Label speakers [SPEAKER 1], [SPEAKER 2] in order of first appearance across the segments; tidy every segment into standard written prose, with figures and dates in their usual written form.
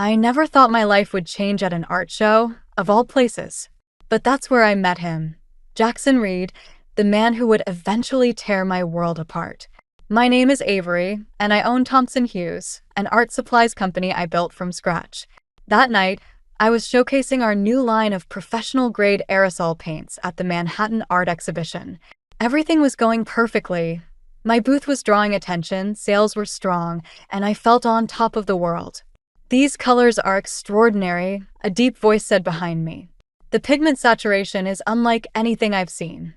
[SPEAKER 1] I never thought my life would change at an art show, of all places. But that's where I met him. Jackson Reed, the man who would eventually tear my world apart. My name is Avery, and I own Thompson Hughes, an art supplies company I built from scratch. That night, I was showcasing our new line of professional-grade aerosol paints at the Manhattan Art Exhibition. Everything was going perfectly. My booth was drawing attention, sales were strong, and I felt on top of the world. "These colors are extraordinary," a deep voice said behind me. "The pigment saturation is unlike anything I've seen."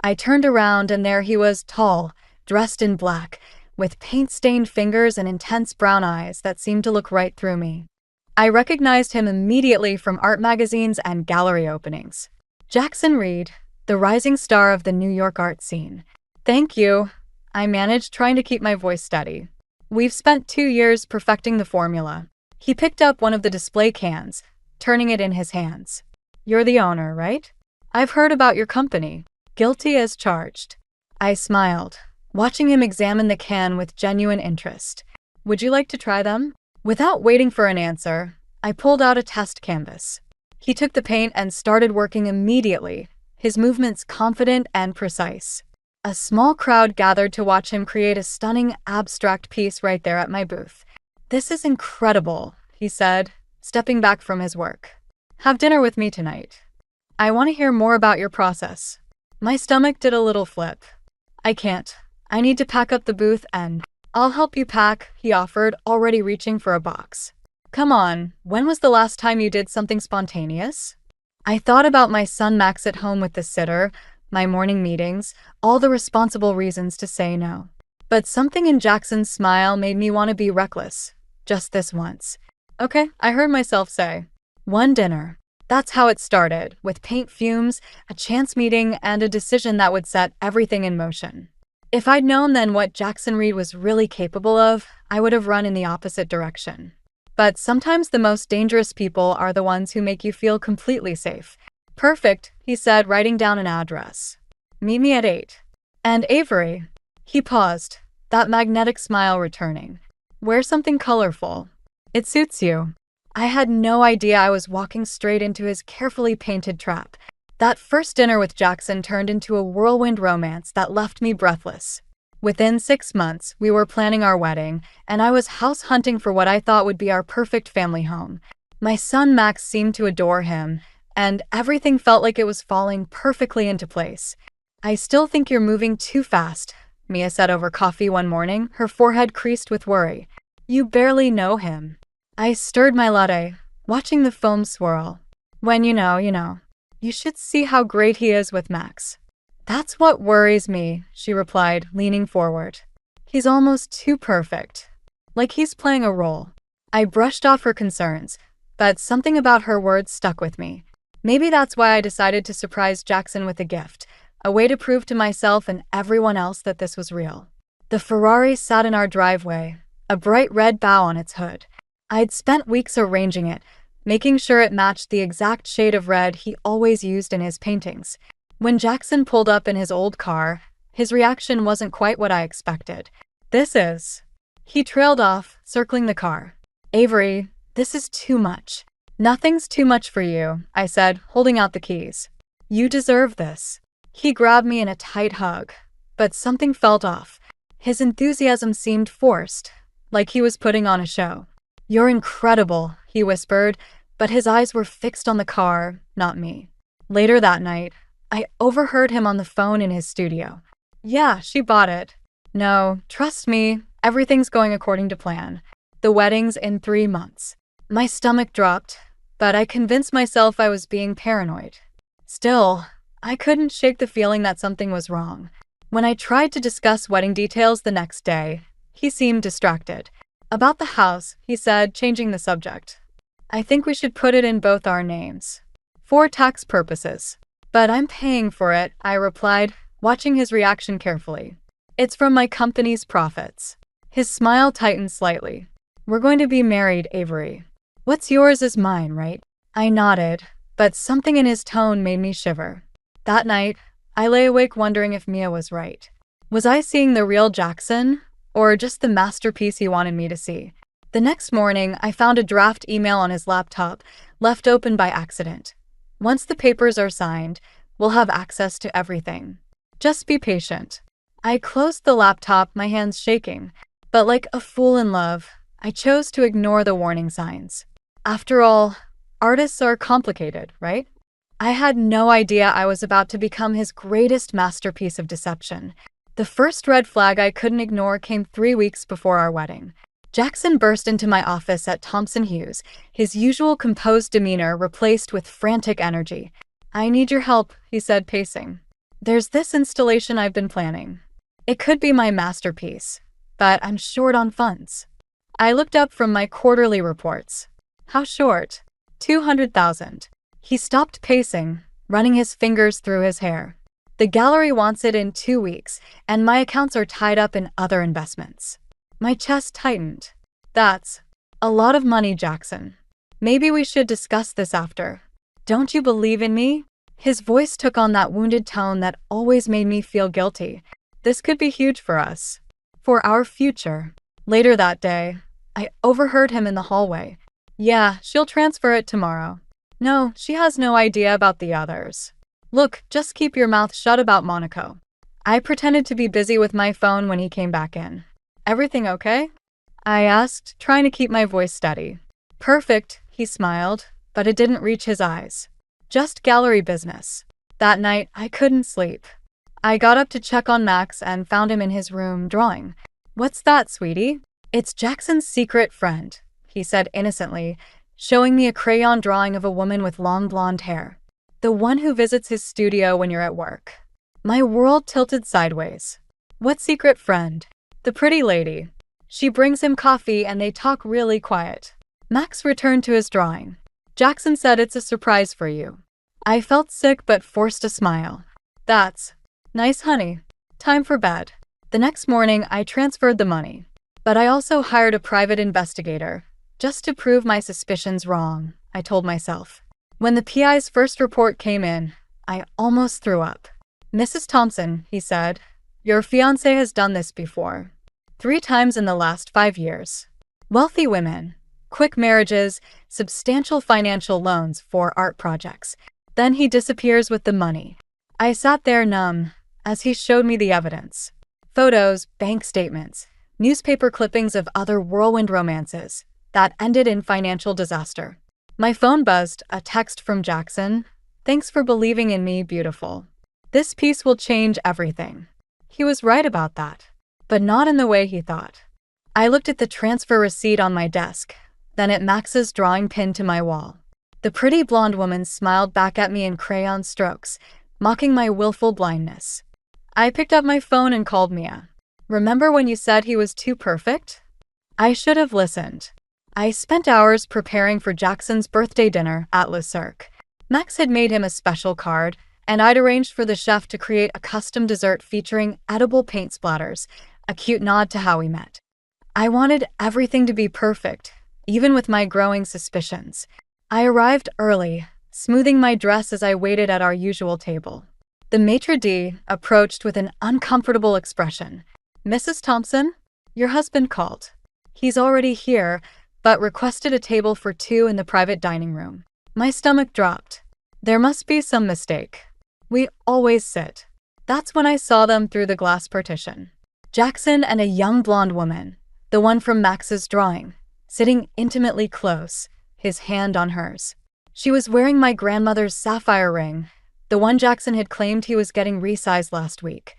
[SPEAKER 1] I turned around and there he was, tall, dressed in black, with paint-stained fingers and intense brown eyes that seemed to look right through me. I recognized him immediately from art magazines and gallery openings. Jackson Reed, the rising star of the New York art scene. "Thank you," I managed, trying to keep my voice steady. "We've spent 2 years perfecting the formula." He picked up one of the display cans, turning it in his hands. "You're the owner, right? I've heard about your company." "Guilty as charged." I smiled, watching him examine the can with genuine interest. "Would you like to try them?" Without waiting for an answer, I pulled out a test canvas. He took the paint and started working immediately, his movements confident and precise. A small crowd gathered to watch him create a stunning abstract piece right there at my booth. "This is incredible," he said, stepping back from his work. "Have dinner with me tonight. I want to hear more about your process." My stomach did a little flip. "I can't. I need to pack up the booth and—" "I'll help you pack," he offered, already reaching for a box. "Come on, when was the last time you did something spontaneous?" I thought about my son Max at home with the sitter, my morning meetings, all the responsible reasons to say no. But something in Jackson's smile made me want to be reckless, just this once. "Okay," I heard myself say. One dinner. That's how it started, with paint fumes, a chance meeting, and a decision that would set everything in motion. If I'd known then what Jackson Reed was really capable of, I would have run in the opposite direction. But sometimes the most dangerous people are the ones who make you feel completely safe. "Perfect," he said, writing down an address. "Meet me at 8. And Avery." He paused, that magnetic smile returning. "Wear something colorful. It suits you." I had no idea I was walking straight into his carefully painted trap. That first dinner with Jackson turned into a whirlwind romance that left me breathless. Within 6 months, we were planning our wedding, and I was house hunting for what I thought would be our perfect family home. My son Max seemed to adore him, and everything felt like it was falling perfectly into place. "I still think you're moving too fast," Mia said over coffee one morning, her forehead creased with worry. "You barely know him." I stirred my latte, watching the foam swirl. "When you know, you know. You should see how great he is with Max." "That's what worries me," she replied, leaning forward. "He's almost too perfect. Like he's playing a role." I brushed off her concerns, but something about her words stuck with me. Maybe that's why I decided to surprise Jackson with a gift, a way to prove to myself and everyone else that this was real. The Ferrari sat in our driveway, a bright red bow on its hood. I'd spent weeks arranging it, making sure it matched the exact shade of red he always used in his paintings. When Jackson pulled up in his old car, his reaction wasn't quite what I expected. "This is—" He trailed off, circling the car. "Avery, this is too much." "Nothing's too much for you," I said, holding out the keys. "You deserve this." He grabbed me in a tight hug, but something felt off. His enthusiasm seemed forced, like he was putting on a show. "You're incredible," he whispered, but his eyes were fixed on the car, not me. Later that night, I overheard him on the phone in his studio. "Yeah, she bought it. No, trust me, everything's going according to plan. The wedding's in 3 months." My stomach dropped, but I convinced myself I was being paranoid. Still, I couldn't shake the feeling that something was wrong. When I tried to discuss wedding details the next day, he seemed distracted. "About the house," he said, changing the subject. "I think we should put it in both our names. For tax purposes." "But I'm paying for it," I replied, watching his reaction carefully. "It's from my company's profits." His smile tightened slightly. "We're going to be married, Avery. What's yours is mine, right?" I nodded, but something in his tone made me shiver. That night, I lay awake wondering if Mia was right. Was I seeing the real Jackson, or just the masterpiece he wanted me to see? The next morning, I found a draft email on his laptop, left open by accident. Once the papers are signed, we'll have access to everything. Just be patient. I closed the laptop, my hands shaking, but like a fool in love, I chose to ignore the warning signs. After all, artists are complicated, right? I had no idea I was about to become his greatest masterpiece of deception. The first red flag I couldn't ignore came 3 weeks before our wedding. Jackson burst into my office at Thompson Hughes, his usual composed demeanor replaced with frantic energy. "I need your help," he said, pacing. "There's this installation I've been planning. It could be my masterpiece, but I'm short on funds." I looked up from my quarterly reports. "How short?" "200,000. He stopped pacing, running his fingers through his hair. "The gallery wants it in 2 weeks, and my accounts are tied up in other investments." My chest tightened. "That's a lot of money, Jackson. Maybe we should discuss this after. Don't you believe in me?" His voice took on that wounded tone that always made me feel guilty. This could be huge for us. For our future. Later that day, I overheard him in the hallway. "Yeah, she'll transfer it tomorrow. No, she has no idea about the others. Look, just keep your mouth shut about Monaco." I pretended to be busy with my phone when he came back in. "Everything okay?" I asked, trying to keep my voice steady. "Perfect," he smiled, but it didn't reach his eyes. "Just gallery business." That night, I couldn't sleep. I got up to check on Max and found him in his room, drawing. "What's that, sweetie?" "It's Jackson's secret friend," he said innocently, showing me a crayon drawing of a woman with long blonde hair. "The one who visits his studio when you're at work." My world tilted sideways. "What secret friend?" "The pretty lady. She brings him coffee and they talk really quiet." Max returned to his drawing. "Jackson said it's a surprise for you." I felt sick but forced a smile. "That's nice, honey. Time for bed." The next morning, I transferred the money. But I also hired a private investigator, just to prove my suspicions wrong, I told myself. When the PI's first report came in, I almost threw up. "Mrs. Thompson," he said, "your fiancé has done this before. 3 times in the last 5 years. Wealthy women, quick marriages, substantial financial loans for art projects. Then he disappears with the money." I sat there numb as he showed me the evidence. Photos, bank statements, newspaper clippings of other whirlwind romances that ended in financial disaster. My phone buzzed, a text from Jackson. "Thanks for believing in me, beautiful. This piece will change everything." He was right about that, but not in the way he thought. I looked at the transfer receipt on my desk, then at Max's drawing pinned to my wall. The pretty blonde woman smiled back at me in crayon strokes, mocking my willful blindness. I picked up my phone and called Mia. "Remember when you said he was too perfect?" I should have listened. I spent hours preparing for Jackson's birthday dinner at Le Cirque. Max had made him a special card, and I'd arranged for the chef to create a custom dessert featuring edible paint splatters, a cute nod to how we met. I wanted everything to be perfect, even with my growing suspicions. I arrived early, smoothing my dress as I waited at our usual table. The maitre d' approached with an uncomfortable expression. "Mrs. Thompson, your husband called. He's already here, but requested a table for 2 in the private dining room." My stomach dropped. There must be some mistake. We always sit. That's when I saw them through the glass partition. Jackson and a young blonde woman, the one from Max's drawing, sitting intimately close, his hand on hers. She was wearing my grandmother's sapphire ring, the one Jackson had claimed he was getting resized last week.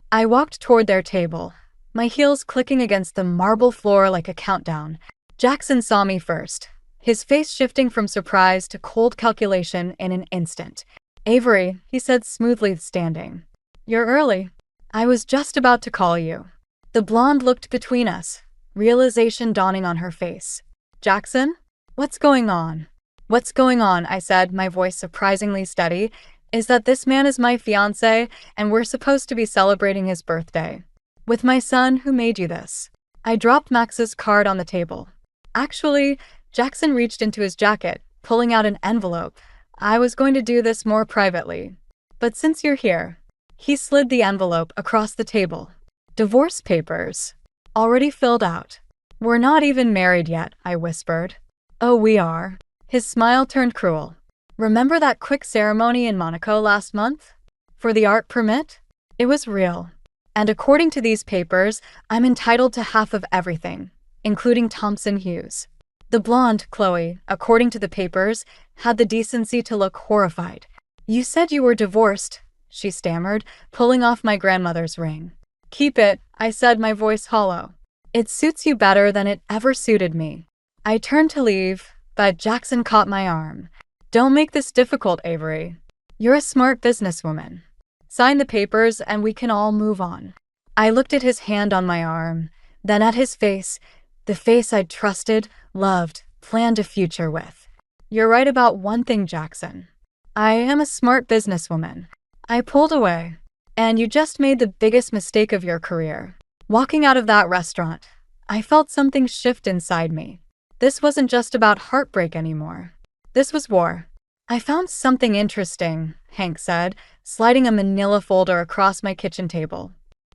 [SPEAKER 1] I walked toward their table, my heels clicking against the marble floor like a countdown. Jackson saw me first, his face shifting from surprise to cold calculation in an instant. "Avery," he said smoothly, standing. "You're early. I was just about to call you." The blonde looked between us, realization dawning on her face. "Jackson? What's going on?" "What's going on," I said, my voice surprisingly steady, "is that this man is my fiancé, and we're supposed to be celebrating his birthday. With my son who made you this." I dropped Max's card on the table. Actually, Jackson reached into his jacket, pulling out an envelope. "I was going to do this more privately. But since you're here." He slid the envelope across the table. "Divorce papers. Already filled out." We're not even married yet, I whispered. Oh, we are. His smile turned cruel. Remember that quick ceremony in Monaco last month? For the art permit? It was real. And according to these papers, I'm entitled to half of everything, including Thompson Hughes. The blonde, Chloe, according to the papers, had the decency to look horrified. You said you were divorced, she stammered, pulling off my grandmother's ring. Keep it, I said, my voice hollow. It suits you better than it ever suited me. I turned to leave, but Jackson caught my arm. Don't make this difficult, Avery. You're a smart businesswoman. Sign the papers and we can all move on. I looked at his hand on my arm, then at his face, the face I'd trusted, loved, planned a future with. You're right about one thing, Jackson. I am a smart businesswoman. I pulled away. And you just made the biggest mistake of your career. Walking out of that restaurant, I felt something shift inside me. This wasn't just about heartbreak anymore. This was war. I found something interesting, Hank said, sliding a manila folder across my kitchen table.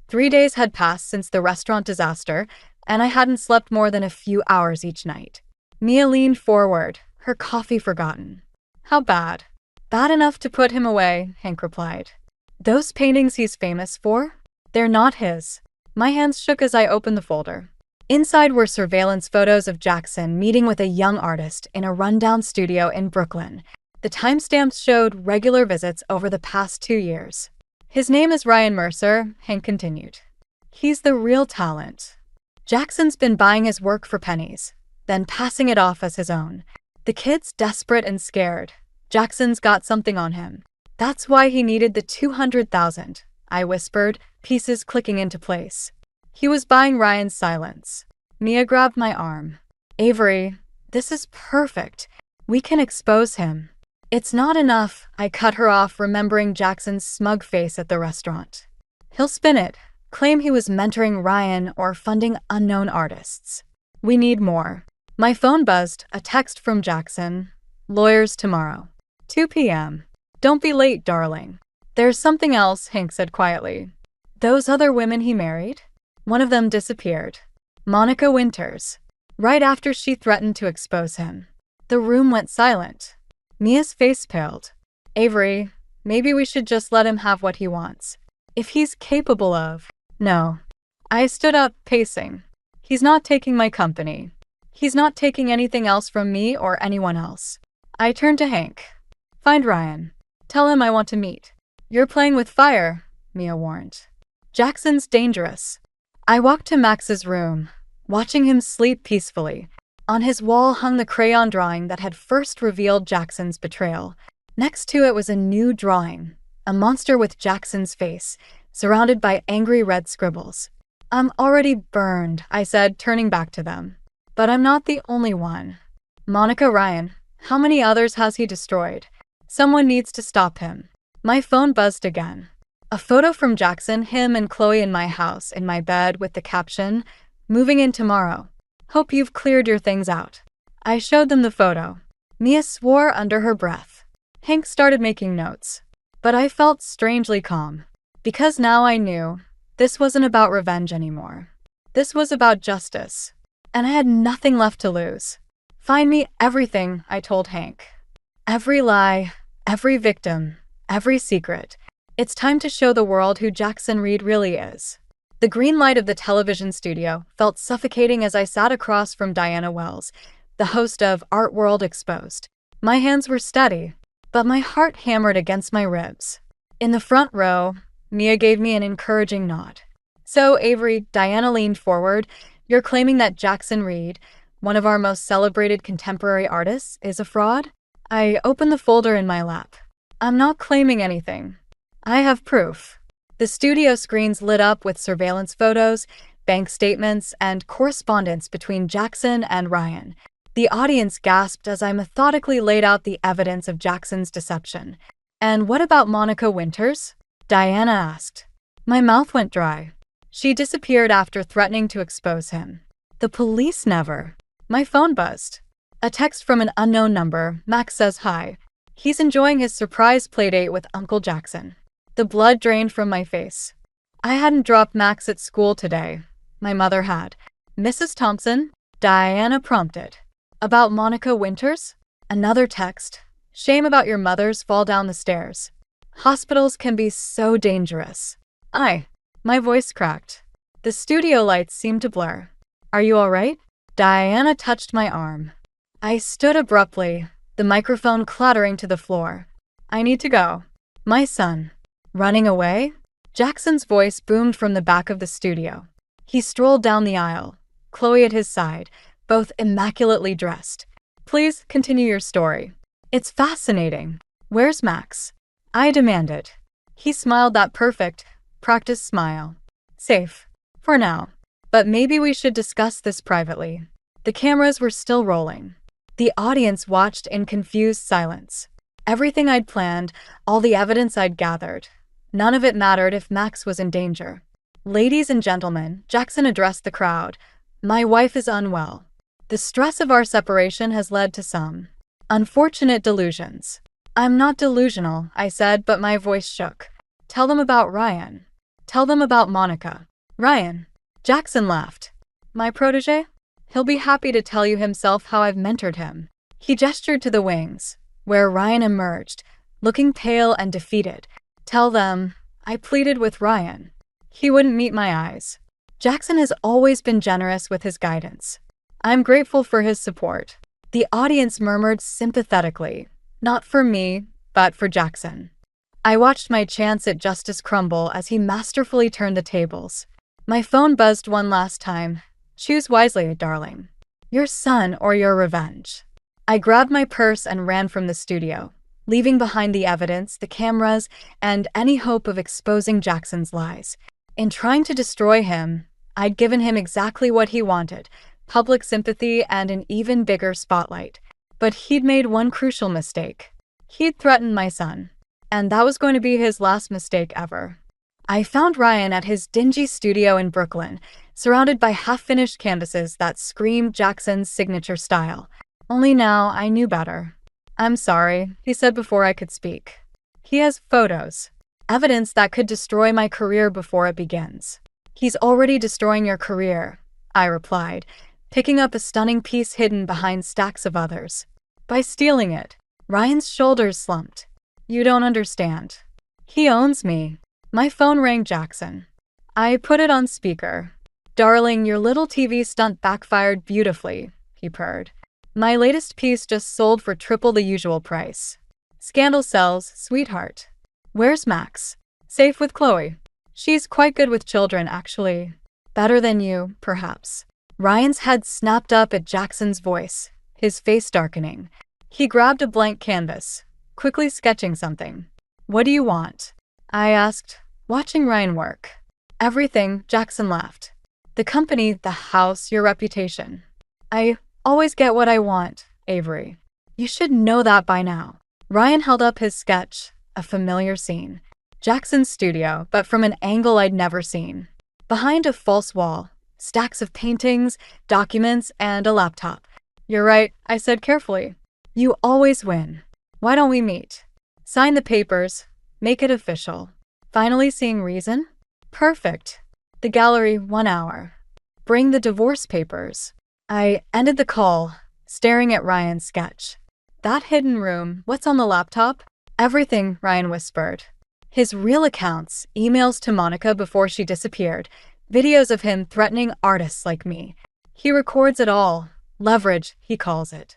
[SPEAKER 1] 3 days had passed since the restaurant disaster, and I hadn't slept more than a few hours each night. Mia leaned forward, her coffee forgotten. How bad? Bad enough to put him away, Hank replied. Those paintings he's famous for? They're not his. My hands shook as I opened the folder. Inside were surveillance photos of Jackson meeting with a young artist in a rundown studio in Brooklyn. The timestamps showed regular visits over the past 2 years. His name is Ryan Mercer, Hank continued. He's the real talent. Jackson's been buying his work for pennies, then passing it off as his own. The kid's desperate and scared. Jackson's got something on him. That's why he needed the $200,000, I whispered, pieces clicking into place. He was buying Ryan's silence. Mia grabbed my arm. Avery, this is perfect. We can expose him. It's not enough, I cut her off, remembering Jackson's smug face at the restaurant. He'll spin it, claim he was mentoring Ryan or funding unknown artists. We need more. My phone buzzed, a text from Jackson. Lawyers tomorrow. 2 p.m. Don't be late, darling. There's something else, Hank said quietly. Those other women he married? One of them disappeared. Monica Winters. Right after she threatened to expose him. The room went silent. Mia's face paled. Avery, maybe we should just let him have what he wants. If he's capable of... No. I stood up, pacing. He's not taking my company. He's not taking anything else from me or anyone else. I turned to Hank. Find Ryan. Tell him I want to meet. You're playing with fire, Mia warned. Jackson's dangerous. I walked to Max's room, watching him sleep peacefully. On his wall hung the crayon drawing that had first revealed Jackson's betrayal. Next to it was a new drawing, a monster with Jackson's face, surrounded by angry red scribbles. I'm already burned, I said, turning back to them. But I'm not the only one. Monica Ryan, how many others has he destroyed? Someone needs to stop him. My phone buzzed again. A photo from Jackson, him and Chloe in my house, in my bed, with the caption, "Moving in tomorrow. Hope you've cleared your things out." I showed them the photo. Mia swore under her breath. Hank started making notes. But I felt strangely calm. Because now I knew this wasn't about revenge anymore. This was about justice. And I had nothing left to lose. Find me everything, I told Hank. Every lie, every victim, every secret. It's time to show the world who Jackson Reed really is. The green light of the television studio felt suffocating as I sat across from Diana Wells, the host of Art World Exposed. My hands were steady, but my heart hammered against my ribs. In the front row, Mia gave me an encouraging nod. So, Avery, Diana leaned forward, you're claiming that Jackson Reed, one of our most celebrated contemporary artists, is a fraud? I opened the folder in my lap. I'm not claiming anything. I have proof. The studio screens lit up with surveillance photos, bank statements, and correspondence between Jackson and Ryan. The audience gasped as I methodically laid out the evidence of Jackson's deception. And what about Monica Winters? Diana asked. My mouth went dry. She disappeared after threatening to expose him. The police never. My phone buzzed. A text from an unknown number. Max says hi. He's enjoying his surprise playdate with Uncle Jackson. The blood drained from my face. I hadn't dropped Max at school today. My mother had. Mrs. Thompson, Diana prompted. About Monica Winters? Another text. Shame about your mother's fall down the stairs. Hospitals can be so dangerous. My voice cracked. The studio lights seemed to blur. Are you all right? Diana touched my arm. I stood abruptly, the microphone clattering to the floor. I need to go. My son. Running away? Jackson's voice boomed from the back of the studio. He strolled down the aisle, Chloe at his side, both immaculately dressed. Please continue your story. It's fascinating. Where's Max? I demanded. He smiled that perfect, practiced smile. Safe. For now. But maybe we should discuss this privately. The cameras were still rolling. The audience watched in confused silence. Everything I'd planned, all the evidence I'd gathered, none of it mattered if Max was in danger. Ladies and gentlemen, Jackson addressed the crowd. My wife is unwell. The stress of our separation has led to some unfortunate delusions. I'm not delusional, I said, but my voice shook. Tell them about Ryan. Tell them about Monica. Ryan. Jackson laughed. My protege? He'll be happy to tell you himself how I've mentored him. He gestured to the wings, where Ryan emerged, looking pale and defeated. Tell them, I pleaded with Ryan. He wouldn't meet my eyes. Jackson has always been generous with his guidance. I'm grateful for his support. The audience murmured sympathetically, not for me, but for Jackson. I watched my chance at justice crumble as he masterfully turned the tables. My phone buzzed one last time. Choose wisely, darling. Your son or your revenge. I grabbed my purse and ran from the studio, leaving behind the evidence, the cameras, and any hope of exposing Jackson's lies. In trying to destroy him, I'd given him exactly what he wanted, public sympathy and an even bigger spotlight. But he'd made one crucial mistake. He'd threatened my son, and that was going to be his last mistake ever. I found Ryan at his dingy studio in Brooklyn, surrounded by half-finished canvases that screamed Jackson's signature style. Only now I knew better. I'm sorry, he said before I could speak. He has photos. Evidence that could destroy my career before it begins. He's already destroying your career, I replied, picking up a stunning piece hidden behind stacks of others. By stealing it. Ryan's shoulders slumped. You don't understand. He owns me. My phone rang Jackson. I put it on speaker. Darling, your little TV stunt backfired beautifully, he purred. My latest piece just sold for triple the usual price. Scandal sells, sweetheart. Where's Max? Safe with Chloe. She's quite good with children, actually. Better than you, perhaps. Ryan's head snapped up at Jackson's voice, his face darkening. He grabbed a blank canvas, quickly sketching something. What do you want? I asked, watching Ryan work. Everything, Jackson laughed. The company, the house, your reputation. I always get what I want, Avery. You should know that by now. Ryan held up his sketch, a familiar scene. Jackson's studio, but from an angle I'd never seen. Behind a false wall, stacks of paintings, documents, and a laptop. You're right, I said carefully. You always win. Why don't we meet? Sign the papers. Make it official. Finally seeing reason? Perfect. The gallery, 1 hour. Bring the divorce papers. I ended the call, staring at Ryan's sketch. That hidden room, what's on the laptop? Everything, Ryan whispered. His real accounts, emails to Monica before she disappeared, videos of him threatening artists like me. He records it all. Leverage, he calls it.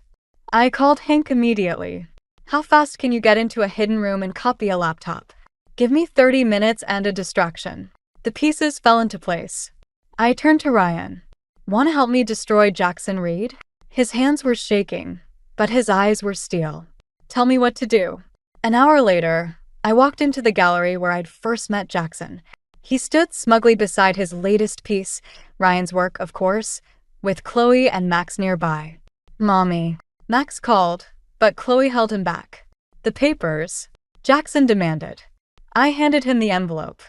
[SPEAKER 1] I called Hank immediately. How fast can you get into a hidden room and copy a laptop? Give me 30 minutes and a distraction. The pieces fell into place. I turned to Ryan. Want to help me destroy Jackson Reed? His hands were shaking, but his eyes were steel. Tell me what to do. An hour later, I walked into the gallery where I'd first met Jackson. He stood smugly beside his latest piece, Ryan's work, of course, with Chloe and Max nearby. Mommy. Max called, but Chloe held him back. The papers, Jackson demanded. I handed him the envelope.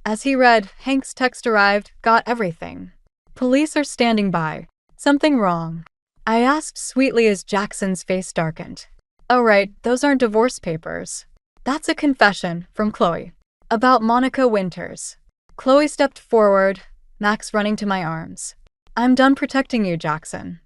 [SPEAKER 1] As he read, Hank's text arrived, got everything. Police are standing by. Something wrong. I asked sweetly as Jackson's face darkened. Oh right, those aren't divorce papers. That's a confession from Chloe. About Monica Winters. Chloe stepped forward, Max running to my arms. I'm done protecting you, Jackson.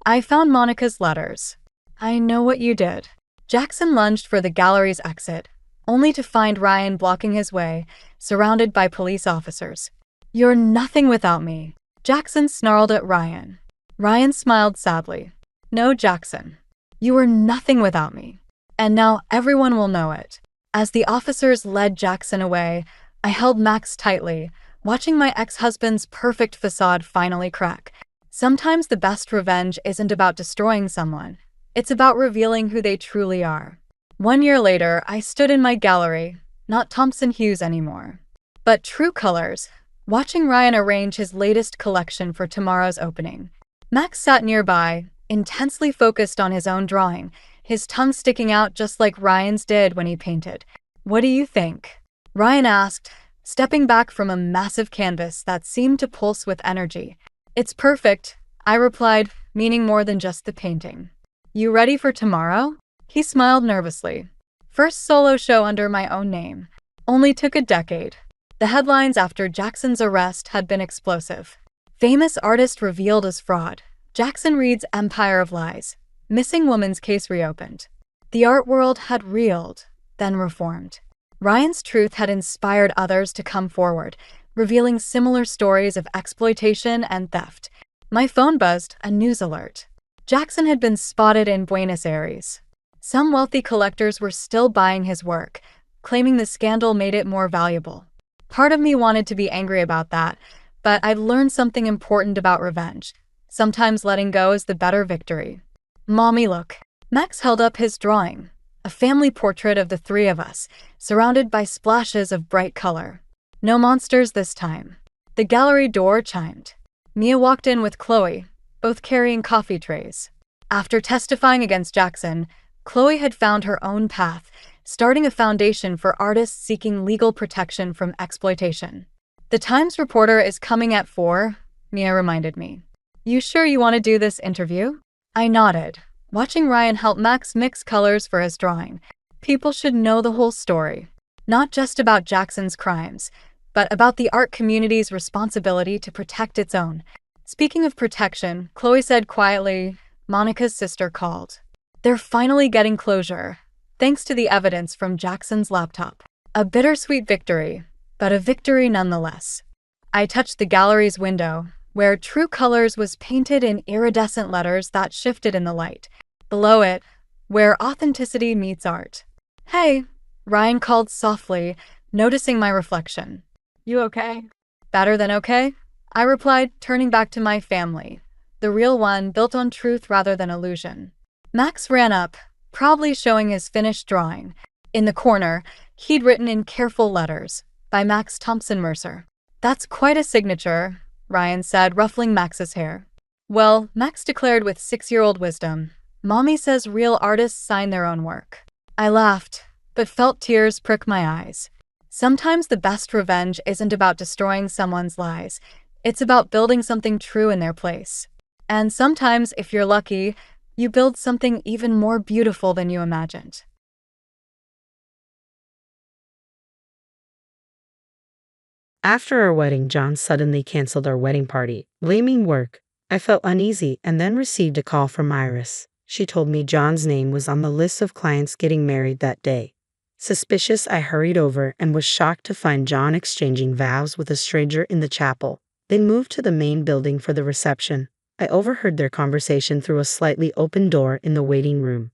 [SPEAKER 1] I found Monica's letters. I know what you did. Jackson lunged for the gallery's exit, only to find Ryan blocking his way, surrounded by police officers. You're nothing without me. Jackson snarled at Ryan. Ryan smiled sadly. No, Jackson. You are nothing without me. And now everyone will know it. As the officers led Jackson away, I held Max tightly, watching my ex-husband's perfect facade finally crack. Sometimes the best revenge isn't about destroying someone. It's about revealing who they truly are. 1 year later, I stood in my gallery, not Thompson Hughes anymore, but True Colors, watching Ryan arrange his latest collection for tomorrow's opening. Max sat nearby, intensely focused on his own drawing, his tongue sticking out just like Ryan's did when he painted. What do you think? Ryan asked, stepping back from a massive canvas that seemed to pulse with energy. It's perfect, I replied, meaning more than just the painting. You ready for tomorrow? He smiled nervously. First solo show under my own name. Only took a decade. The headlines after Jackson's arrest had been explosive. Famous artist revealed as fraud. Jackson Reed's empire of lies. Missing woman's case reopened. The art world had reeled, then reformed. Ryan's truth had inspired others to come forward, revealing similar stories of exploitation and theft. My phone buzzed, a news alert. Jackson had been spotted in Buenos Aires. Some wealthy collectors were still buying his work, claiming the scandal made it more valuable. Part of me wanted to be angry about that, but I'd learned something important about revenge. Sometimes letting go is the better victory. Mommy, look. Max held up his drawing, a family portrait of the three of us, surrounded by splashes of bright color. No monsters this time. The gallery door chimed. Mia walked in with Chloe, both carrying coffee trays. After testifying against Jackson, Chloe had found her own path, starting a foundation for artists seeking legal protection from exploitation. The Times reporter is coming at 4, Mia reminded me. You sure you want to do this interview? I nodded, watching Ryan help Max mix colors for his drawing. People should know the whole story. Not just about Jackson's crimes, but about the art community's responsibility to protect its own. Speaking of protection, Chloe said quietly, Monica's sister called. They're finally getting closure, thanks to the evidence from Jackson's laptop. A bittersweet victory, but a victory nonetheless. I touched the gallery's window, where True Colors was painted in iridescent letters that shifted in the light. Below it, where authenticity meets art. Hey, Ryan called softly, noticing my reflection. You okay? Better than okay? I replied, turning back to my family, the real one built on truth rather than illusion. Max ran up, proudly showing his finished drawing. In the corner, he'd written in careful letters, by Max Thompson Mercer. That's quite a signature, Ryan said, ruffling Max's hair. Well, Max declared with 6-year-old wisdom, Mommy says real artists sign their own work. I laughed, but felt tears prick my eyes. Sometimes the best revenge isn't about destroying someone's lies. It's about building something true in their place. And sometimes, if you're lucky, you build something even more beautiful than you imagined.
[SPEAKER 2] After our wedding, John suddenly canceled our wedding party, blaming work. I felt uneasy and then received a call from Iris. She told me John's name was on the list of clients getting married that day. Suspicious, I hurried over and was shocked to find John exchanging vows with a stranger in the chapel. They moved to the main building for the reception. I overheard their conversation through a slightly open door in the waiting room.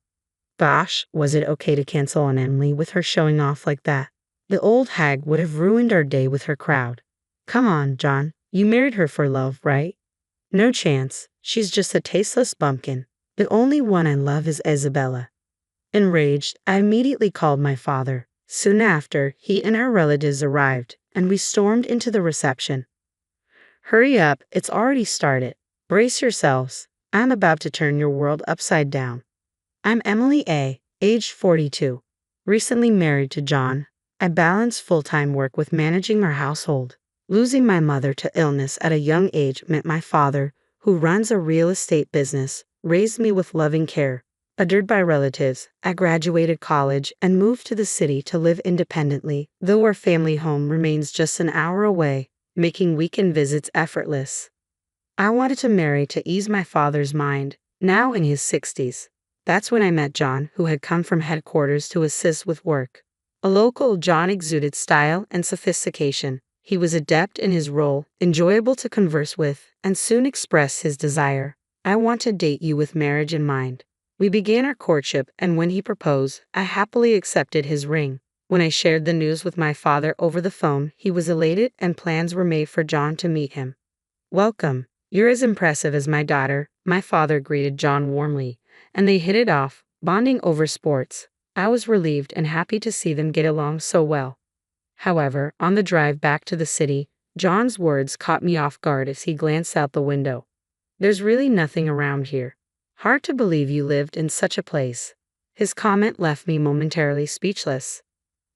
[SPEAKER 2] Gosh, was it okay to cancel on Emily with her showing off like that? The old hag would have ruined our day with her crowd. Come on, John, you married her for love, right? No chance, she's just a tasteless bumpkin. The only one I love is Isabella. Enraged, I immediately called my father. Soon after, he and our relatives arrived, and we stormed into the reception. Hurry up, it's already started. Brace yourselves. I'm about to turn your world upside down. I'm Emily A., aged 42. Recently married to John. I balance full-time work with managing our household. Losing my mother to illness at a young age meant my father, who runs a real estate business, raised me with loving care. Adored by relatives, I graduated college and moved to the city to live independently, though our family home remains just an hour away, making weekend visits effortless. I wanted to marry to ease my father's mind, now in his 60s. That's when I met John, who had come from headquarters to assist with work. A local, John exuded style and sophistication. He was adept in his role, enjoyable to converse with, and soon expressed his desire. I want to date you with marriage in mind. We began our courtship, and when he proposed, I happily accepted his ring. When I shared the news with my father over the phone, he was elated and plans were made for John to meet him. "Welcome. You're as impressive as my daughter," my father greeted John warmly, and they hit it off, bonding over sports. I was relieved and happy to see them get along so well. However, on the drive back to the city, John's words caught me off guard as he glanced out the window. "There's really nothing around here. Hard to believe you lived in such a place." His comment left me momentarily speechless.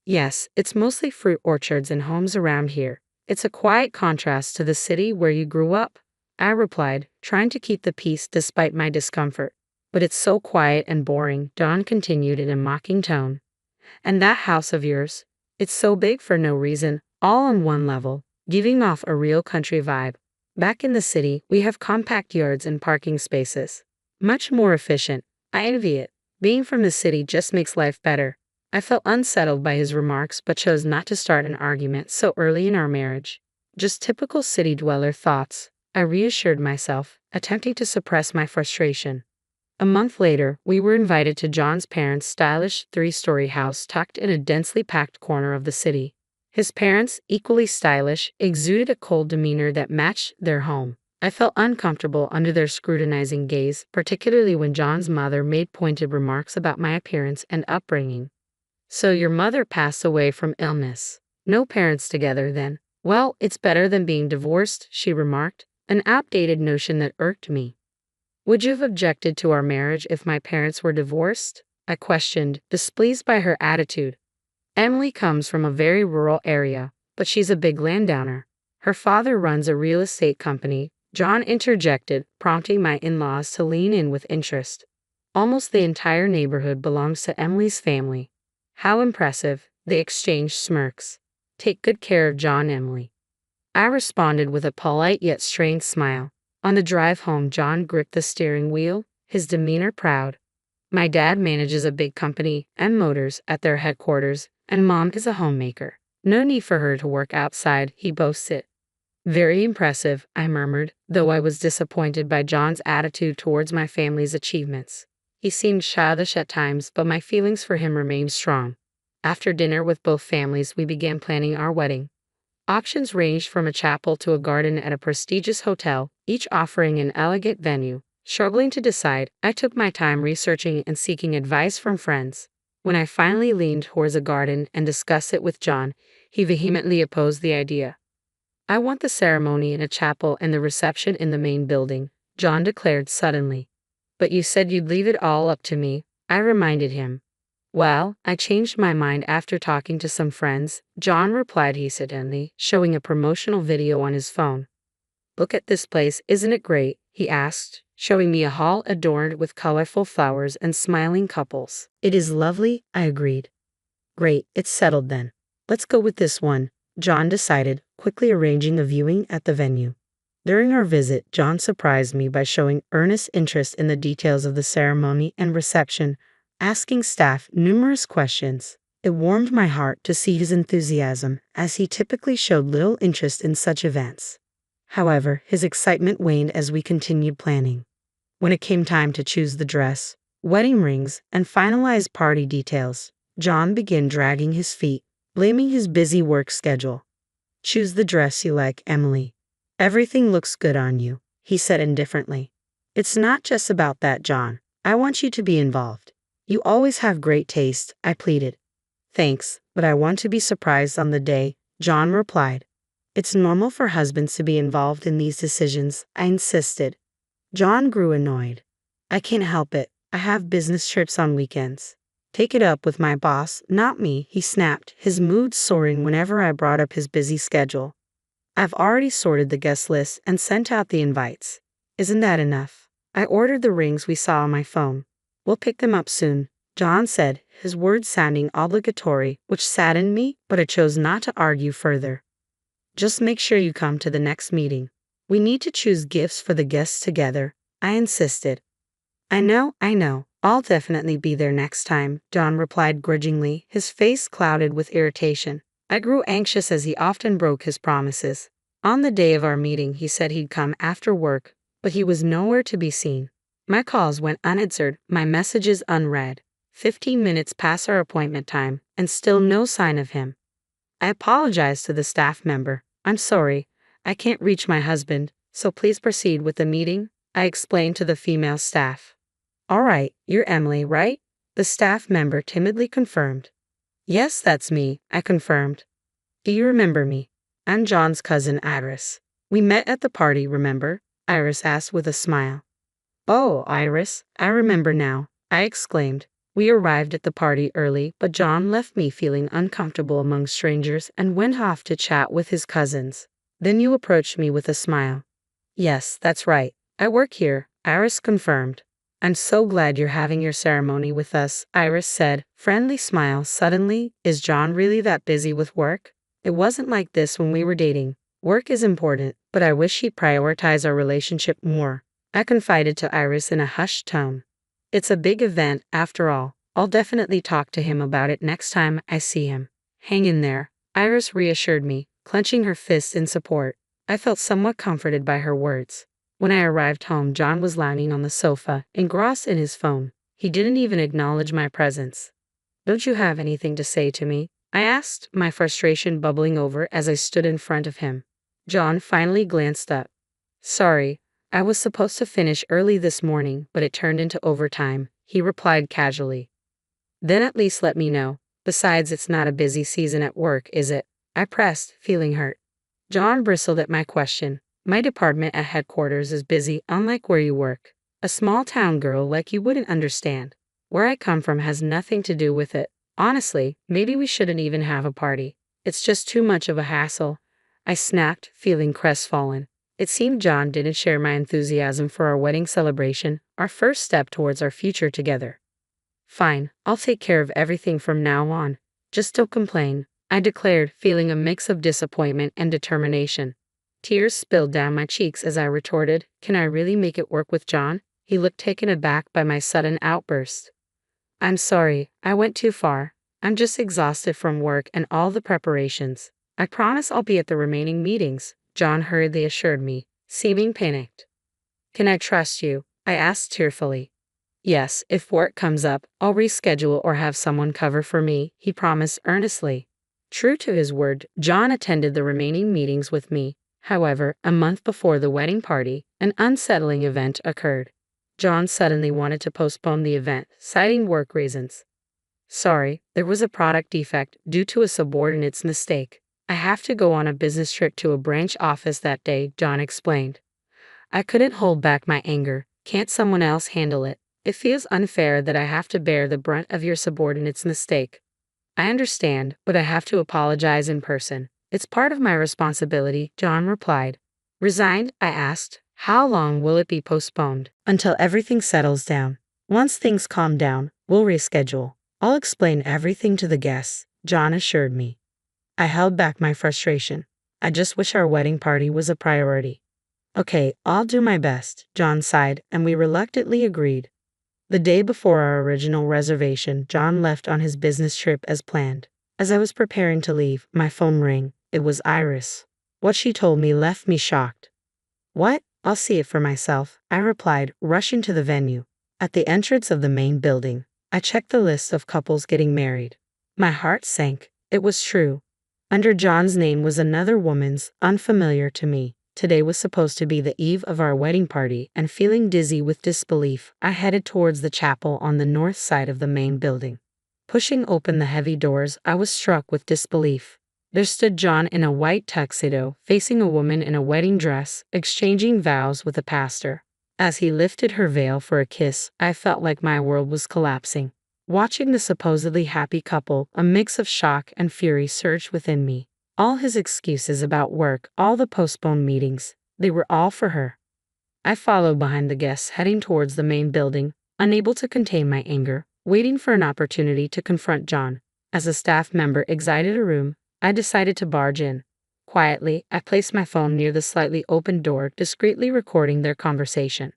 [SPEAKER 2] "Yes, it's mostly fruit orchards and homes around here. It's a quiet contrast to the city where you grew up," I replied, trying to keep the peace despite my discomfort. "But it's so quiet and boring," John continued in a mocking tone. "And that house of yours? It's so big for no reason, all on one level, giving off a real country vibe. Back in the city, we have compact yards and parking spaces. Much more efficient. I envy it. Being from the city just makes life better." I felt unsettled by his remarks but chose not to start an argument so early in our marriage. "Just typical city dweller thoughts," I reassured myself, attempting to suppress my frustration. A month later, we were invited to John's parents' stylish three-story house tucked in a densely packed corner of the city. His parents, equally stylish, exuded a cold demeanor that matched their home. I felt uncomfortable under their scrutinizing gaze, particularly when John's mother made pointed remarks about my appearance and upbringing. "So your mother passed away from illness. No parents together then. Well, it's better than being divorced," she remarked, an outdated notion that irked me. "Would you have objected to our marriage if my parents were divorced?" I questioned, displeased by her attitude. "Emily comes from a very rural area, but she's a big landowner. Her father runs a real estate company," John interjected, prompting my in-laws to lean in with interest. "Almost the entire neighborhood belongs to Emily's family." "How impressive," they exchanged smirks. "Take good care of John, Emily." I responded with a polite yet strained smile. On the drive home, John gripped the steering wheel, his demeanor proud. "My dad manages a big company, M Motors, at their headquarters, and Mom is a homemaker. No need for her to work outside," he boasted. "Very impressive," I murmured, though I was disappointed by John's attitude towards my family's achievements. He seemed childish at times, but my feelings for him remained strong. After dinner with both families, we began planning our wedding. Options ranged from a chapel to a garden at a prestigious hotel, each offering an elegant venue. Struggling to decide, I took my time researching and seeking advice from friends. When I finally leaned towards a garden and discussed it with John, he vehemently opposed the idea. "I want the ceremony in a chapel and the reception in the main building," John declared suddenly. "But you said you'd leave it all up to me," I reminded him. "Well, I changed my mind after talking to some friends," John replied hesitantly, showing a promotional video on his phone. "Look at this place, isn't it great?" he asked, showing me a hall adorned with colorful flowers and smiling couples. "It is lovely," I agreed. "Great, it's settled then. Let's go with this one," John decided, quickly arranging a viewing at the venue. During our visit, John surprised me by showing earnest interest in the details of the ceremony and reception, asking staff numerous questions. It warmed my heart to see his enthusiasm, as he typically showed little interest in such events. However, his excitement waned as we continued planning. When it came time to choose the dress, wedding rings, and finalize party details, John began dragging his feet, blaming his busy work schedule. "Choose the dress you like, Emily. Everything looks good on you," he said indifferently. "It's not just about that, John. I want you to be involved. You always have great taste," I pleaded. "Thanks, but I want to be surprised on the day," John replied. "It's normal for husbands to be involved in these decisions," I insisted. John grew annoyed. "I can't help it. I have business trips on weekends. Take it up with my boss, not me," he snapped, his mood soaring whenever I brought up his busy schedule. "I've already sorted the guest list and sent out the invites. Isn't that enough? I ordered the rings we saw on my phone. We'll pick them up soon," John said, his words sounding obligatory, which saddened me, but I chose not to argue further. "Just make sure you come to the next meeting." We need to choose gifts for the guests together, I insisted. I know. I'll definitely be there next time, John replied grudgingly, his face clouded with irritation. I grew anxious as he often broke his promises. On the day of our meeting, he said he'd come after work, but he was nowhere to be seen. My calls went unanswered, my messages unread. 15 minutes past our appointment time, and still no sign of him. I apologized to the staff member. I'm sorry, I can't reach my husband, so please proceed with the meeting, I explained to the female staff. All right, you're Emily, right? The staff member timidly confirmed. Yes, that's me, I confirmed. Do you remember me? I'm John's cousin Iris. We met at the party, remember? Iris asked with a smile. Oh, Iris, I remember now, I exclaimed. We arrived at the party early, but John left me feeling uncomfortable among strangers and went off to chat with his cousins. Then you approached me with a smile. Yes, that's right. I work here, Iris confirmed. I'm so glad you're having your ceremony with us, Iris said, friendly smile. Suddenly, is John really that busy with work? It wasn't like this when we were dating. Work is important, but I wish he'd prioritize our relationship more, I confided to Iris in a hushed tone. It's a big event, after all. I'll definitely talk to him about it next time I see him. Hang in there, Iris reassured me, clenching her fists in support. I felt somewhat comforted by her words. When I arrived home, John was lounging on the sofa, engrossed in his phone. He didn't even acknowledge my presence. Don't you have anything to say to me? I asked, my frustration bubbling over as I stood in front of him. John finally glanced up. Sorry, I was supposed to finish early this morning, but it turned into overtime, he replied casually. Then at least let me know. Besides, it's not a busy season at work, is it? I pressed, feeling hurt. John bristled at my question. My department at headquarters is busy, unlike where you work. A small town girl like you wouldn't understand. Where I come from has nothing to do with it. Honestly, maybe we shouldn't even have a party. It's just too much of a hassle. I snapped, feeling crestfallen. It seemed John didn't share my enthusiasm for our wedding celebration, our first step towards our future together. Fine, I'll take care of everything from now on. Just don't complain, I declared, feeling a mix of disappointment and determination. Tears spilled down my cheeks as I retorted, Can I really make it work with John? He looked taken aback by my sudden outburst. I'm sorry, I went too far. I'm just exhausted from work and all the preparations. I promise I'll be at the remaining meetings, John hurriedly assured me, seeming panicked. Can I trust you? I asked tearfully. Yes, if work comes up, I'll reschedule or have someone cover for me, he promised earnestly. True to his word, John attended the remaining meetings with me. However, a month before the wedding party, an unsettling event occurred. John suddenly wanted to postpone the event, citing work reasons. Sorry, there was a product defect due to a subordinate's mistake. I have to go on a business trip to a branch office that day, John explained. I couldn't hold back my anger. Can't someone else handle it? It feels unfair that I have to bear the brunt of your subordinate's mistake. I understand, but I have to apologize in person. It's part of my responsibility, John replied. Resigned, I asked, how long will it be postponed? Until everything settles down. Once things calm down, we'll reschedule. I'll explain everything to the guests, John assured me. I held back my frustration. I just wish our wedding party was a priority. Okay, I'll do my best, John sighed, and we reluctantly agreed. The day before our original reservation, John left on his business trip as planned. As I was preparing to leave, my phone rang. It was Iris. What she told me left me shocked. What? I'll see it for myself, I replied, rushing to the venue. At the entrance of the main building, I checked the list of couples getting married. My heart sank. It was true. Under John's name was another woman's, unfamiliar to me. Today was supposed to be the eve of our wedding party, and feeling dizzy with disbelief, I headed towards the chapel on the north side of the main building. Pushing open the heavy doors, I was struck with disbelief. There stood John in a white tuxedo, facing a woman in a wedding dress, exchanging vows with a pastor. As he lifted her veil for a kiss, I felt like my world was collapsing. Watching the supposedly happy couple, a mix of shock and fury surged within me. All his excuses about work, all the postponed meetings, they were all for her. I followed behind the guests, heading towards the main building, unable to contain my anger, waiting for an opportunity to confront John. As a staff member exited a room, I decided to barge in. Quietly, I placed my phone near the slightly open door, discreetly recording their conversation.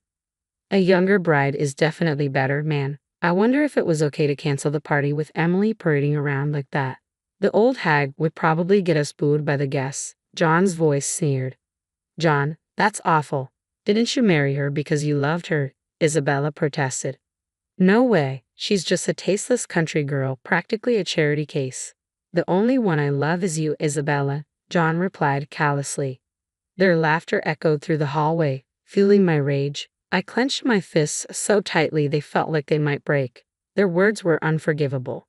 [SPEAKER 2] A younger bride is definitely better, man. I wonder if it was okay to cancel the party with Emily parading around like that. The old hag would probably get us booed by the guests. John's voice sneered. John, that's awful. Didn't you marry her because you loved her? Isabella protested. No way, she's just a tasteless country girl, practically a charity case. The only one I love is you, Isabella, John replied callously. Their laughter echoed through the hallway, fueling my rage. I clenched my fists so tightly they felt like they might break. Their words were unforgivable.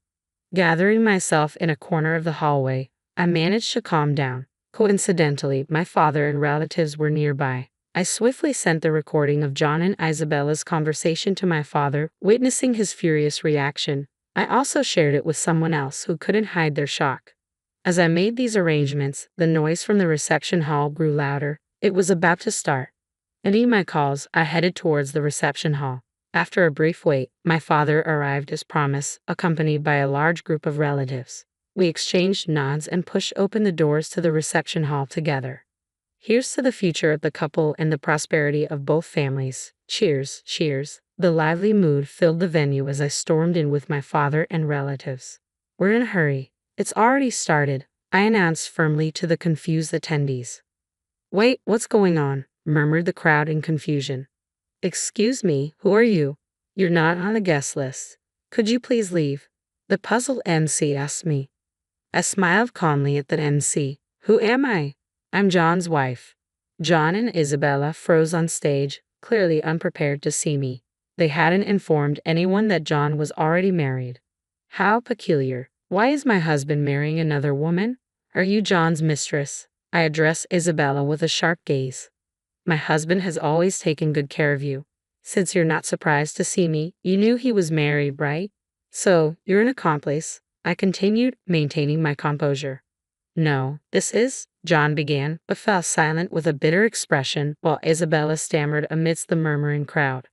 [SPEAKER 2] Gathering myself in a corner of the hallway, I managed to calm down. Coincidentally, my father and relatives were nearby. I swiftly sent the recording of John and Isabella's conversation to my father, witnessing his furious reaction. I also shared it with someone else who couldn't hide their shock. As I made these arrangements, the noise from the reception hall grew louder. It was about to start. Ending my calls, I headed towards the reception hall. After a brief wait, my father arrived as promised, accompanied by a large group of relatives. We exchanged nods and pushed open the doors to the reception hall together. Here's to the future of the couple and the prosperity of both families. Cheers, cheers. The lively mood filled the venue as I stormed in with my father and relatives. We're in a hurry. It's already started, I announced firmly to the confused attendees. Wait, what's going on? Murmured the crowd in confusion. Excuse me, who are you? You're not on the guest list. Could you please leave? The puzzled MC asked me. I smiled calmly at the MC. Who am I? I'm John's wife. John and Isabella froze on stage, clearly unprepared to see me. They hadn't informed anyone that John was already married. How peculiar. Why is my husband marrying another woman? Are you John's mistress? I addressed Isabella with a sharp gaze. My husband has always taken good care of you. Since you're not surprised to see me, you knew he was married, right? So, you're an accomplice, I continued, maintaining my composure. No, this is, John began, but fell silent with a bitter expression while Isabella stammered amidst the murmuring crowd.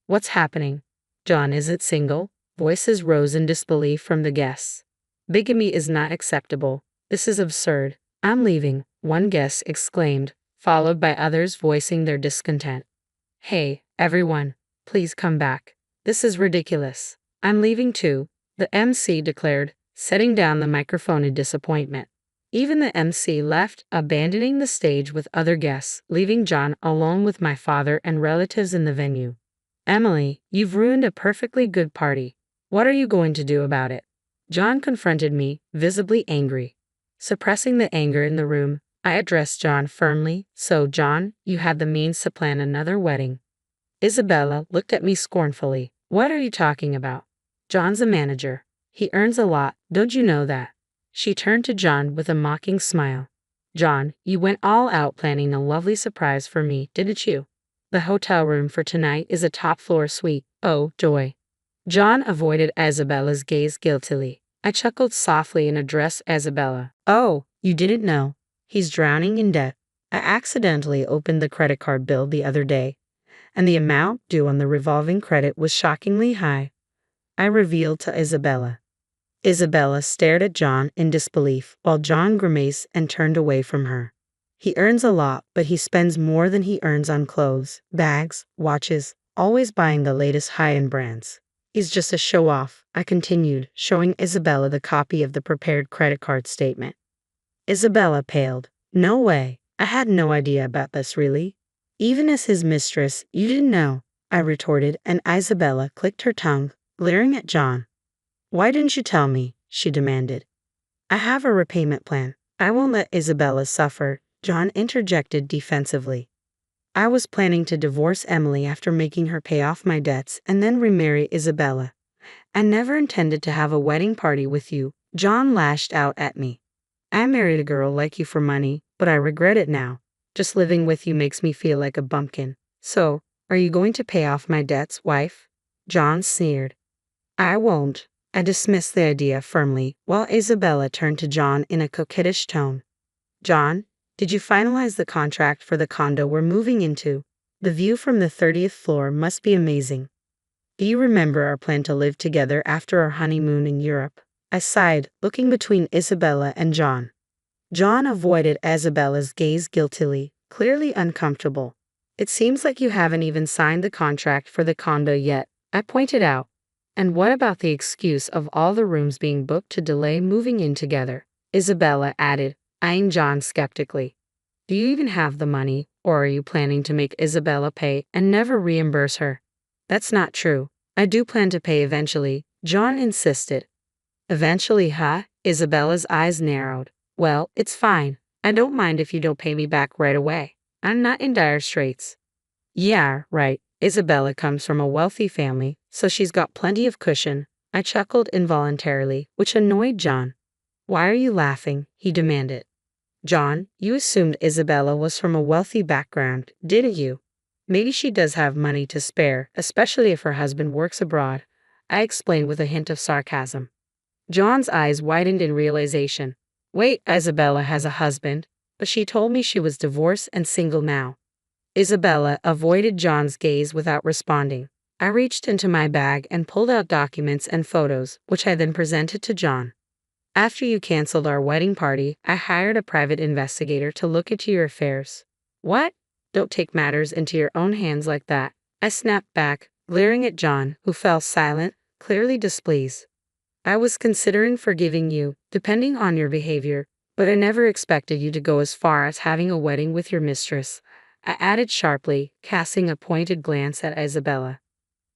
[SPEAKER 2] What's happening? John isn't single? Voices rose in disbelief from the guests. Bigamy is not acceptable. This is absurd. I'm leaving, one guest exclaimed, followed by others voicing their discontent. Hey, everyone, please come back. This is ridiculous. I'm leaving too, the MC declared, setting down the microphone in disappointment. Even the MC left, abandoning the stage with other guests, leaving John alone with my father and relatives in the venue. Emily, you've ruined a perfectly good party. What are you going to do about it? John confronted me, visibly angry. Suppressing the anger in the room, I addressed John firmly. So, John, you had the means to plan another wedding. Isabella looked at me scornfully. What are you talking about? John's a manager. He earns a lot, don't you know that? She turned to John with a mocking smile. John, you went all out planning a lovely surprise for me, didn't you? The hotel room for tonight is a top-floor suite. Oh, joy. John avoided Isabella's gaze guiltily. I chuckled softly and addressed Isabella. Oh, you didn't know. He's drowning in debt. I accidentally opened the credit card bill the other day, and the amount due on the revolving credit was shockingly high. I revealed to Isabella. Isabella stared at John in disbelief, while John grimaced and turned away from her. He earns a lot, but he spends more than he earns on clothes, bags, watches, always buying the latest high-end brands. He's just a show-off, I continued, showing Isabella the copy of the prepared credit card statement. Isabella paled. No way. I had no idea about this, really. Even as his mistress, you didn't know, I retorted, and Isabella clicked her tongue, glaring at John. Why didn't you tell me? She demanded. I have a repayment plan. I won't let Isabella suffer, John interjected defensively. I was planning to divorce Emily after making her pay off my debts and then remarry Isabella. I never intended to have a wedding party with you, John lashed out at me. I married a girl like you for money, but I regret it now. Just living with you makes me feel like a bumpkin. So, are you going to pay off my debts, wife? John sneered. I won't. I dismissed the idea firmly, while Isabella turned to John in a coquettish tone. John, did you finalize the contract for the condo we're moving into? The view from the 30th floor must be amazing. Do you remember our plan to live together after our honeymoon in Europe? I sighed, looking between Isabella and John. John avoided Isabella's gaze guiltily, clearly uncomfortable. It seems like you haven't even signed the contract for the condo yet, I pointed out. And what about the excuse of all the rooms being booked to delay moving in together? Isabella added, eyeing John skeptically. Do you even have the money, or are you planning to make Isabella pay and never reimburse her? That's not true. I do plan to pay eventually, John insisted. Eventually, huh? Isabella's eyes narrowed. Well, it's fine. I don't mind if you don't pay me back right away. I'm not in dire straits. Yeah, right. Isabella comes from a wealthy family, so she's got plenty of cushion. I chuckled involuntarily, which annoyed John. Why are you laughing? He demanded. John, you assumed Isabella was from a wealthy background, didn't you? Maybe she does have money to spare, especially if her husband works abroad. I explained with a hint of sarcasm. John's eyes widened in realization. Wait, Isabella has a husband, but she told me she was divorced and single now. Isabella avoided John's gaze without responding. I reached into my bag and pulled out documents and photos, which I then presented to John. After you canceled our wedding party, I hired a private investigator to look into your affairs. What? Don't take matters into your own hands like that. I snapped back, glaring at John, who fell silent, clearly displeased. I was considering forgiving you, depending on your behavior, but I never expected you to go as far as having a wedding with your mistress. I added sharply, casting a pointed glance at Isabella.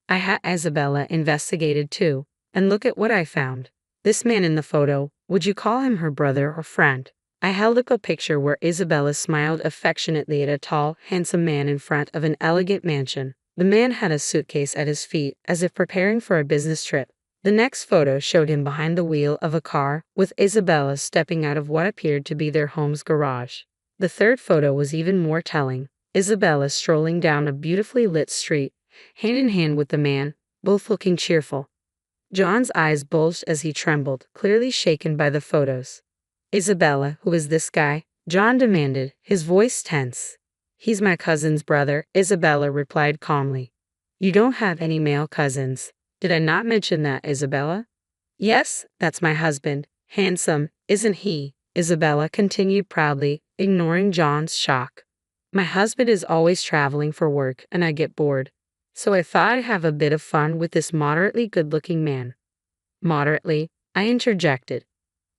[SPEAKER 2] I had Isabella investigated too, and look at what I found. This man in the photo, would you call him her brother or friend? I held up a picture where Isabella smiled affectionately at a tall, handsome man in front of an elegant mansion. The man had a suitcase at his feet, as if preparing for a business trip. The next photo showed him behind the wheel of a car, with Isabella stepping out of what appeared to be their home's garage. The third photo was even more telling. Isabella strolling down a beautifully lit street, hand in hand with the man, both looking cheerful. John's eyes bulged as he trembled, clearly shaken by the photos. Isabella, who is this guy? John demanded, his voice tense. He's my cousin's brother, Isabella replied calmly. You don't have any male cousins. Did I not mention that, Isabella? Yes, that's my husband. Handsome, isn't he? Isabella continued proudly, ignoring John's shock. My husband is always traveling for work and I get bored. So I thought I'd have a bit of fun with this moderately good-looking man. Moderately, I interjected.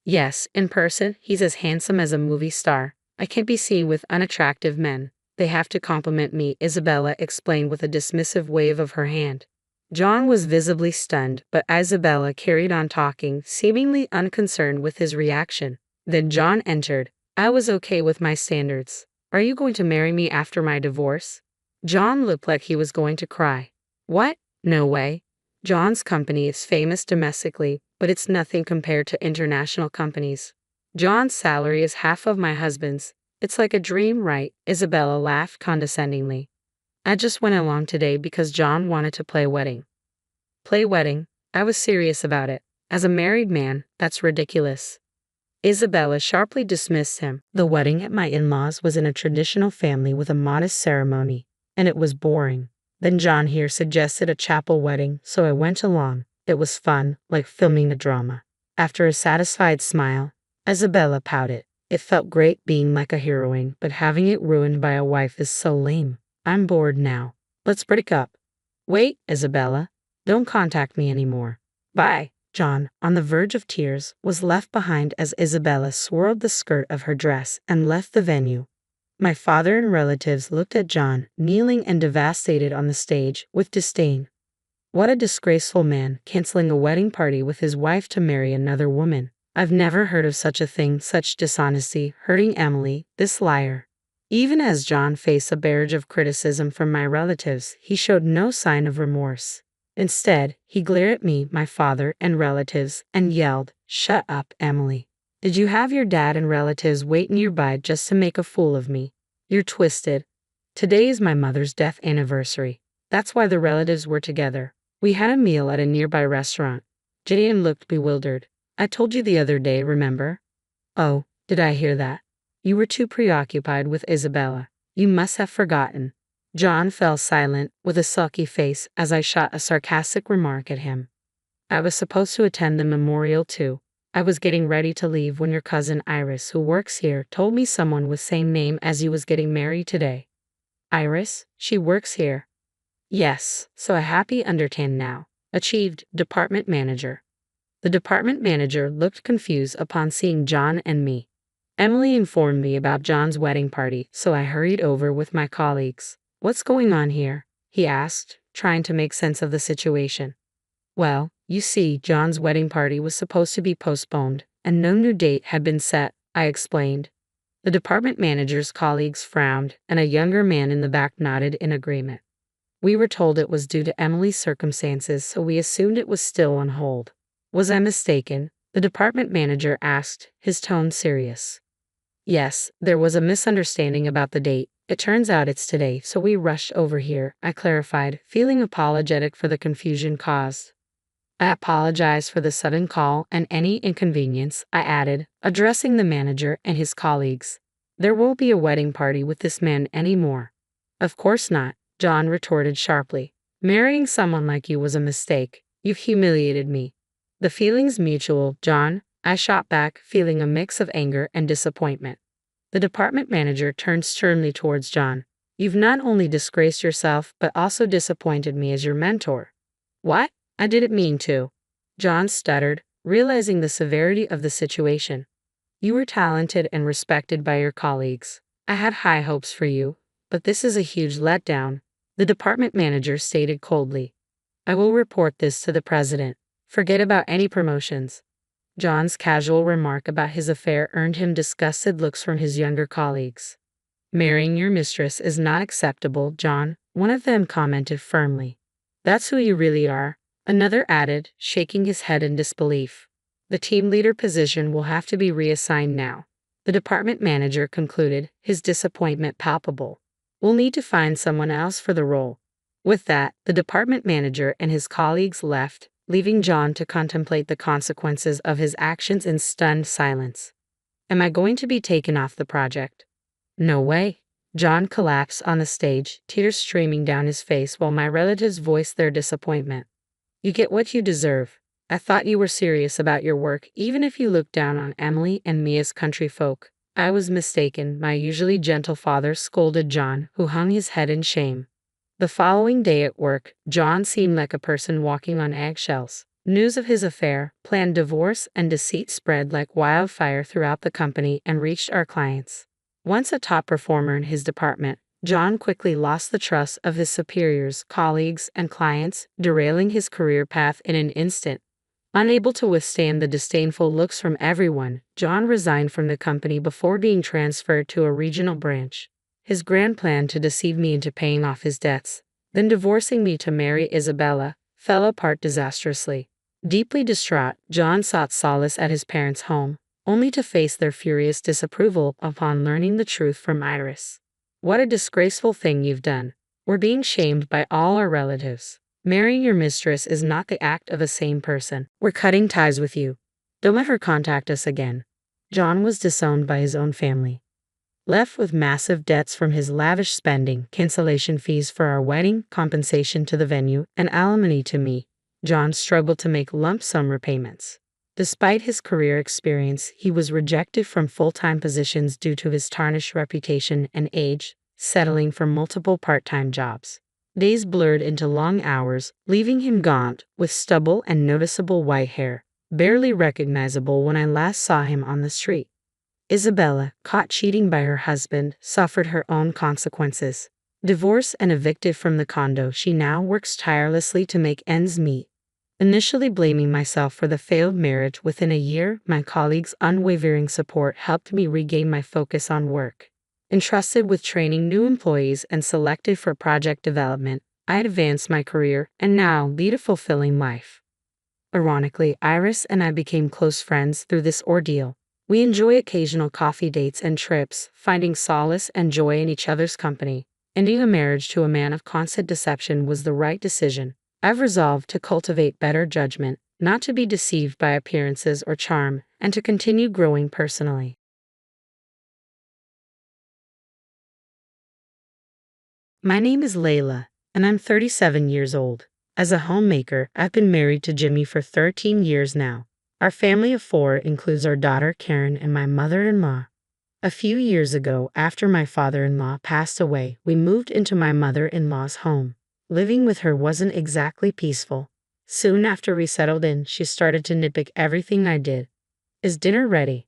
[SPEAKER 2] Yes, in person, he's as handsome as a movie star. I can't be seen with unattractive men. They have to compliment me, Isabella explained with a dismissive wave of her hand. John was visibly stunned, but Isabella carried on talking, seemingly unconcerned with his reaction. Then John entered. I was okay with my standards. Are you going to marry me after my divorce? John looked like he was going to cry. What? No way. John's company is famous domestically, but it's nothing compared to international companies. John's salary is half of my husband's. It's like a dream, right? Isabella laughed condescendingly. I just went along today because John wanted to play wedding. Play wedding? I was serious about it. As a married man, that's ridiculous. Isabella sharply dismissed him. The wedding at my in-laws was in a traditional family with a modest ceremony, and it was boring. Then John here suggested a chapel wedding, so I went along. It was fun, like filming a drama. After a satisfied smile, Isabella pouted. It felt great being like a heroine, but having it ruined by a wife is so lame. I'm bored now. Let's break up. Wait, Isabella. Don't contact me anymore. Bye. John, on the verge of tears, was left behind as Isabella swirled the skirt of her dress and left the venue. My father and relatives looked at John, kneeling and devastated on the stage, with disdain. What a disgraceful man, canceling a wedding party with his wife to marry another woman. I've never heard of such a thing, such dishonesty, hurting Emily, this liar. Even as John faced a barrage of criticism from my relatives, he showed no sign of remorse. Instead, he glared at me, my father, and relatives, and yelled, "Shut up, Emily. Did you have your dad and relatives wait nearby just to make a fool of me? You're twisted. Today is my mother's death anniversary. That's why the relatives were together. We had a meal at a nearby restaurant." Gideon looked bewildered. "I told you the other day, remember?" "Oh, did I hear that? You were too preoccupied with Isabella. You must have forgotten." John fell silent, with a sulky face, as I shot a sarcastic remark at him. "I was supposed to attend the memorial too." I was getting ready to leave when your cousin Iris, who works here, told me someone with same name as you was getting married today. Iris? She works here. Yes, so a happy understand now. Achieved, department manager. The department manager looked confused upon seeing John and me. Emily informed me about John's wedding party, so I hurried over with my colleagues. What's going on here? He asked, trying to make sense of the situation. Well, you see, John's wedding party was supposed to be postponed, and no new date had been set, I explained. The department manager's colleagues frowned, and a younger man in the back nodded in agreement. We were told it was due to Emily's circumstances, so we assumed it was still on hold. Was I mistaken? The department manager asked, his tone serious. Yes, there was a misunderstanding about the date. It turns out it's today, so we rushed over here, I clarified, feeling apologetic for the confusion caused. I apologize for the sudden call and any inconvenience, I added, addressing the manager and his colleagues. There won't be a wedding party with this man anymore. Of course not, John retorted sharply. Marrying someone like you was a mistake. You've humiliated me. The feeling's mutual, John, I shot back, feeling a mix of anger and disappointment. The department manager turned sternly towards John. You've not only disgraced yourself, but also disappointed me as your mentor. What? I didn't mean to. John stuttered, realizing the severity of the situation. You were talented and respected by your colleagues. I had high hopes for you, but this is a huge letdown, the department manager stated coldly. I will report this to the president. Forget about any promotions. John's casual remark about his affair earned him disgusted looks from his younger colleagues. Marrying your mistress is not acceptable, John, one of them commented firmly. That's who you really are, another added, shaking his head in disbelief. The team leader position will have to be reassigned now, the department manager concluded, his disappointment palpable. We'll need to find someone else for the role. With that, the department manager and his colleagues left, leaving John to contemplate the consequences of his actions in stunned silence. Am I going to be taken off the project? No way. John collapsed on the stage, tears streaming down his face while my relatives voiced their disappointment. You get what you deserve. I thought you were serious about your work, even if you looked down on Emily and me as country folk. I was mistaken, my usually gentle father scolded John, who hung his head in shame. The following day at work, John seemed like a person walking on eggshells. News of his affair, planned divorce, and deceit spread like wildfire throughout the company and reached our clients. Once a top performer in his department, John quickly lost the trust of his superiors, colleagues, and clients, derailing his career path in an instant. Unable to withstand the disdainful looks from everyone, John resigned from the company before being transferred to a regional branch. His grand plan to deceive me into paying off his debts, then divorcing me to marry Isabella, fell apart disastrously. Deeply distraught, John sought solace at his parents' home, only to face their furious disapproval upon learning the truth from Iris. What a disgraceful thing you've done. We're being shamed by all our relatives. Marrying your mistress is not the act of a sane person. We're cutting ties with you. Don't ever contact us again. John was disowned by his own family. Left with massive debts from his lavish spending, cancellation fees for our wedding, compensation to the venue, and alimony to me, John struggled to make lump sum repayments. Despite his career experience, he was rejected from full-time positions due to his tarnished reputation and age, settling for multiple part-time jobs. Days blurred into long hours, leaving him gaunt, with stubble and noticeable white hair, barely recognizable when I last saw him on the street. Isabella, caught cheating by her husband, suffered her own consequences. Divorced and evicted from the condo, she now works tirelessly to make ends meet. Initially blaming myself for the failed marriage, within a year, my colleagues' unwavering support helped me regain my focus on work. Entrusted with training new employees and selected for project development, I advanced my career and now lead a fulfilling life. Ironically, Iris and I became close friends through this ordeal. We enjoy occasional coffee dates and trips, finding solace and joy in each other's company. Ending a marriage to a man of constant deception was the right decision. I've resolved to cultivate better judgment, not to be deceived by appearances or charm, and to continue growing personally. My name is Layla, and I'm 37 years old. As a homemaker, I've been married to Jimmy for 13 years now. Our family of four includes our daughter Karen and my mother-in-law. A few years ago, after my father-in-law passed away, we moved into my mother-in-law's home. Living with her wasn't exactly peaceful. Soon after we settled in, she started to nitpick everything I did. Is dinner ready?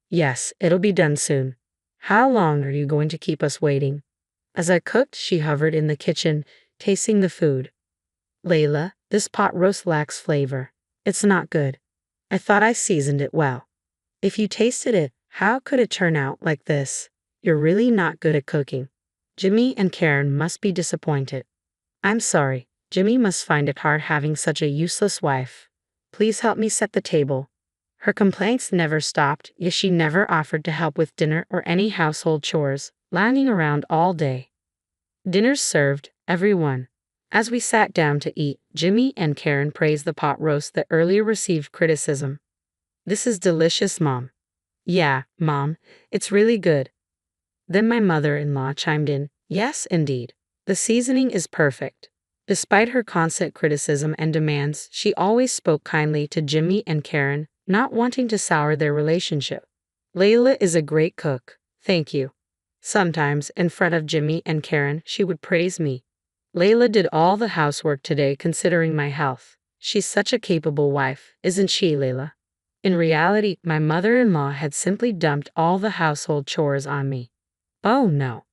[SPEAKER 2] Yes, it'll be done soon. How long are you going to keep us waiting? As I cooked, she hovered in the kitchen, tasting the food. Layla, this pot roast lacks flavor. It's not good. I thought I seasoned it well. If you tasted it, how could it turn out like this? You're really not good at cooking. Jimmy and Karen must be disappointed. I'm sorry, Jimmy must find it hard having such a useless wife. Please help me set the table. Her complaints never stopped, yet she never offered to help with dinner or any household chores, lounging around all day. Dinner's served, everyone. As we sat down to eat, Jimmy and Karen praised the pot roast that earlier received criticism. This is delicious, Mom. Yeah, Mom, it's really good. Then my mother-in-law chimed in, yes, indeed. The seasoning is perfect. Despite her constant criticism and demands, she always spoke kindly to Jimmy and Karen, not wanting to sour their relationship. Layla is a great cook, thank you. Sometimes, in front of Jimmy and Karen, she would praise me. Layla did all the housework today considering my health. She's such a capable wife, isn't she, Layla? In reality, my mother-in-law had simply dumped all the household chores on me. Oh no.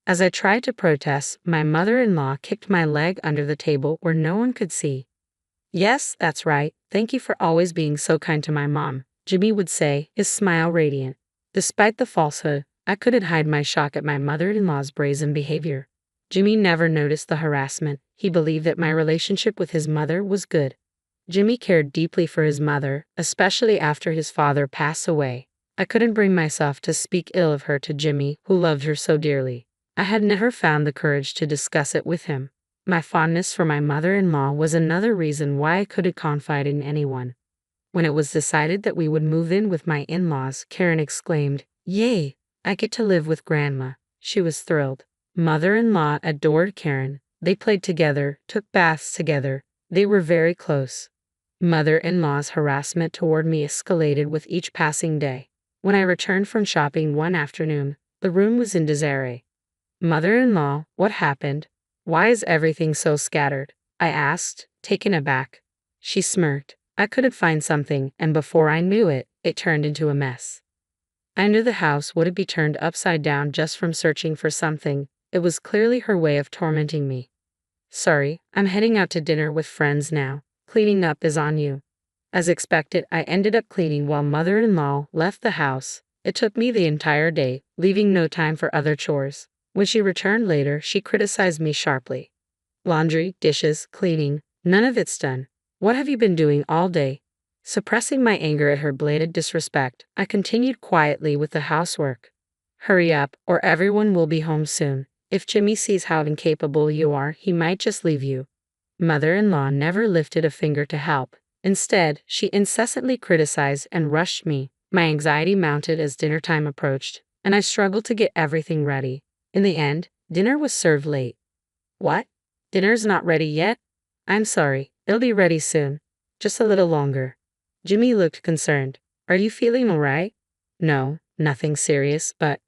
[SPEAKER 2] As I tried to protest, my mother-in-law kicked my leg under the table where no one could see. Yes, that's right. Thank you for always being so kind to my mom, Jimmy would say, his smile radiant. Despite the falsehood, I couldn't hide my shock at my mother-in-law's brazen behavior. Jimmy never noticed the harassment. He believed that my relationship with his mother was good. Jimmy cared deeply for his mother, especially after his father passed away. I couldn't bring myself to speak ill of her to Jimmy, who loved her so dearly. I had never found the courage to discuss it with him. My fondness for my mother-in-law was another reason why I couldn't confide in anyone. When it was decided that we would move in with my in-laws, Karen exclaimed, "Yay, I get to live with Grandma." She was thrilled. Mother-in-law adored Karen. They played together, took baths together. They were very close. Mother-in-law's harassment toward me escalated with each passing day. When I returned from shopping one afternoon, the room was in disarray. Mother-in-law, what happened? Why is everything so scattered? I asked, taken aback. She smirked. I couldn't find something, and before I knew it, it turned into a mess. I knew the house wouldn't be turned upside down just from searching for something. It was clearly her way of tormenting me. Sorry, I'm heading out to dinner with friends now. Cleaning up is on you. As expected, I ended up cleaning while mother-in-law left the house. It took me the entire day, leaving no time for other chores. When she returned later, she criticized me sharply. Laundry, dishes, cleaning, none of it's done. What have you been doing all day? Suppressing my anger at her blatant disrespect, I continued quietly with the housework. Hurry up, or everyone will be home soon. If Jimmy sees how incapable you are, he might just leave you. Mother-in-law never lifted a finger to help. Instead, she incessantly criticized and rushed me. My anxiety mounted as dinner time approached, and I struggled to get everything ready. In the end, dinner was served late. What? Dinner's not ready yet? I'm sorry, it'll be ready soon. Just a little longer. Jimmy looked concerned. Are you feeling all right? No, nothing serious, but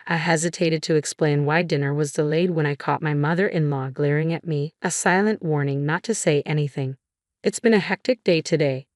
[SPEAKER 2] I hesitated to explain why dinner was delayed when I caught my mother-in-law glaring at me, a silent warning not to say anything. It's been a hectic day today.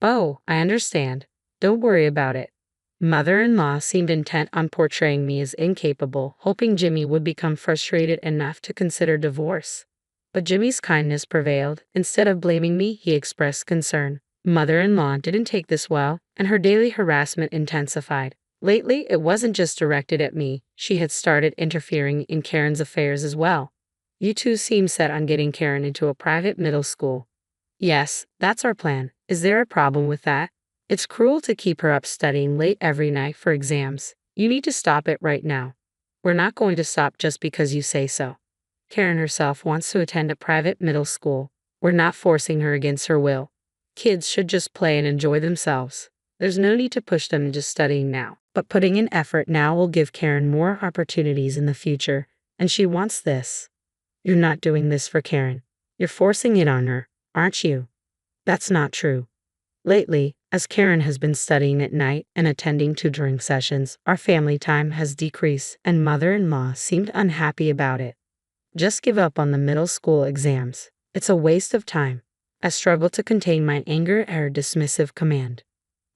[SPEAKER 2] Oh, I understand. Don't worry about it. Mother-in-law seemed intent on portraying me as incapable, hoping Jimmy would become frustrated enough to consider divorce. But Jimmy's kindness prevailed. Instead of blaming me, he expressed concern. Mother-in-law didn't take this well, and her daily harassment intensified. Lately, it wasn't just directed at me. She had started interfering in Karen's affairs as well. You two seem set on getting Karen into a private middle school. Yes, that's our plan. Is there a problem with that? It's cruel to keep her up studying late every night for exams. You need to stop it right now. We're not going to stop just because you say so. Karen herself wants to attend a private middle school. We're not forcing her against her will. Kids should just play and enjoy themselves. There's no need to push them into studying now. But putting in effort now will give Karen more opportunities in the future, and she wants this. You're not doing this for Karen. You're forcing it on her, aren't you? That's not true. Lately, As Karen has been studying at night and attending tutoring sessions, our family time has decreased, and mother-in-law seemed unhappy about it. Just give up on the middle school exams. It's a waste of time. I struggled to contain my anger at her dismissive command.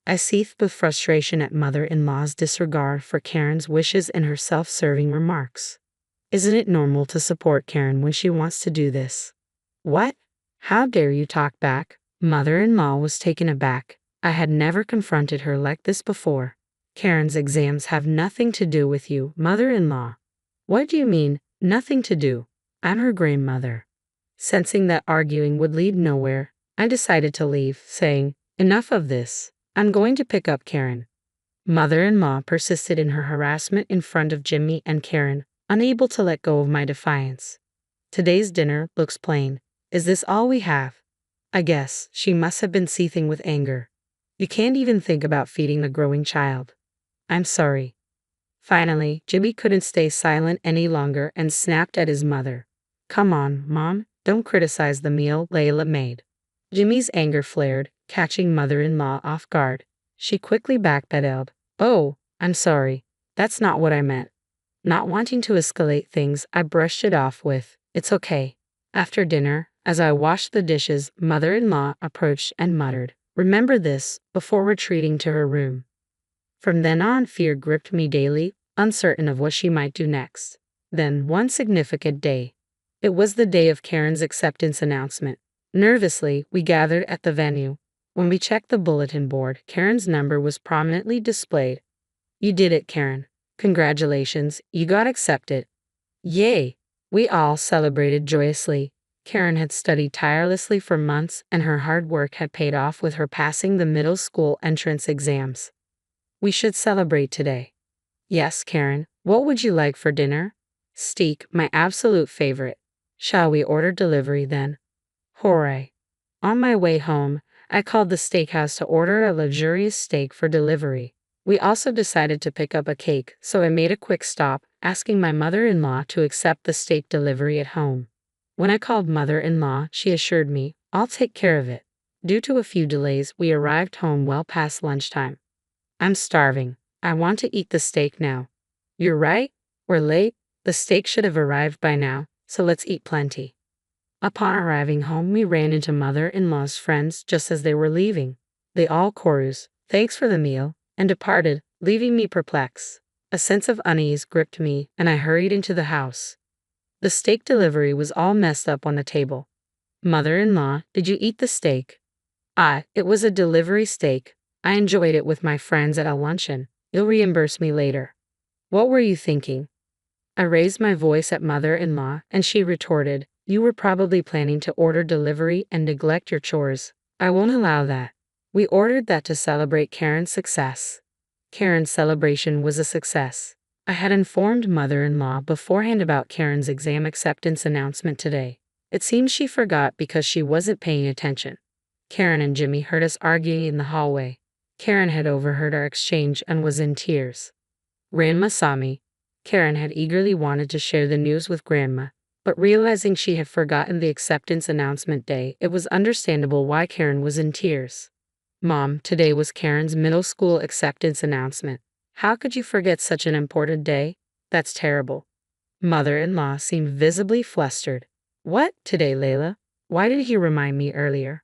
[SPEAKER 2] I seethed with frustration at mother-in-law's disregard for Karen's wishes and her self-serving remarks. Isn't it normal to support Karen when she wants to do this? What? How dare you talk back? Mother-in-law was taken aback. I had never confronted her like this before. Karen's exams have nothing to do with you, mother-in-law. What do you mean, nothing to do? I'm her grandmother. Sensing that arguing would lead nowhere, I decided to leave, saying, enough of this. I'm going to pick up Karen. Mother-in-law persisted in her harassment in front of Jimmy and Karen, unable to let go of my defiance. Today's dinner looks plain. Is this all we have? I guess she must have been seething with anger. You can't even think about feeding a growing child. I'm sorry. Finally, Jimmy couldn't stay silent any longer and snapped at his mother. Come on, Mom, don't criticize the meal Layla made. Jimmy's anger flared, catching mother-in-law off guard. She quickly backpedaled. Oh, I'm sorry. That's not what I meant. Not wanting to escalate things, I brushed it off with, it's okay. After dinner, as I washed the dishes, mother-in-law approached and muttered, remember this, before retreating to her room. From then on, fear gripped me daily, uncertain of what she might do next. Then, one significant day. It was the day of Karen's acceptance announcement. Nervously, we gathered at the venue. When we checked the bulletin board, Karen's number was prominently displayed. You did it, Karen. Congratulations, you got accepted. Yay! We all celebrated joyously. Karen had studied tirelessly for months, and her hard work had paid off with her passing the middle school entrance exams. We should celebrate today. Yes, Karen. What would you like for dinner? Steak, my absolute favorite. Shall we order delivery then? Hooray. On my way home, I called the steakhouse to order a luxurious steak for delivery. We also decided to pick up a cake, so I made a quick stop, asking my mother-in-law to accept the steak delivery at home. When I called mother-in-law, she assured me, I'll take care of it. Due to a few delays, we arrived home well past lunchtime. I'm starving. I want to eat the steak now. You're right. We're late. The steak should have arrived by now, so let's eat plenty. Upon arriving home, we ran into mother-in-law's friends just as they were leaving. They all chorused, thanks for the meal, and departed, leaving me perplexed. A sense of unease gripped me, and I hurried into the house. The steak delivery was all messed up on the table. Mother-in-law, did you eat the steak? It was a delivery steak. I enjoyed it with my friends at a luncheon. You'll reimburse me later. What were you thinking? I raised my voice at mother-in-law, and she retorted, you were probably planning to order delivery and neglect your chores. I won't allow that. We ordered that to celebrate Karen's success. Karen's celebration was a success. I had informed mother-in-law beforehand about Karen's exam acceptance announcement today. It seems she forgot because she wasn't paying attention. Karen and Jimmy heard us arguing in the hallway. Karen had overheard our exchange and was in tears. Grandma saw me. Karen had eagerly wanted to share the news with Grandma, but realizing she had forgotten the acceptance announcement day, it was understandable why Karen was in tears. Mom, today was Karen's middle school acceptance announcement. How could you forget such an important day? That's terrible. Mother-in-law seemed visibly flustered. What, today, Layla? Why did you remind me earlier?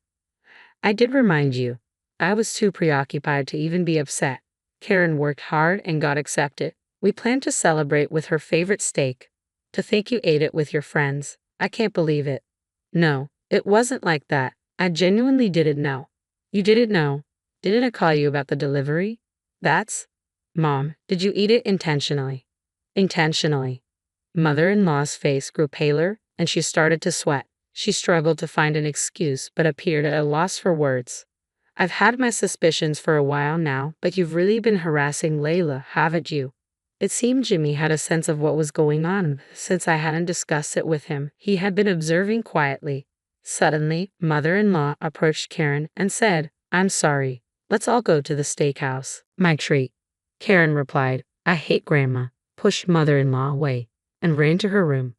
[SPEAKER 2] I did remind you. I was too preoccupied to even be upset. Karen worked hard and got accepted. We planned to celebrate with her favorite steak. To think you ate it with your friends. I can't believe it. No, it wasn't like that. I genuinely didn't know. You didn't know? Didn't I call you about the delivery? Mom, did you eat it intentionally? Intentionally. Mother-in-law's face grew paler, and she started to sweat. She struggled to find an excuse, but appeared at a loss for words. I've had my suspicions for a while now, but you've really been harassing Layla, haven't you? It seemed Jimmy had a sense of what was going on, since I hadn't discussed it with him. He had been observing quietly. Suddenly, mother-in-law approached Karen and said, I'm sorry. Let's all go to the steakhouse. My treat. Karen replied, I hate Grandma, pushed mother-in-law away, and ran to her room.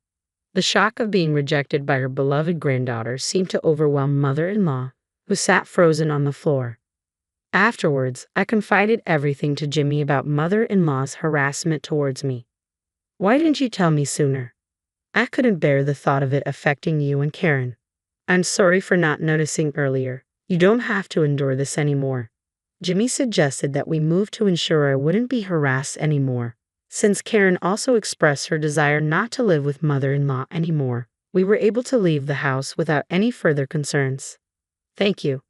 [SPEAKER 2] The shock of being rejected by her beloved granddaughter seemed to overwhelm mother-in-law, who sat frozen on the floor. Afterwards, I confided everything to Jimmy about mother-in-law's harassment towards me. Why didn't you tell me sooner? I couldn't bear the thought of it affecting you and Karen. I'm sorry for not noticing earlier. You don't have to endure this anymore. Jimmy suggested that we move to ensure I wouldn't be harassed anymore. Since Karen also expressed her desire not to live with mother-in-law anymore, we were able to leave the house without any further concerns. Thank you.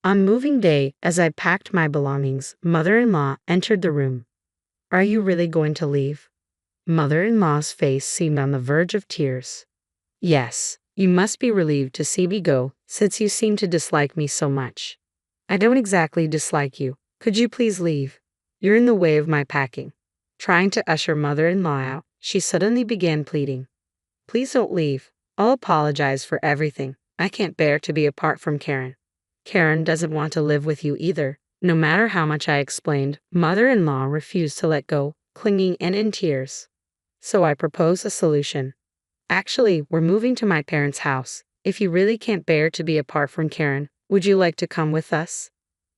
[SPEAKER 2] On moving day, as I packed my belongings, mother-in-law entered the room. Are you really going to leave? Mother-in-law's face seemed on the verge of tears. Yes, you must be relieved to see me go, since you seem to dislike me so much. I don't exactly dislike you. Could you please leave? You're in the way of my packing. Trying to usher mother-in-law out, she suddenly began pleading. Please don't leave. I'll apologize for everything. I can't bear to be apart from Karen. Karen doesn't want to live with you either. No matter how much I explained, mother-in-law refused to let go, clinging and in tears. So I proposed a solution. Actually, we're moving to my parents' house. If you really can't bear to be apart from Karen, would you like to come with us?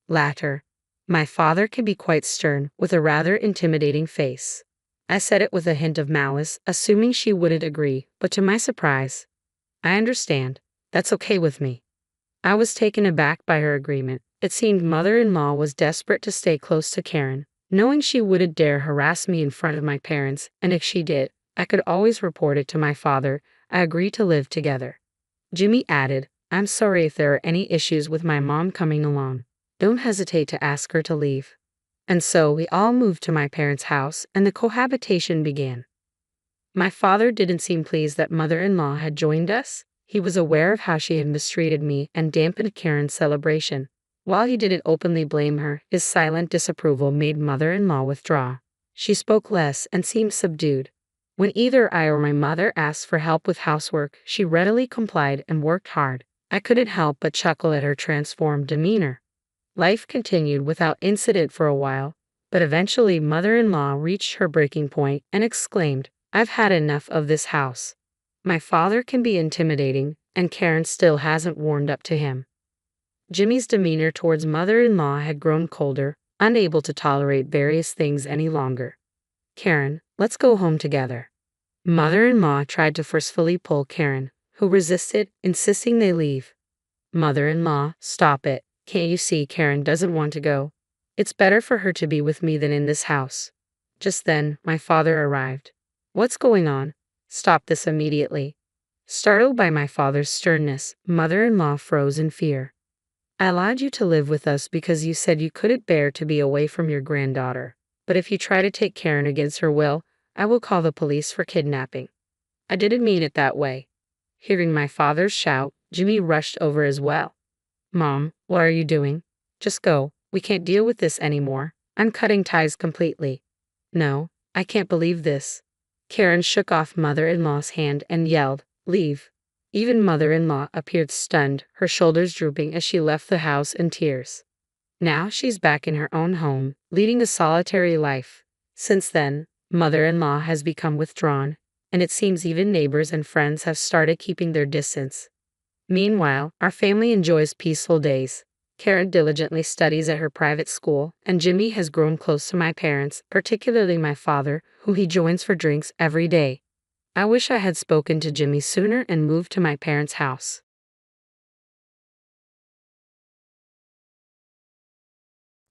[SPEAKER 2] Latter. My father can be quite stern, with a rather intimidating face. I said it with a hint of malice, assuming she wouldn't agree, but to my surprise, I understand. That's okay with me. I was taken aback by her agreement. It seemed mother-in-law was desperate to stay close to Karen, knowing she wouldn't dare harass me in front of my parents, and if she did, I could always report it to my father. I agreed to live together. Jimmy added, I'm sorry if there are any issues with my mom coming along. Don't hesitate to ask her to leave. And so we all moved to my parents' house, and the cohabitation began. My father didn't seem pleased that mother-in-law had joined us. He was aware of how she had mistreated me and dampened Karen's celebration. While he didn't openly blame her, his silent disapproval made mother-in-law withdraw. She spoke less and seemed subdued. When either I or my mother asked for help with housework, she readily complied and worked hard. I couldn't help but chuckle at her transformed demeanor. Life continued without incident for a while, but eventually mother-in-law reached her breaking point and exclaimed, I've had enough of this house. My father can be intimidating, and Karen still hasn't warmed up to him. Jimmy's demeanor towards mother-in-law had grown colder, unable to tolerate various things any longer. Karen, let's go home together. Mother-in-law tried to forcefully pull Karen, who resisted, insisting they leave. Mother-in-law, stop it. Can't you see Karen doesn't want to go? It's better for her to be with me than in this house. Just then, my father arrived. What's going on? Stop this immediately. Startled by my father's sternness, mother-in-law froze in fear. I allowed you to live with us because you said you couldn't bear to be away from your granddaughter. But if you try to take Karen against her will, I will call the police for kidnapping. I didn't mean it that way. Hearing my father's shout, Jimmy rushed over as well. Mom, what are you doing? Just go. We can't deal with this anymore. I'm cutting ties completely. No, I can't believe this. Karen shook off mother-in-law's hand and yelled, Leave. Even mother-in-law appeared stunned, her shoulders drooping as she left the house in tears. Now she's back in her own home, leading a solitary life. Since then, mother-in-law has become withdrawn, and it seems even neighbors and friends have started keeping their distance. Meanwhile, our family enjoys peaceful days. Karen diligently studies at her private school, and Jimmy has grown close to my parents, particularly my father, who he joins for drinks every day. I wish I had spoken to Jimmy sooner and moved to my parents' house.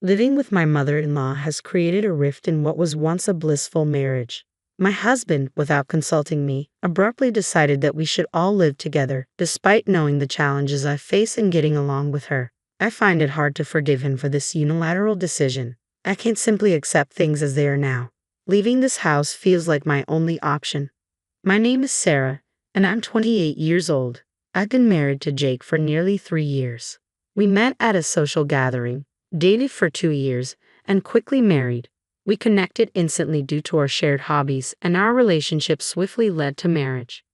[SPEAKER 2] Living with my mother-in-law has created a rift in what was once a blissful marriage. My husband, without consulting me, abruptly decided that we should all live together, despite knowing the challenges I face in getting along with her. I find it hard to forgive him for this unilateral decision. I can't simply accept things as they are now. Leaving this house feels like my only option. My name is Sarah, and I'm 28 years old. I've been married to Jake for nearly 3 years. We met at a social gathering, dated for 2 years, and quickly married. We connected instantly due to our shared hobbies, and our relationship swiftly led to marriage.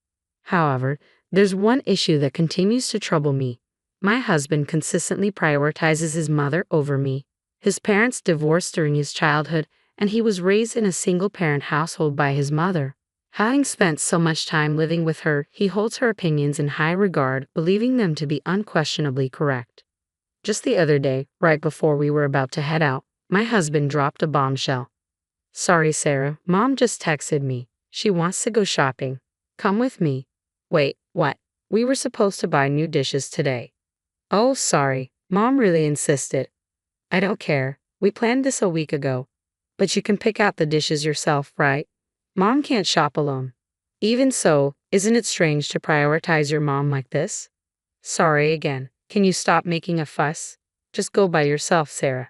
[SPEAKER 2] However, there's one issue that continues to trouble me. My husband consistently prioritizes his mother over me. His parents divorced during his childhood, and he was raised in a single-parent household by his mother. Having spent so much time living with her, he holds her opinions in high regard, believing them to be unquestionably correct. Just the other day, right before we were about to head out, my husband dropped a bombshell. Sorry, Sarah, Mom just texted me. She wants to go shopping. Come with me. Wait, what? We were supposed to buy new dishes today. Oh, sorry. Mom really insisted. I don't care. We planned this a week ago. But you can pick out the dishes yourself, right? Mom can't shop alone. Even so, isn't it strange to prioritize your mom like this? Sorry again. Can you stop making a fuss? Just go by yourself, Sarah.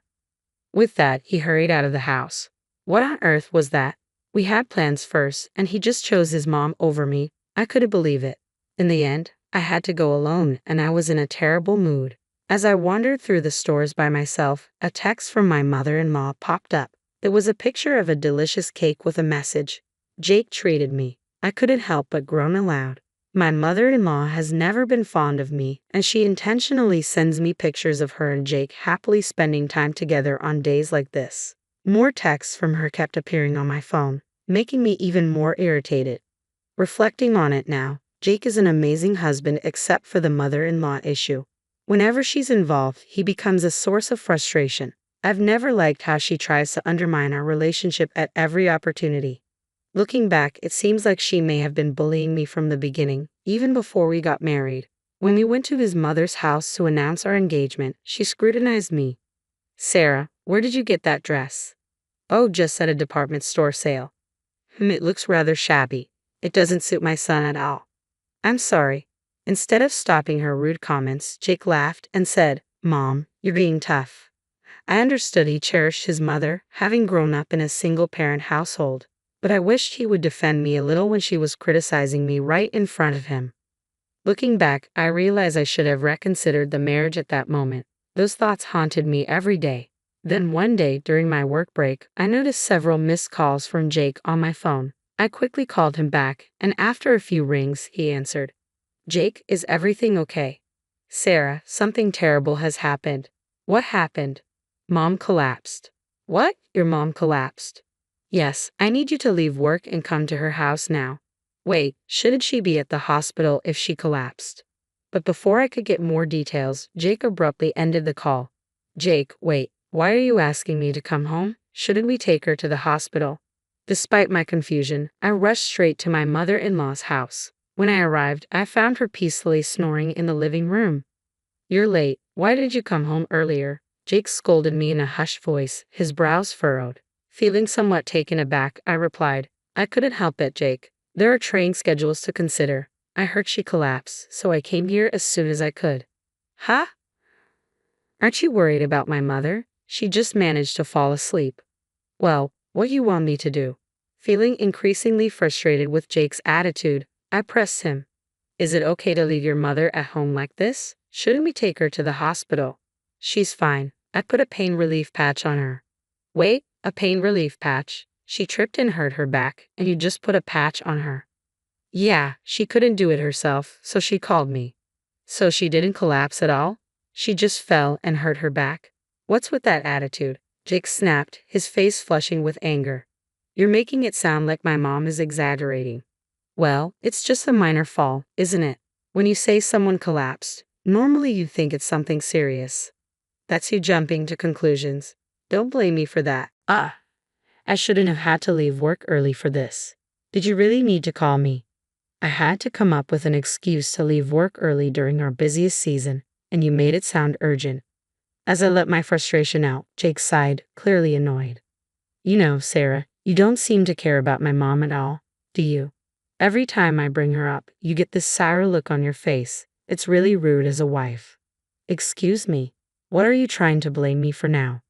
[SPEAKER 2] With that, he hurried out of the house. What on earth was that? We had plans first, and he just chose his mom over me. I couldn't believe it. In the end, I had to go alone, and I was in a terrible mood. As I wandered through the stores by myself, a text from my mother-in-law popped up. It was a picture of a delicious cake with a message. Jake treated me. I couldn't help but groan aloud. My mother-in-law has never been fond of me, and she intentionally sends me pictures of her and Jake happily spending time together on days like this. More texts from her kept appearing on my phone, making me even more irritated. Reflecting on it now, Jake is an amazing husband except for the mother-in-law issue. Whenever she's involved, he becomes a source of frustration. I've never liked how she tries to undermine our relationship at every opportunity. Looking back, it seems like she may have been bullying me from the beginning, even before we got married. When we went to his mother's house to announce our engagement, she scrutinized me. Sarah, where did you get that dress? Oh, just at a department store sale. It looks rather shabby. It doesn't suit my son at all. I'm sorry. Instead of stopping her rude comments, Jake laughed and said, Mom, you're being tough. I understood he cherished his mother, having grown up in a single-parent household. But I wished he would defend me a little when she was criticizing me right in front of him. Looking back, I realize I should have reconsidered the marriage at that moment. Those thoughts haunted me every day. Then one day, during my work break, I noticed several missed calls from Jake on my phone. I quickly called him back, and after a few rings, he answered. Jake, is everything okay? Sarah, something terrible has happened. What happened? Mom collapsed. What? Your mom collapsed? Yes, I need you to leave work and come to her house now. Wait, shouldn't she be at the hospital if she collapsed? But before I could get more details, Jake abruptly ended the call. Jake, wait, why are you asking me to come home? Shouldn't we take her to the hospital? Despite my confusion, I rushed straight to my mother-in-law's house. When I arrived, I found her peacefully snoring in the living room. You're late. Why did you come home earlier? Jake scolded me in a hushed voice, his brows furrowed. Feeling somewhat taken aback, I replied, I couldn't help it, Jake. There are train schedules to consider. I heard she collapsed, so I came here as soon as I could. Huh? Aren't you worried about my mother? She just managed to fall asleep. Well, what do you want me to do? Feeling increasingly frustrated with Jake's attitude, I pressed him. Is it okay to leave your mother at home like this? Shouldn't we take her to the hospital? She's fine. I put a pain relief patch on her. Wait, a pain relief patch? She tripped and hurt her back, and you just put a patch on her. Yeah, she couldn't do it herself, so she called me. So she didn't collapse at all? She just fell and hurt her back. What's with that attitude? Jake snapped, his face flushing with anger. You're making it sound like my mom is exaggerating. Well, it's just a minor fall, isn't it? When you say someone collapsed, normally you think it's something serious. That's you jumping to conclusions. Don't blame me for that. I shouldn't have had to leave work early for this. Did you really need to call me? I had to come up with an excuse to leave work early during our busiest season, and you made it sound urgent. As I let my frustration out, Jake sighed, clearly annoyed. You know, Sarah, you don't seem to care about my mom at all, do you? Every time I bring her up, you get this sour look on your face. It's really rude as a wife. Excuse me, what are you trying to blame me for now?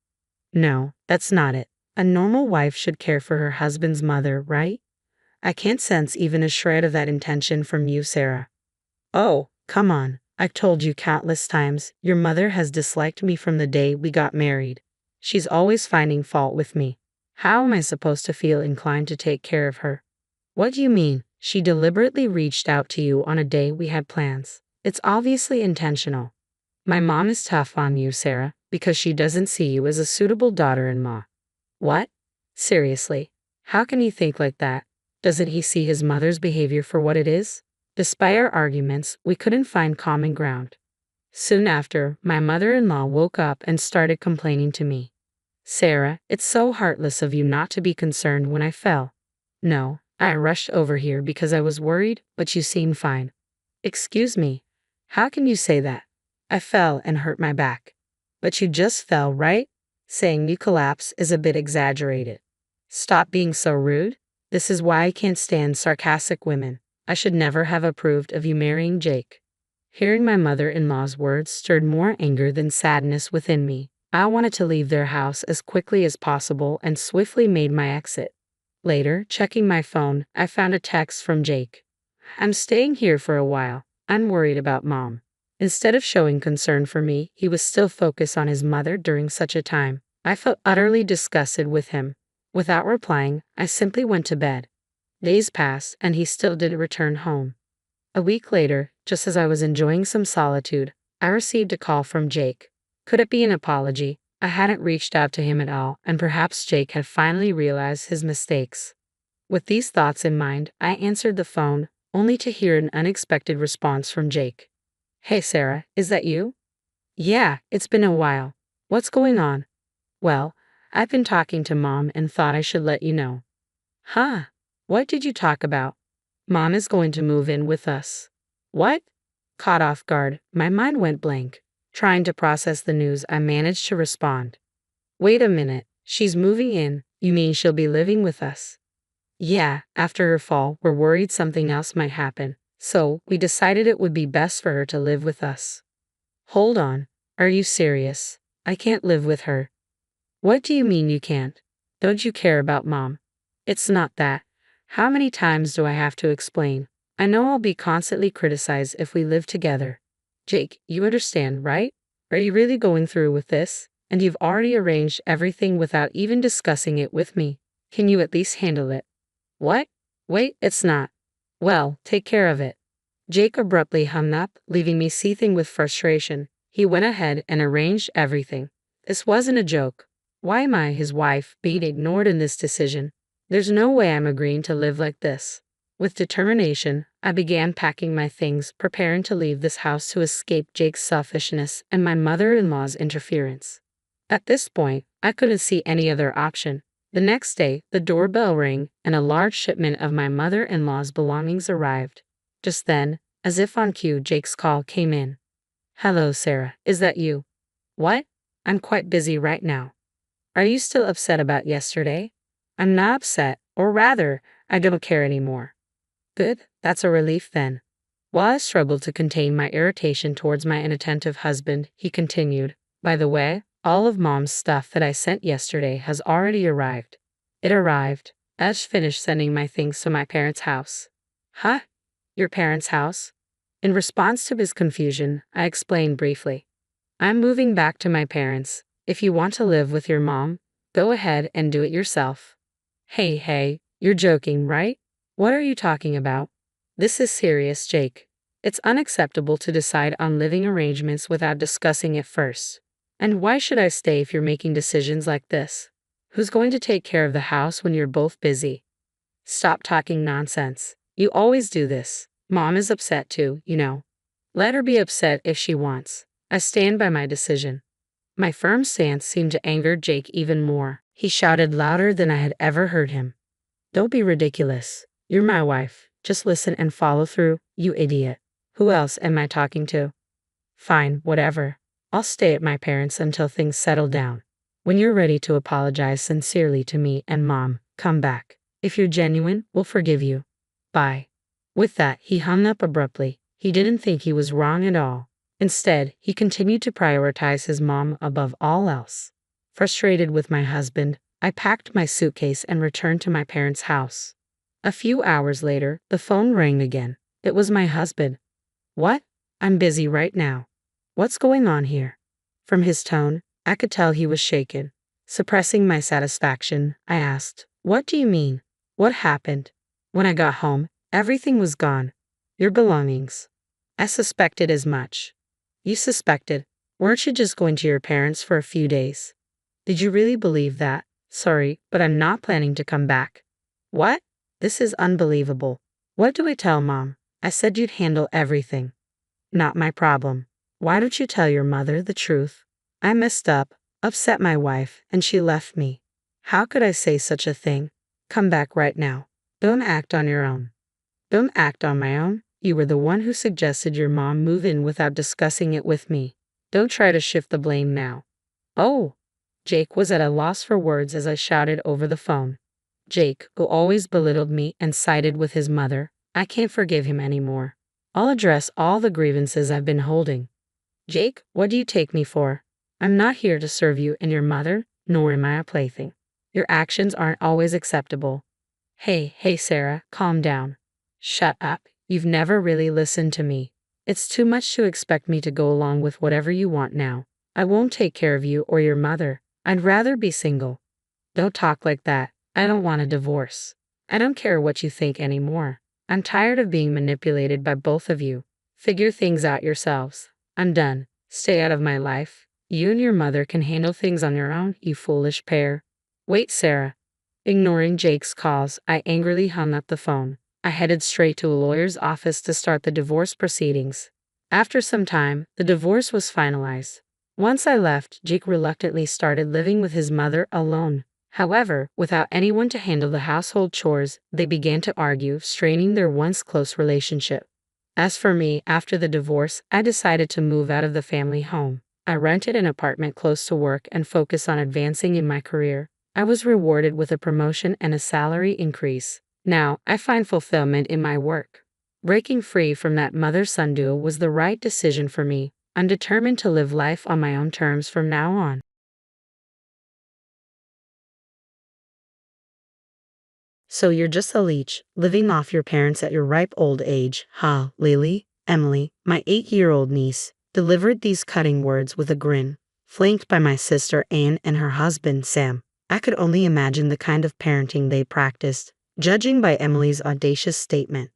[SPEAKER 2] No, that's not it. A normal wife should care for her husband's mother, right? I can't sense even a shred of that intention from you, Sarah. Oh, come on. I've told you countless times, your mother has disliked me from the day we got married. She's always finding fault with me. How am I supposed to feel inclined to take care of her? What do you mean? She deliberately reached out to you on a day we had plans. It's obviously intentional. My mom is tough on you, Sarah, because she doesn't see you as a suitable daughter-in-law. What? Seriously? How can he think like that? Doesn't he see his mother's behavior for what it is? Despite our arguments, we couldn't find common ground. Soon after, my mother-in-law woke up and started complaining to me. Sarah, it's so heartless of you not to be concerned when I fell. No, I rushed over here because I was worried, but you seem fine. Excuse me. How can you say that? I fell and hurt my back. But you just fell, right? Saying you collapse is a bit exaggerated. Stop being so rude. This is why I can't stand sarcastic women. I should never have approved of you marrying Jake. Hearing my mother-in-law's words stirred more anger than sadness within me. I wanted to leave their house as quickly as possible and swiftly made my exit. Later, checking my phone, I found a text from Jake. I'm staying here for a while. I'm worried about Mom. Instead of showing concern for me, he was still focused on his mother during such a time. I felt utterly disgusted with him. Without replying, I simply went to bed. Days passed, and he still didn't return home. A week later, just as I was enjoying some solitude, I received a call from Jake. Could it be an apology? I hadn't reached out to him at all, and perhaps Jake had finally realized his mistakes. With these thoughts in mind, I answered the phone, only to hear an unexpected response from Jake. Hey Sarah, is that you? Yeah, it's been a while. What's going on? Well, I've been talking to Mom and thought I should let you know. Huh? What did you talk about? Mom is going to move in with us. What? Caught off guard, my mind went blank. Trying to process the news, I managed to respond. Wait a minute, she's moving in. You mean she'll be living with us? Yeah, after her fall, we're worried something else might happen, so we decided it would be best for her to live with us. Hold on, are you serious? I can't live with her. What do you mean you can't? Don't you care about Mom? It's not that. How many times do I have to explain? I know I'll be constantly criticized if we live together. Jake, you understand, right? Are you really going through with this? And you've already arranged everything without even discussing it with me. Can you at least handle it? What? Wait, it's not. Well, take care of it. Jake abruptly hung up, leaving me seething with frustration. He went ahead and arranged everything. This wasn't a joke. Why am I, his wife, being ignored in this decision? There's no way I'm agreeing to live like this. With determination, I began packing my things, preparing to leave this house to escape Jake's selfishness and my mother-in-law's interference. At this point, I couldn't see any other option. The next day, the doorbell rang, and a large shipment of my mother-in-law's belongings arrived. Just then, as if on cue, Jake's call came in. Hello, Sarah, is that you? What? I'm quite busy right now. Are you still upset about yesterday? I'm not upset, or rather, I don't care anymore. Good, that's a relief then. While I struggled to contain my irritation towards my inattentive husband, he continued, By the way, all of Mom's stuff that I sent yesterday has already arrived. It arrived. Ash finished sending my things to my parents' house. Huh? Your parents' house? In response to his confusion, I explained briefly. I'm moving back to my parents. If you want to live with your mom, go ahead and do it yourself. Hey, you're joking, right? What are you talking about? This is serious, Jake. It's unacceptable to decide on living arrangements without discussing it first. And why should I stay if you're making decisions like this? Who's going to take care of the house when you're both busy? Stop talking nonsense. You always do this. Mom is upset too, you know. Let her be upset if she wants. I stand by my decision. My firm stance seemed to anger Jake even more. He shouted louder than I had ever heard him. Don't be ridiculous. You're my wife. Just listen and follow through, you idiot. Who else am I talking to? Fine, whatever. I'll stay at my parents' until things settle down. When you're ready to apologize sincerely to me and Mom, come back. If you're genuine, we'll forgive you. Bye. With that, he hung up abruptly. He didn't think he was wrong at all. Instead, he continued to prioritize his mom above all else. Frustrated with my husband, I packed my suitcase and returned to my parents' house. A few hours later, the phone rang again. It was my husband. What? I'm busy right now. What's going on here? From his tone, I could tell he was shaken. Suppressing my satisfaction, I asked, What do you mean? What happened? When I got home, everything was gone. Your belongings. I suspected as much. You suspected. Weren't you just going to your parents for a few days? Did you really believe that? Sorry, but I'm not planning to come back. What? This is unbelievable. What do I tell Mom? I said you'd handle everything. Not my problem. Why don't you tell your mother the truth? I messed up, upset my wife, and she left me. How could I say such a thing? Come back right now. Don't act on your own. Don't act on my own. You were the one who suggested your mom move in without discussing it with me. Don't try to shift the blame now. Oh! Jake was at a loss for words as I shouted over the phone. Jake, who always belittled me and sided with his mother, I can't forgive him anymore. I'll address all the grievances I've been holding. Jake, what do you take me for? I'm not here to serve you and your mother, nor am I a plaything. Your actions aren't always acceptable. Hey, Sarah, calm down. Shut up, you've never really listened to me. It's too much to expect me to go along with whatever you want now. I won't take care of you or your mother. I'd rather be single. Don't talk like that. I don't want a divorce. I don't care what you think anymore. I'm tired of being manipulated by both of you. Figure things out yourselves. I'm done. Stay out of my life. You and your mother can handle things on your own, you foolish pair. Wait, Sarah. Ignoring Jake's calls, I angrily hung up the phone. I headed straight to a lawyer's office to start the divorce proceedings. After some time, the divorce was finalized. Once I left, Jake reluctantly started living with his mother alone. However, without anyone to handle the household chores, they began to argue, straining their once close relationship. As for me, after the divorce, I decided to move out of the family home. I rented an apartment close to work and focused on advancing in my career. I was rewarded with a promotion and a salary increase. Now, I find fulfillment in my work. Breaking free from that mother-son duo was the right decision for me. I'm determined to live life on my own terms from now on. So you're just a leech, living off your parents at your ripe old age, huh, Lily? Emily, my 8-year-old niece, delivered these cutting words with a grin, flanked by my sister Anne and her husband Sam. I could only imagine the kind of parenting they practiced, judging by Emily's audacious statement.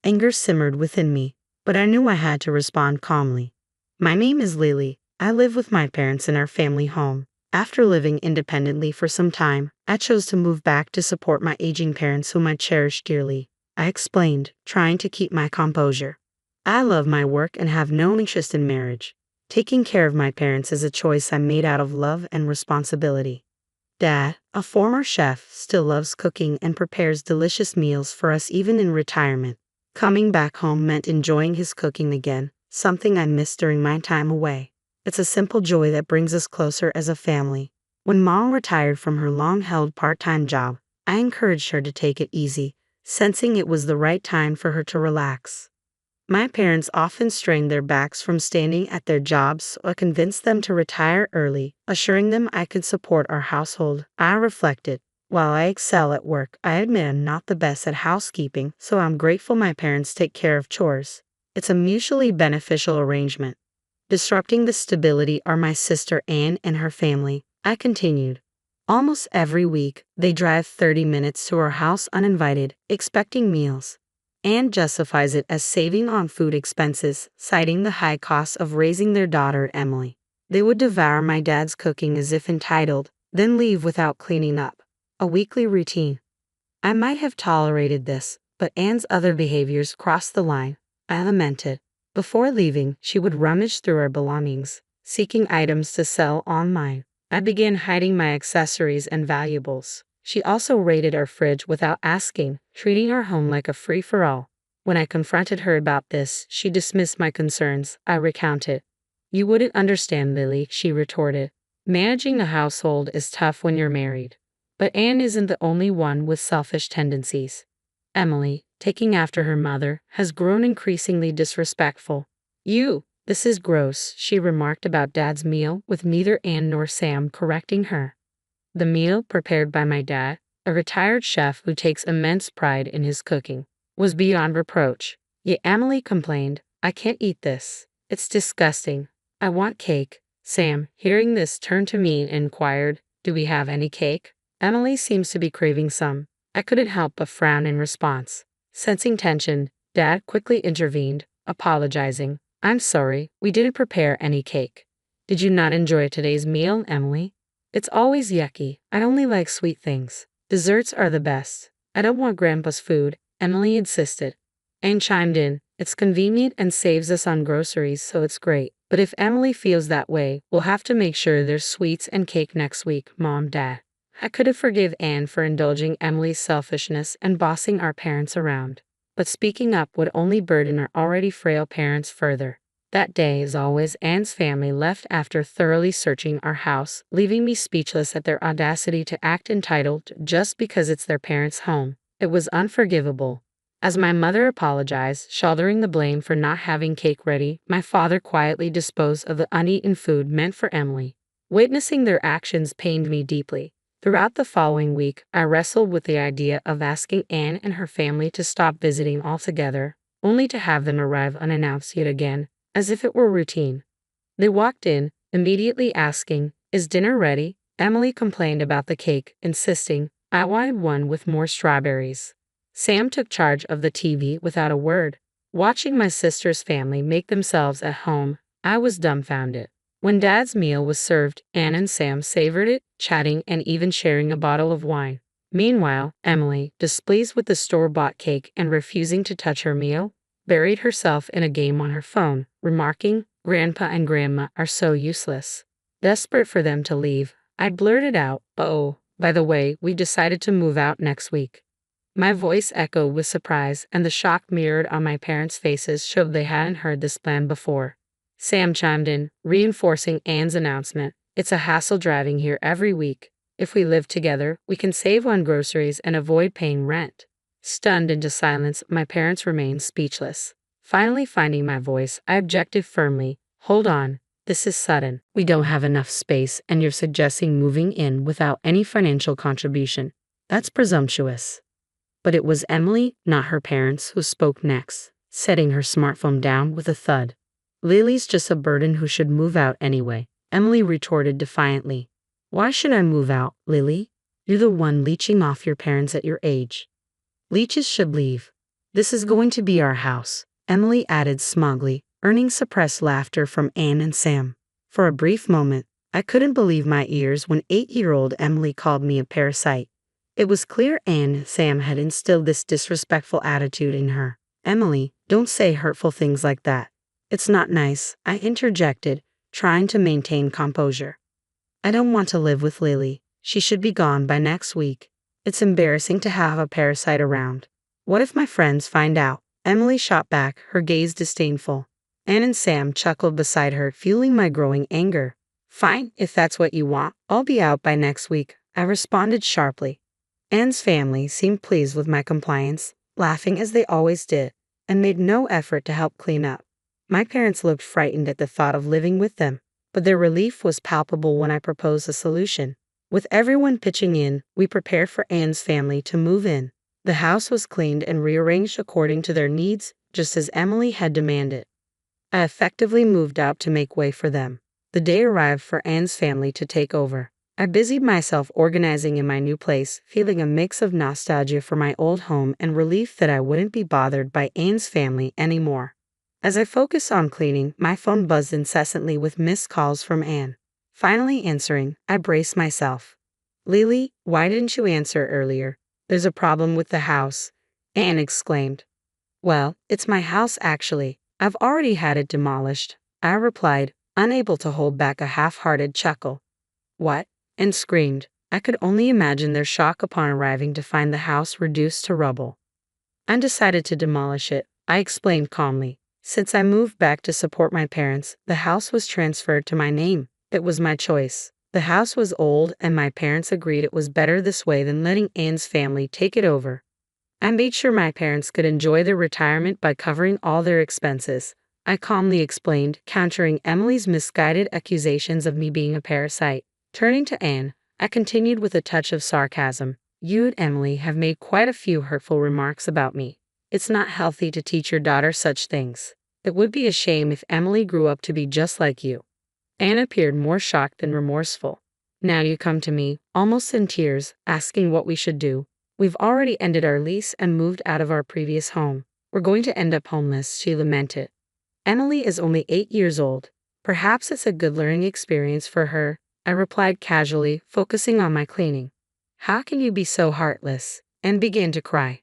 [SPEAKER 2] Anger simmered within me, but I knew I had to respond calmly. My name is Lily. I live with my parents in our family home. After living independently for some time, I chose to move back to support my aging parents whom I cherish dearly. I explained, trying to keep my composure. I love my work and have no interest in marriage. Taking care of my parents is a choice I made out of love and responsibility. Dad, a former chef, still loves cooking and prepares delicious meals for us even in retirement. Coming back home meant enjoying his cooking again, something I missed during my time away. It's a simple joy that brings us closer as a family. When Mom retired from her long-held part-time job, I encouraged her to take it easy, sensing it was the right time for her to relax. My parents often strained their backs from standing at their jobs, so I convinced them to retire early, assuring them I could support our household. I reflected. While I excel at work, I admit I'm not the best at housekeeping, so I'm grateful my parents take care of chores. It's a mutually beneficial arrangement. Disrupting the stability are my sister Anne and her family. I continued. Almost every week, they drive 30 minutes to our house uninvited, expecting meals. Anne justifies it as saving on food expenses, citing the high cost of raising their daughter Emily. They would devour my dad's cooking as if entitled, then leave without cleaning up. A weekly routine. I might have tolerated this, but Anne's other behaviors crossed the line. I lamented. Before leaving, she would rummage through our belongings, seeking items to sell online. I began hiding my accessories and valuables. She also raided our fridge without asking, treating our home like a free-for-all. When I confronted her about this, she dismissed my concerns. I recounted. You wouldn't understand, Lily, she retorted. Managing a household is tough when you're married. But Anne isn't the only one with selfish tendencies. Emily, taking after her mother, has grown increasingly disrespectful. This is gross, she remarked about Dad's meal, with neither Anne nor Sam correcting her. The meal, prepared by my dad, a retired chef who takes immense pride in his cooking, was beyond reproach. Yet Emily complained, I can't eat this. It's disgusting. I want cake. Sam, hearing this, turned to me and inquired, do we have any cake? Emily seems to be craving some. I couldn't help but frown in response. Sensing tension, Dad quickly intervened, apologizing. I'm sorry, we didn't prepare any cake. Did you not enjoy today's meal, Emily? It's always yucky. I only like sweet things. Desserts are the best. I don't want Grandpa's food, Emily insisted. Anne chimed in. It's convenient and saves us on groceries, so it's great. But if Emily feels that way, we'll have to make sure there's sweets and cake next week, Mom, Dad. I could have forgive Anne for indulging Emily's selfishness and bossing our parents around. But speaking up would only burden our already frail parents further. That day, as always, Anne's family left after thoroughly searching our house, leaving me speechless at their audacity to act entitled just because it's their parents' home. It was unforgivable. As my mother apologized, shouldering the blame for not having cake ready, my father quietly disposed of the uneaten food meant for Emily. Witnessing their actions pained me deeply. Throughout the following week, I wrestled with the idea of asking Anne and her family to stop visiting altogether, only to have them arrive unannounced yet again, as if it were routine. They walked in, immediately asking, "Is dinner ready?" Emily complained about the cake, insisting, "I wanted one with more strawberries." Sam took charge of the TV without a word. Watching my sister's family make themselves at home, I was dumbfounded. When Dad's meal was served, Anne and Sam savored it, chatting and even sharing a bottle of wine. Meanwhile, Emily, displeased with the store-bought cake and refusing to touch her meal, buried herself in a game on her phone, remarking, "Grandpa and Grandma are so useless." Desperate for them to leave, I blurted out, "Oh, by the way, we decided to move out next week." My voice echoed with surprise, and the shock mirrored on my parents' faces showed they hadn't heard this plan before. Sam chimed in, reinforcing Anne's announcement, "It's a hassle driving here every week. If we live together, we can save on groceries and avoid paying rent." Stunned into silence, my parents remained speechless. Finally finding my voice, I objected firmly, "Hold on, this is sudden. We don't have enough space, and you're suggesting moving in without any financial contribution. That's presumptuous." But it was Emily, not her parents, who spoke next, setting her smartphone down with a thud. "Lily's just a burden who should move out anyway," Emily retorted defiantly. "Why should I move out, Lily? You're the one leeching off your parents at your age. Leeches should leave. This is going to be our house," Emily added smugly, earning suppressed laughter from Anne and Sam. For a brief moment, I couldn't believe my ears when 8-year-old Emily called me a parasite. It was clear Anne and Sam had instilled this disrespectful attitude in her. "Emily, don't say hurtful things like that. It's not nice," I interjected, trying to maintain composure. "I don't want to live with Lily. She should be gone by next week. It's embarrassing to have a parasite around. What if my friends find out?" Emily shot back, her gaze disdainful. Anne and Sam chuckled beside her, fueling my growing anger. "Fine, if that's what you want. I'll be out by next week," I responded sharply. Anne's family seemed pleased with my compliance, laughing as they always did, and made no effort to help clean up. My parents looked frightened at the thought of living with them, but their relief was palpable when I proposed a solution. With everyone pitching in, we prepared for Anne's family to move in. The house was cleaned and rearranged according to their needs, just as Emily had demanded. I effectively moved out to make way for them. The day arrived for Anne's family to take over. I busied myself organizing in my new place, feeling a mix of nostalgia for my old home and relief that I wouldn't be bothered by Anne's family anymore. As I focused on cleaning, my phone buzzed incessantly with missed calls from Anne. Finally answering, I braced myself. "Lily, why didn't you answer earlier? There's a problem with the house," Anne exclaimed. "Well, it's my house actually. I've already had it demolished," I replied, unable to hold back a half-hearted chuckle. "What?" Anne screamed. I could only imagine their shock upon arriving to find the house reduced to rubble. "I decided to demolish it," I explained calmly. "Since I moved back to support my parents, the house was transferred to my name. It was my choice. The house was old, and my parents agreed it was better this way than letting Anne's family take it over. I made sure my parents could enjoy their retirement by covering all their expenses," I calmly explained, countering Emily's misguided accusations of me being a parasite. Turning to Anne, I continued with a touch of sarcasm. "You and Emily have made quite a few hurtful remarks about me. It's not healthy to teach your daughter such things. It would be a shame if Emily grew up to be just like you." Anne appeared more shocked than remorseful. "Now you come to me, almost in tears, asking what we should do. We've already ended our lease and moved out of our previous home. We're going to end up homeless," she lamented. "Emily is only 8 years old. Perhaps it's a good learning experience for her," I replied casually, focusing on my cleaning. "How can you be so heartless?" Anne began to cry.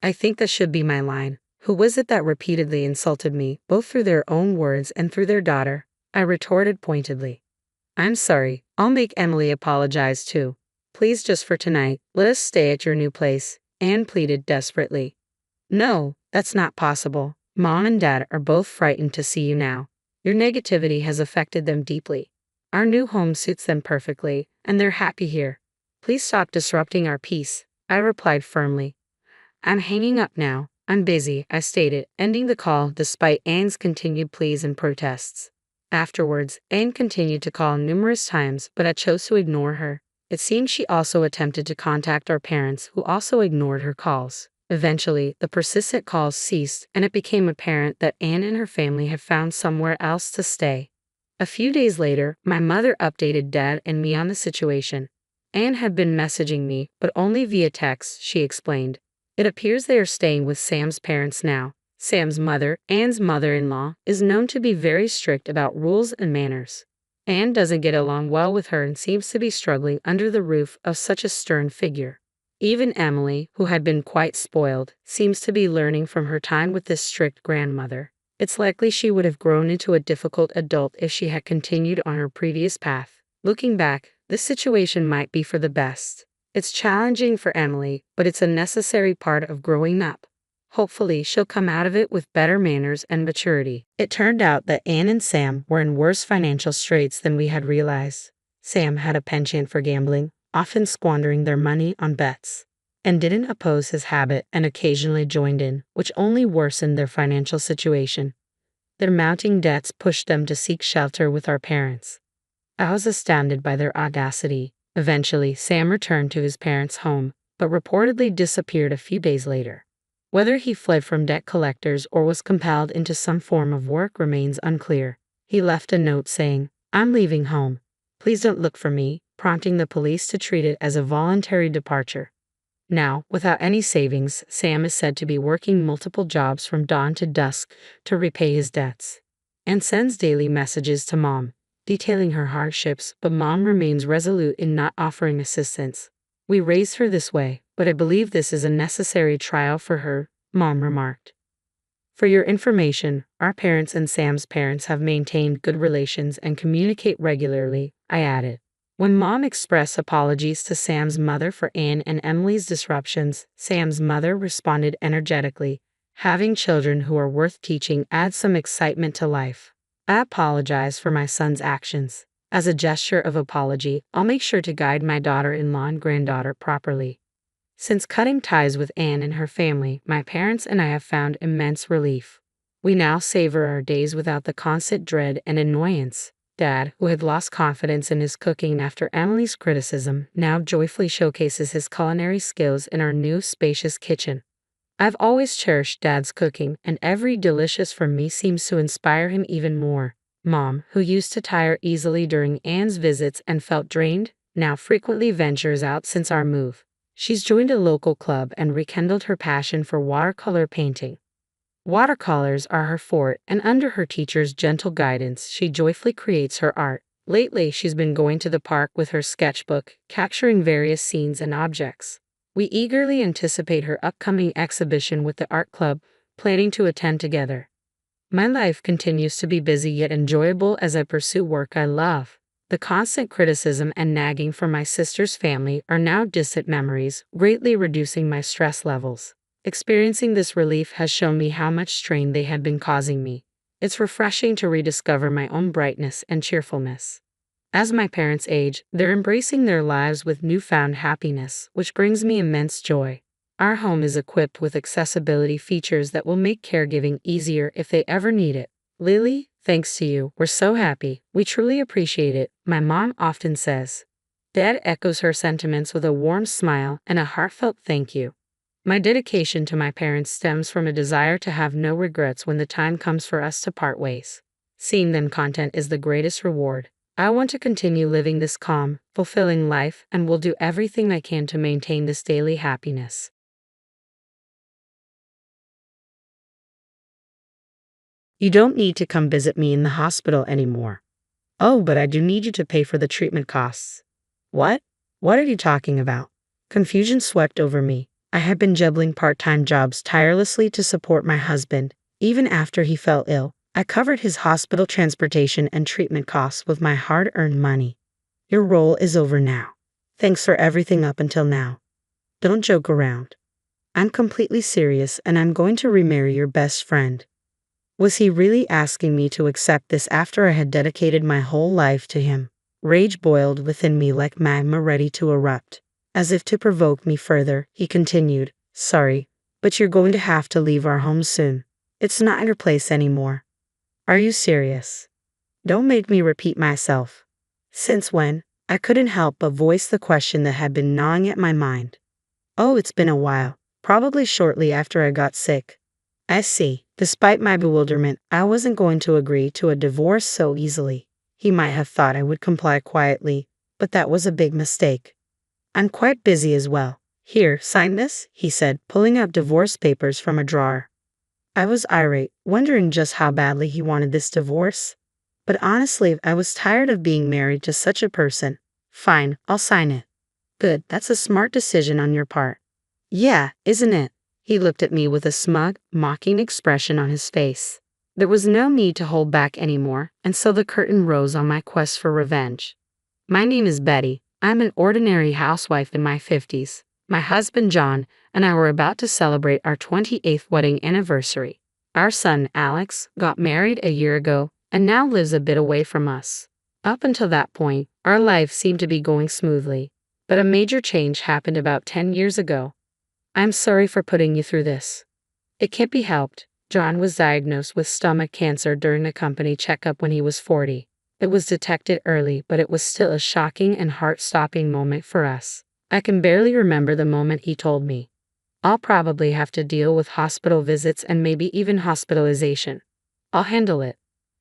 [SPEAKER 2] I think that should be my line. Who was it that repeatedly insulted me, both through their own words and through their daughter? I retorted pointedly. I'm sorry, I'll make Emily apologize too. Please, just for tonight, let us stay at your new place, Anne pleaded desperately. No, that's not possible. Mom and Dad are both frightened to see you now. Your negativity has affected them deeply. Our new home suits them perfectly, and they're happy here. Please stop disrupting our peace, I replied firmly. I'm hanging up now. I'm busy, I stated, ending the call despite Anne's continued pleas and protests. Afterwards, Anne continued to call numerous times, but I chose to ignore her. It seemed she also attempted to contact our parents, who also ignored her calls. Eventually, the persistent calls ceased, and it became apparent that Anne and her family had found somewhere else to stay. A few days later, my mother updated Dad and me on the situation. Anne had been messaging me, but only via text, she explained. It appears they are staying with Sam's parents now. Sam's mother, Anne's mother-in-law, is known to be very strict about rules and manners. Anne doesn't get along well with her and seems to be struggling under the roof of such a stern figure. Even Emily, who had been quite spoiled, seems to be learning from her time with this strict grandmother. It's likely she would have grown into a difficult adult if she had continued on her previous path. Looking back, this situation might be for the best. It's challenging for Emily, but it's a necessary part of growing up. Hopefully, she'll come out of it with better manners and maturity. It turned out that Anne and Sam were in worse financial straits than we had realized. Sam had a penchant for gambling, often squandering their money on bets, and didn't oppose his habit and occasionally joined in, which only worsened their financial situation. Their mounting debts pushed them to seek shelter with our parents. I was astounded by their audacity. Eventually, Sam returned to his parents' home, but reportedly disappeared a few days later. Whether he fled from debt collectors or was compelled into some form of work remains unclear. He left a note saying, "I'm leaving home. Please don't look for me," prompting the police to treat it as a voluntary departure. Now, without any savings, Sam is said to be working multiple jobs from dawn to dusk to repay his debts, and sends daily messages to Mom, detailing her hardships, but Mom remains resolute in not offering assistance. "We raised her this way, but I believe this is a necessary trial for her," Mom remarked. For your information, our parents and Sam's parents have maintained good relations and communicate regularly, I added. When Mom expressed apologies to Sam's mother for Anne and Emily's disruptions, Sam's mother responded energetically. "Having children who are worth teaching adds some excitement to life. I apologize for my son's actions. As a gesture of apology, I'll make sure to guide my daughter-in-law and granddaughter properly." Since cutting ties with Anne and her family, my parents and I have found immense relief. We now savor our days without the constant dread and annoyance. Dad, who had lost confidence in his cooking after Emily's criticism, now joyfully showcases his culinary skills in our new spacious kitchen. I've always cherished Dad's cooking, and every delicious from me seems to inspire him even more. Mom, who used to tire easily during Anne's visits and felt drained, now frequently ventures out since our move. She's joined a local club and rekindled her passion for watercolor painting. Watercolors are her forte, and under her teacher's gentle guidance, she joyfully creates her art. Lately, she's been going to the park with her sketchbook, capturing various scenes and objects. We eagerly anticipate her upcoming exhibition with the art club, planning to attend together. My life continues to be busy yet enjoyable as I pursue work I love. The constant criticism and nagging from my sister's family are now distant memories, greatly reducing my stress levels. Experiencing this relief has shown me how much strain they had been causing me. It's refreshing to rediscover my own brightness and cheerfulness. As my parents age, they're embracing their lives with newfound happiness, which brings me immense joy. Our home is equipped with accessibility features that will make caregiving easier if they ever need it. "Lily, thanks to you, we're so happy. We truly appreciate it," my mom often says. Dad echoes her sentiments with a warm smile and a heartfelt thank you. My dedication to my parents stems from a desire to have no regrets when the time comes for us to part ways. Seeing them content is the greatest reward. I want to continue living this calm, fulfilling life, and will do everything I can to maintain this daily happiness. You don't need to come visit me in the hospital anymore. "Oh, but I do need you to pay for the treatment costs." "What? What are you talking about?" Confusion swept over me. I had been juggling part-time jobs tirelessly to support my husband, even after he fell ill. I covered his hospital transportation and treatment costs with my hard-earned money. Your role is over now. Thanks for everything up until now. Don't joke around. I'm completely serious and I'm going to remarry your best friend. Was he really asking me to accept this after I had dedicated my whole life to him? Rage boiled within me like magma ready to erupt. As if to provoke me further, he continued, "Sorry, but you're going to have to leave our home soon. It's not your place anymore." Are you serious? Don't make me repeat myself. Since when? I couldn't help but voice the question that had been gnawing at my mind. Oh, it's been a while. Probably shortly after I got sick. I see. Despite my bewilderment, I wasn't going to agree to a divorce so easily. He might have thought I would comply quietly, but that was a big mistake. I'm quite busy as well. Here, sign this, he said, pulling out divorce papers from a drawer. I was irate, wondering just how badly he wanted this divorce. But honestly, I was tired of being married to such a person. Fine, I'll sign it. Good, that's a smart decision on your part. Yeah, isn't it? He looked at me with a smug, mocking expression on his face. There was no need to hold back anymore, and so the curtain rose on my quest for revenge. My name is Betty. I'm an ordinary housewife in my 50s. My husband John and I were about to celebrate our 28th wedding anniversary. Our son Alex got married a year ago and now lives a bit away from us. Up until that point, our life seemed to be going smoothly, but a major change happened about 10 years ago. I'm sorry for putting you through this. It can't be helped. John was diagnosed with stomach cancer during a company checkup when he was 40. It was detected early, but it was still a shocking and heart-stopping moment for us. I can barely remember the moment he told me. I'll probably have to deal with hospital visits and maybe even hospitalization. I'll handle it.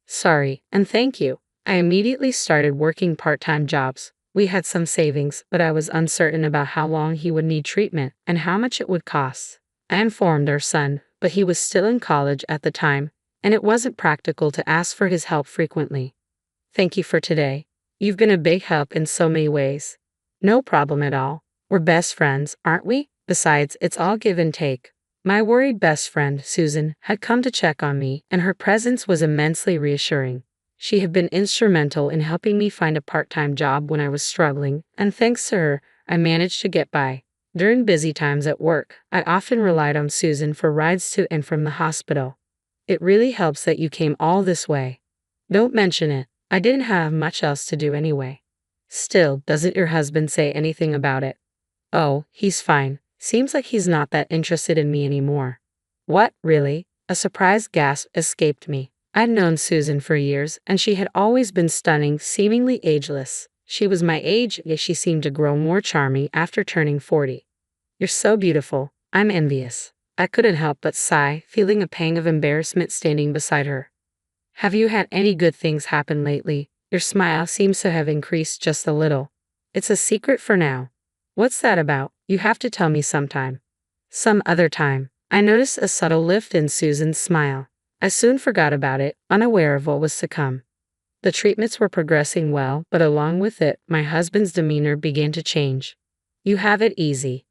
[SPEAKER 2] Sorry, and thank you. I immediately started working part-time jobs. We had some savings, but I was uncertain about how long he would need treatment and how much it would cost. I informed our son, but he was still in college at the time, and it wasn't practical to ask for his help frequently. Thank you for today. You've been a big help in so many ways. No problem at all. We're best friends, aren't we? Besides, it's all give and take. My worried best friend, Susan, had come to check on me, and her presence was immensely reassuring. She had been instrumental in helping me find a part-time job when I was struggling, and thanks to her, I managed to get by. During busy times at work, I often relied on Susan for rides to and from the hospital. It really helps that you came all this way. Don't mention it. I didn't have much else to do anyway. Still, doesn't your husband say anything about it? Oh, he's fine. Seems like he's not that interested in me anymore. What, really? A surprised gasp escaped me. I'd known Susan for years, and she had always been stunning, seemingly ageless. She was my age, yet she seemed to grow more charming after turning 40. You're so beautiful. I'm envious. I couldn't help but sigh, feeling a pang of embarrassment standing beside her. Have you had any good things happen lately? Your smile seems to have increased just a little. It's a secret for now. What's that about? You have to tell me sometime. Some other time. I noticed a subtle lift in Susan's smile. I soon forgot about it, unaware of what was to come. The treatments were progressing well, but along with it, my husband's demeanor began to change. You have it easy.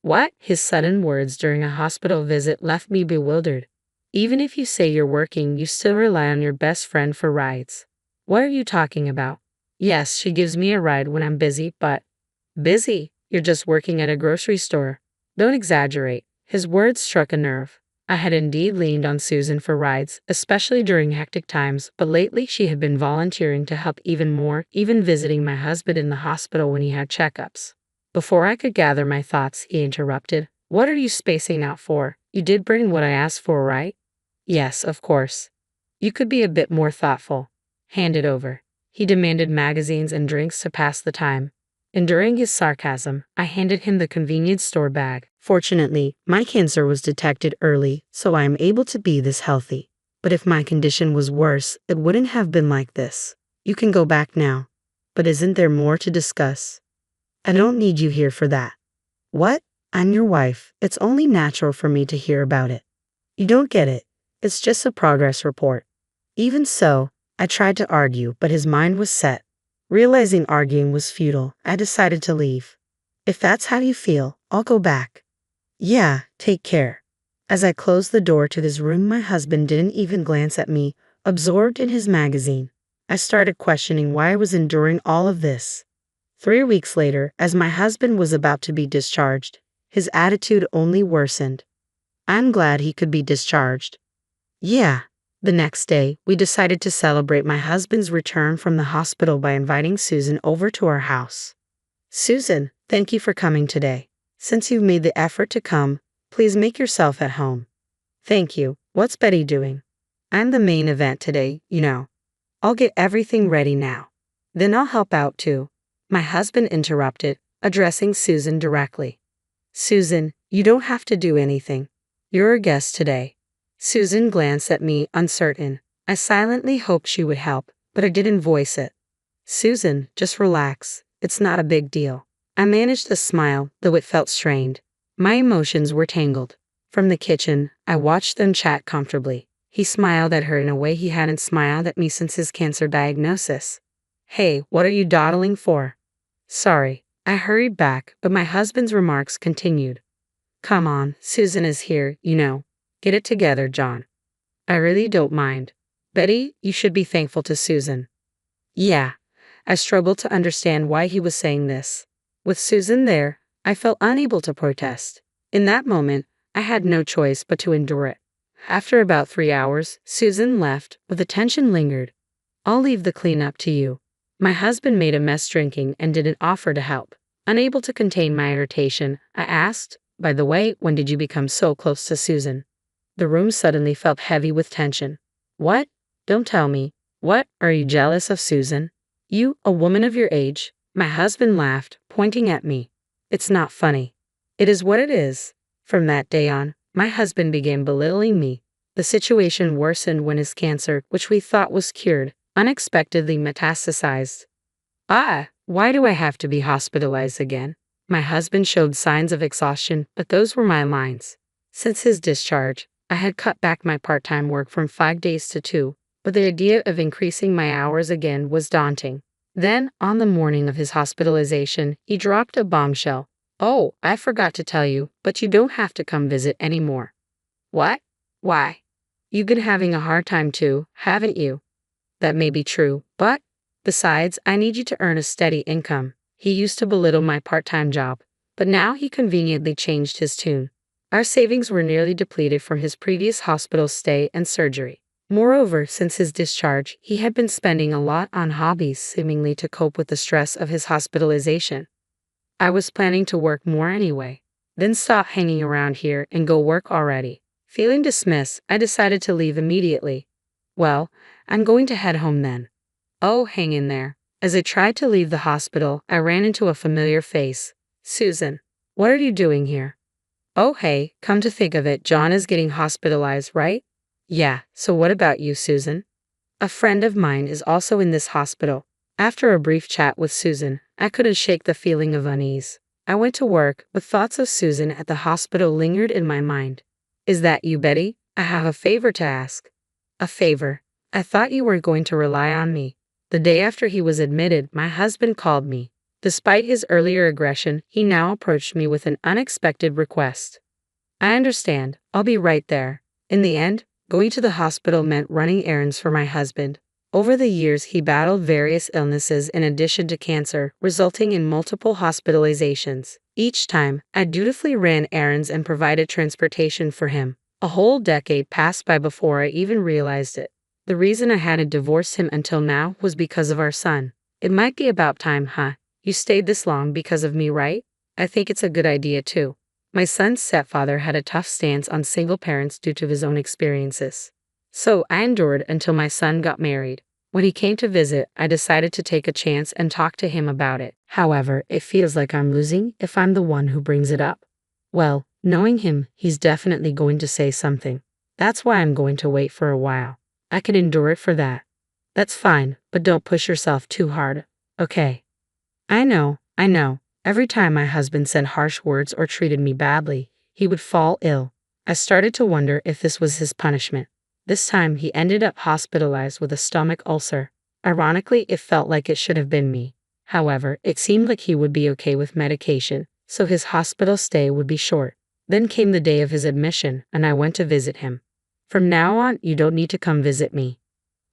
[SPEAKER 2] What? His sudden words during a hospital visit left me bewildered. Even if you say you're working, you still rely on your best friend for rides. What are you talking about? Yes, she gives me a ride when I'm busy, but... Busy? You're just working at a grocery store. Don't exaggerate. His words struck a nerve. I had indeed leaned on Susan for rides, especially during hectic times, but lately she had been volunteering to help even more, even visiting my husband in the hospital when he had checkups. Before I could gather my thoughts, he interrupted. What are you spacing out for? You did bring what I asked for, right? Yes, of course. You could be a bit more thoughtful. Hand it over. He demanded magazines and drinks to pass the time. Enduring his sarcasm, I handed him the convenience store bag. Fortunately, my cancer was detected early, so I am able to be this healthy. But if my condition was worse, it wouldn't have been like this. You can go back now. But isn't there more to discuss? I don't need you here for that. What? I'm your wife. It's only natural for me to hear about it. You don't get it. It's just a progress report. Even so, I tried to argue, but his mind was set. Realizing arguing was futile, I decided to leave. If that's how you feel, I'll go back. Yeah, take care. As I closed the door to his room, my husband didn't even glance at me, absorbed in his magazine. I started questioning why I was enduring all of this. 3 weeks later, as my husband was about to be discharged, his attitude only worsened. I'm glad he could be discharged. Yeah. The next day, we decided to celebrate my husband's return from the hospital by inviting Susan over to our house. Susan, thank you for coming today. Since you've made the effort to come, please make yourself at home. Thank you. What's Betty doing? I'm the main event today, you know. I'll get everything ready now. Then I'll help out too. My husband interrupted, addressing Susan directly. Susan, you don't have to do anything. You're a guest today. Susan glanced at me, uncertain. I silently hoped she would help, but I didn't voice it. Susan, just relax. It's not a big deal. I managed a smile, though it felt strained. My emotions were tangled. From the kitchen, I watched them chat comfortably. He smiled at her in a way he hadn't smiled at me since his cancer diagnosis. Hey, what are you dawdling for? Sorry. I hurried back, but my husband's remarks continued. Come on, Susan is here, you know. Get it together, John. I really don't mind. Betty, you should be thankful to Susan. Yeah. I struggled to understand why he was saying this. With Susan there, I felt unable to protest. In that moment, I had no choice but to endure it. After about 3 hours, Susan left, but the tension lingered. I'll leave the cleanup to you. My husband made a mess drinking and didn't offer to help. Unable to contain my irritation, I asked, by the way, when did you become so close to Susan? The room suddenly felt heavy with tension. What? Don't tell me. What, are you jealous of Susan? You, a woman of your age? My husband laughed, pointing at me. It's not funny. It is what it is. From that day on, my husband began belittling me. The situation worsened when his cancer, which we thought was cured, unexpectedly metastasized. Why do I have to be hospitalized again? My husband showed signs of exhaustion, but those were my lines. Since his discharge, I had cut back my part-time work from 5 days to 2, but the idea of increasing my hours again was daunting. Then, on the morning of his hospitalization, he dropped a bombshell. Oh, I forgot to tell you, but you don't have to come visit anymore. What? Why? You've been having a hard time too, haven't you? That may be true, but besides, I need you to earn a steady income. He used to belittle my part-time job, but now he conveniently changed his tune. Our savings were nearly depleted from his previous hospital stay and surgery. Moreover, since his discharge, he had been spending a lot on hobbies seemingly to cope with the stress of his hospitalization. I was planning to work more anyway. Then stop hanging around here and go work already. Feeling dismissed, I decided to leave immediately. Well, I'm going to head home then. Oh, hang in there. As I tried to leave the hospital, I ran into a familiar face. Susan, what are you doing here? Oh, hey, come to think of it, John is getting hospitalized, right? Yeah, so what about you, Susan? A friend of mine is also in this hospital. After a brief chat with Susan, I couldn't shake the feeling of unease. I went to work, but thoughts of Susan at the hospital lingered in my mind. Is that you, Betty? I have a favor to ask. A favor? I thought you were going to rely on me. The day after he was admitted, my husband called me. Despite his earlier aggression, he now approached me with an unexpected request. I understand. I'll be right there. In the end, going to the hospital meant running errands for my husband. Over the years, he battled various illnesses in addition to cancer, resulting in multiple hospitalizations. Each time, I dutifully ran errands and provided transportation for him. A whole decade passed by before I even realized it. The reason I hadn't divorced him until now was because of our son. It might be about time, huh? You stayed this long because of me, right? I think it's a good idea too. My son's stepfather had a tough stance on single parents due to his own experiences. So I endured until my son got married. When he came to visit, I decided to take a chance and talk to him about it. However, it feels like I'm losing if I'm the one who brings it up. Well, knowing him, he's definitely going to say something. That's why I'm going to wait for a while. I can endure it for that. That's fine, but don't push yourself too hard, okay? I know. Every time my husband said harsh words or treated me badly, he would fall ill. I started to wonder if this was his punishment. This time, he ended up hospitalized with a stomach ulcer. Ironically, it felt like it should have been me. However, it seemed like he would be okay with medication, so his hospital stay would be short. Then came the day of his admission, and I went to visit him. From now on, you don't need to come visit me.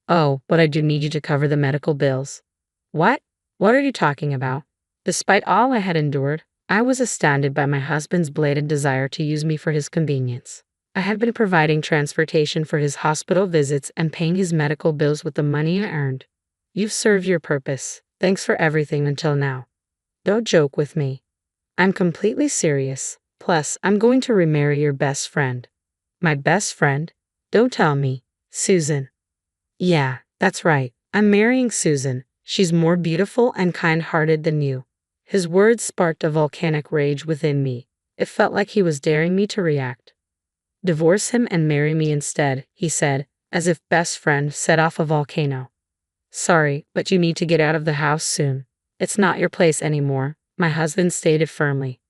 [SPEAKER 2] Oh, but I do need you to cover the medical bills. What? What are you talking about? Despite all I had endured, I was astounded by my husband's blatant desire to use me for his convenience. I had been providing transportation for his hospital visits and paying his medical bills with the money I earned. You've served your purpose. Thanks for everything until now. Don't joke with me. I'm completely serious. Plus, I'm going to remarry your best friend. My best friend? Don't tell me. Susan. Yeah, that's right. I'm marrying Susan. She's more beautiful and kind-hearted than you. His words sparked a volcanic rage within me. It felt like he was daring me to react. Divorce him and marry me instead, he said, as if best friend set off a volcano. Sorry, but you need to get out of the house soon. It's not your place anymore, my husband stated firmly.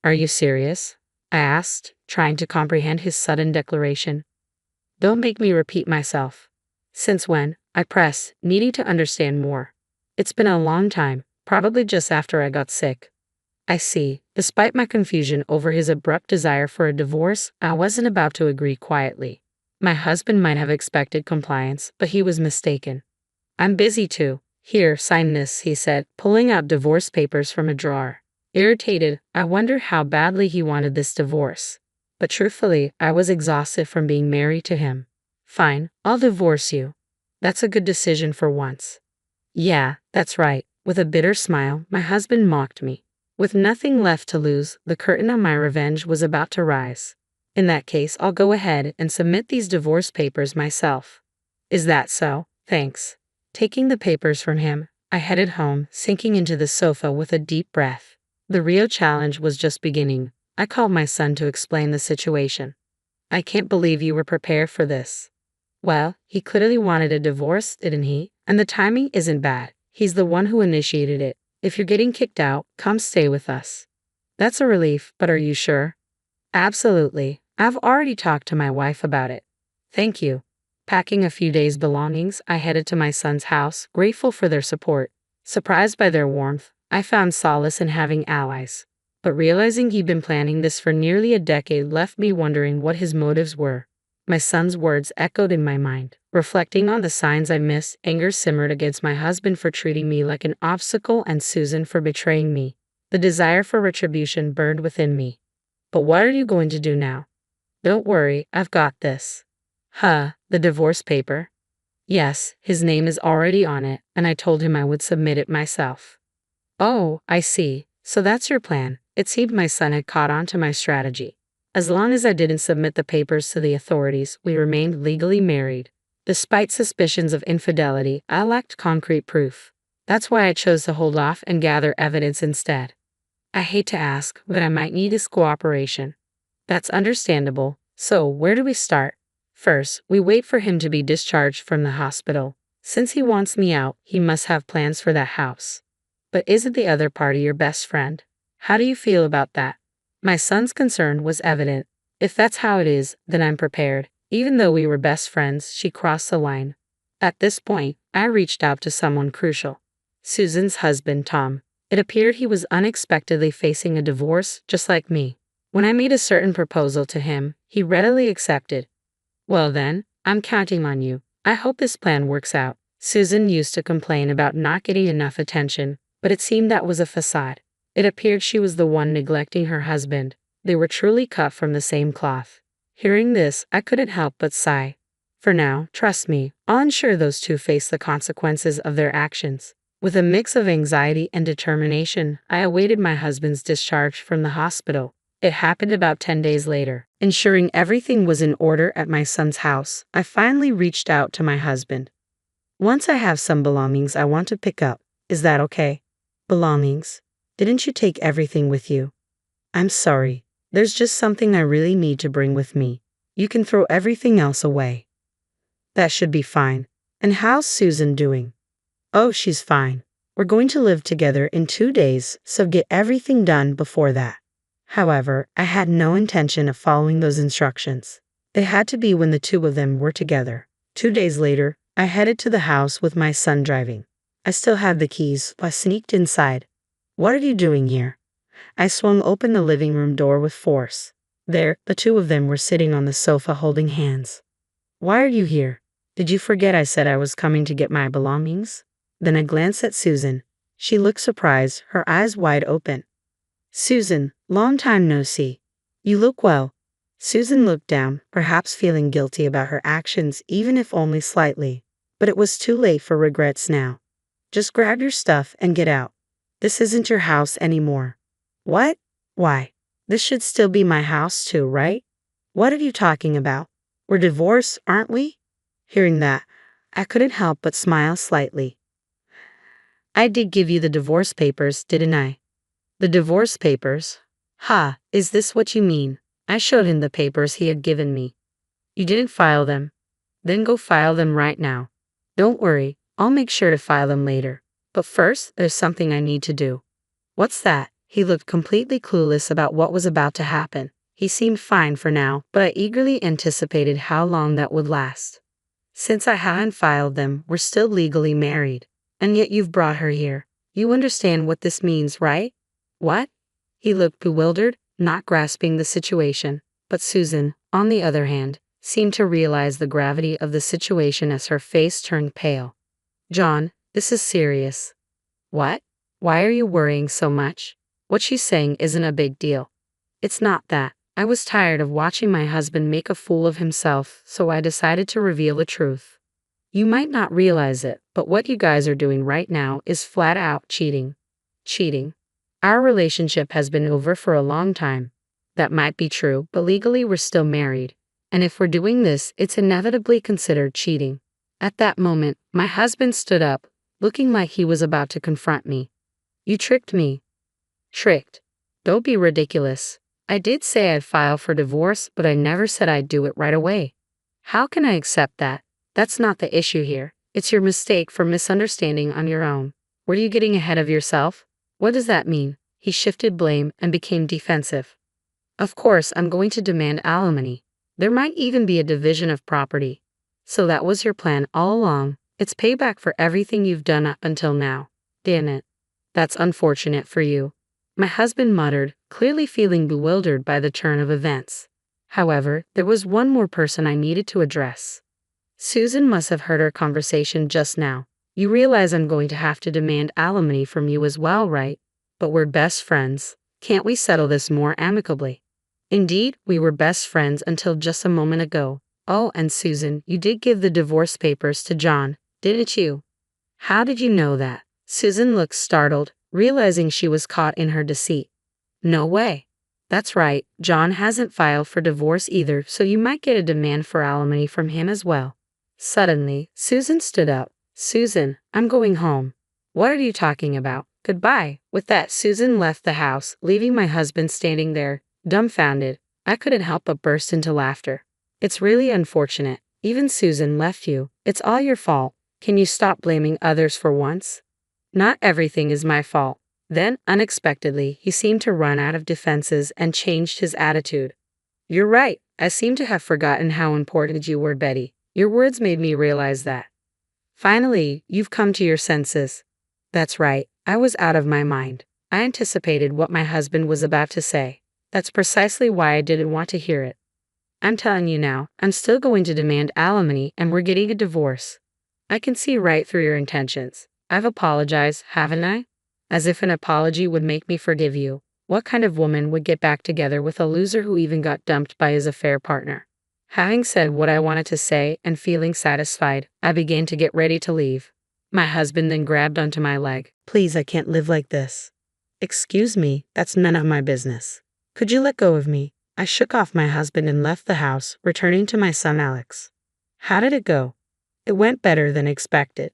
[SPEAKER 2] Are you serious? I asked, trying to comprehend his sudden declaration. Don't make me repeat myself. Since when? I pressed, needing to understand more. It's been a long time, probably just after I got sick. I see. Despite my confusion over his abrupt desire for a divorce, I wasn't about to agree quietly. My husband might have expected compliance, but he was mistaken. I'm busy too. Here, sign this, he said, pulling out divorce papers from a drawer. Irritated, I wondered how badly he wanted this divorce. But truthfully, I was exhausted from being married to him. Fine, I'll divorce you. That's a good decision for once. Yeah, that's right. With a bitter smile, my husband mocked me. With nothing left to lose, the curtain on my revenge was about to rise. In that case, I'll go ahead and submit these divorce papers myself. Is that so? Thanks. Taking the papers from him, I headed home, sinking into the sofa with a deep breath. The real challenge was just beginning. I called my son to explain the situation. I can't believe you were prepared for this. Well, he clearly wanted a divorce, didn't he? And the timing isn't bad. He's the one who initiated it. If you're getting kicked out, come stay with us. That's a relief, but are you sure? Absolutely. I've already talked to my wife about it. Thank you. Packing a few days' belongings, I headed to my son's house, grateful for their support. Surprised by their warmth, I found solace in having allies. But realizing he'd been planning this for nearly a decade left me wondering what his motives were. My son's words echoed in my mind. Reflecting on the signs I missed, anger simmered against my husband for treating me like an obstacle and Susan for betraying me. The desire for retribution burned within me. But what are you going to do now? Don't worry, I've got this. The divorce paper? Yes, his name is already on it, and I told him I would submit it myself. Oh, I see. So that's your plan. It seemed my son had caught on to my strategy. As long as I didn't submit the papers to the authorities, we remained legally married. Despite suspicions of infidelity, I lacked concrete proof. That's why I chose to hold off and gather evidence instead. I hate to ask, but I might need his cooperation. That's understandable. So, where do we start? First, we wait for him to be discharged from the hospital. Since he wants me out, he must have plans for that house. But isn't the other party your best friend? How do you feel about that? My son's concern was evident. If that's how it is, then I'm prepared. Even though we were best friends, she crossed the line. At this point, I reached out to someone crucial. Susan's husband, Tom. It appeared he was unexpectedly facing a divorce, just like me. When I made a certain proposal to him, he readily accepted. Well then, I'm counting on you. I hope this plan works out. Susan used to complain about not getting enough attention, but it seemed that was a facade. It appeared she was the one neglecting her husband. They were truly cut from the same cloth. Hearing this, I couldn't help but sigh. For now, trust me, I'll ensure those two face the consequences of their actions. With a mix of anxiety and determination, I awaited my husband's discharge from the hospital. It happened about 10 days later. Ensuring everything was in order at my son's house, I finally reached out to my husband. Once I have some belongings I want to pick up. Is that okay? Belongings? Didn't you take everything with you? I'm sorry. There's just something I really need to bring with me. You can throw everything else away. That should be fine. And how's Susan doing? Oh, she's fine. We're going to live together in 2 days, so get everything done before that. However, I had no intention of following those instructions. It had to be when the two of them were together. 2 days later, I headed to the house with my son driving. I still had the keys, so I sneaked inside. What are you doing here? I swung open the living room door with force. There, the two of them were sitting on the sofa holding hands. Why are you here? Did you forget I said I was coming to get my belongings? Then I glanced at Susan. She looked surprised, her eyes wide open. Susan, long time no see. You look well. Susan looked down, perhaps feeling guilty about her actions, even if only slightly. But it was too late for regrets now. Just grab your stuff and get out. This isn't your house anymore. What? Why? This should still be my house too, right? What are you talking about? We're divorced, aren't we? Hearing that, I couldn't help but smile slightly. I did give you the divorce papers, didn't I? The divorce papers? Ha, is this what you mean? I showed him the papers he had given me. You didn't file them? Then go file them right now. Don't worry, I'll make sure to file them later. But first, there's something I need to do. What's that? He looked completely clueless about what was about to happen. He seemed fine for now, but I eagerly anticipated how long that would last. Since I hadn't filed them, we're still legally married. And yet you've brought her here. You understand what this means, right? What? He looked bewildered, not grasping the situation. But Susan, on the other hand, seemed to realize the gravity of the situation as her face turned pale. John, this is serious. What? Why are you worrying so much? What she's saying isn't a big deal. It's not that. I was tired of watching my husband make a fool of himself, so I decided to reveal the truth. You might not realize it, but what you guys are doing right now is flat out cheating. Cheating. Our relationship has been over for a long time. That might be true, but legally we're still married. And if we're doing this, it's inevitably considered cheating. At that moment, my husband stood up, looking like he was about to confront me. You tricked me. Tricked. Don't be ridiculous. I did say I'd file for divorce, but I never said I'd do it right away. How can I accept that? That's not the issue here. It's your mistake for misunderstanding on your own. Were you getting ahead of yourself? What does that mean? He shifted blame and became defensive. Of course, I'm going to demand alimony. There might even be a division of property. So that was your plan all along. It's payback for everything you've done up until now. Damn it. That's unfortunate for you. My husband muttered, clearly feeling bewildered by the turn of events. However, there was one more person I needed to address. Susan must have heard our conversation just now. You realize I'm going to have to demand alimony from you as well, right? But we're best friends. Can't we settle this more amicably? Indeed, we were best friends until just a moment ago. Oh, and Susan, you did give the divorce papers to John, didn't you? How did you know that? Susan looked startled, realizing she was caught in her deceit. No way. That's right, John hasn't filed for divorce either, so you might get a demand for alimony from him as well. Suddenly, Susan stood up. Susan, I'm going home. What are you talking about? Goodbye. With that, Susan left the house, leaving my husband standing there, dumbfounded. I couldn't help but burst into laughter. It's really unfortunate. Even Susan left you. It's all your fault. Can you stop blaming others for once? Not everything is my fault. Then, unexpectedly, he seemed to run out of defenses and changed his attitude. You're right. I seem to have forgotten how important you were, Betty. Your words made me realize that. Finally, you've come to your senses. That's right. I was out of my mind. I anticipated what my husband was about to say. That's precisely why I didn't want to hear it. I'm telling you now, I'm still going to demand alimony and we're getting a divorce. I can see right through your intentions. I've apologized, haven't I? As if an apology would make me forgive you. What kind of woman would get back together with a loser who even got dumped by his affair partner? Having said what I wanted to say and feeling satisfied, I began to get ready to leave. My husband then grabbed onto my leg. Please, I can't live like this. Excuse me, that's none of my business. Could you let go of me? I shook off my husband and left the house, returning to my son Alex. How did it go? It went better than expected.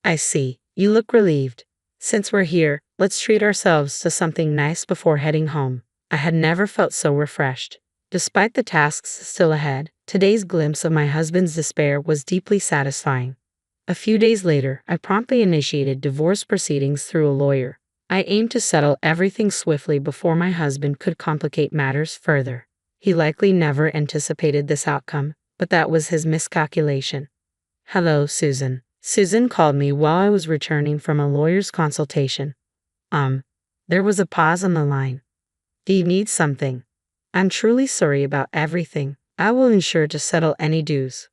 [SPEAKER 2] I see. You look relieved. Since we're here, let's treat ourselves to something nice before heading home. I had never felt so refreshed. Despite the tasks still ahead, today's glimpse of my husband's despair was deeply satisfying. A few days later, I promptly initiated divorce proceedings through a lawyer. I aimed to settle everything swiftly before my husband could complicate matters further. He likely never anticipated this outcome, but that was his miscalculation. Hello, Susan. Susan called me while I was returning from a lawyer's consultation. There was a pause on the line. Do you need something? I'm truly sorry about everything. I will ensure to settle any dues.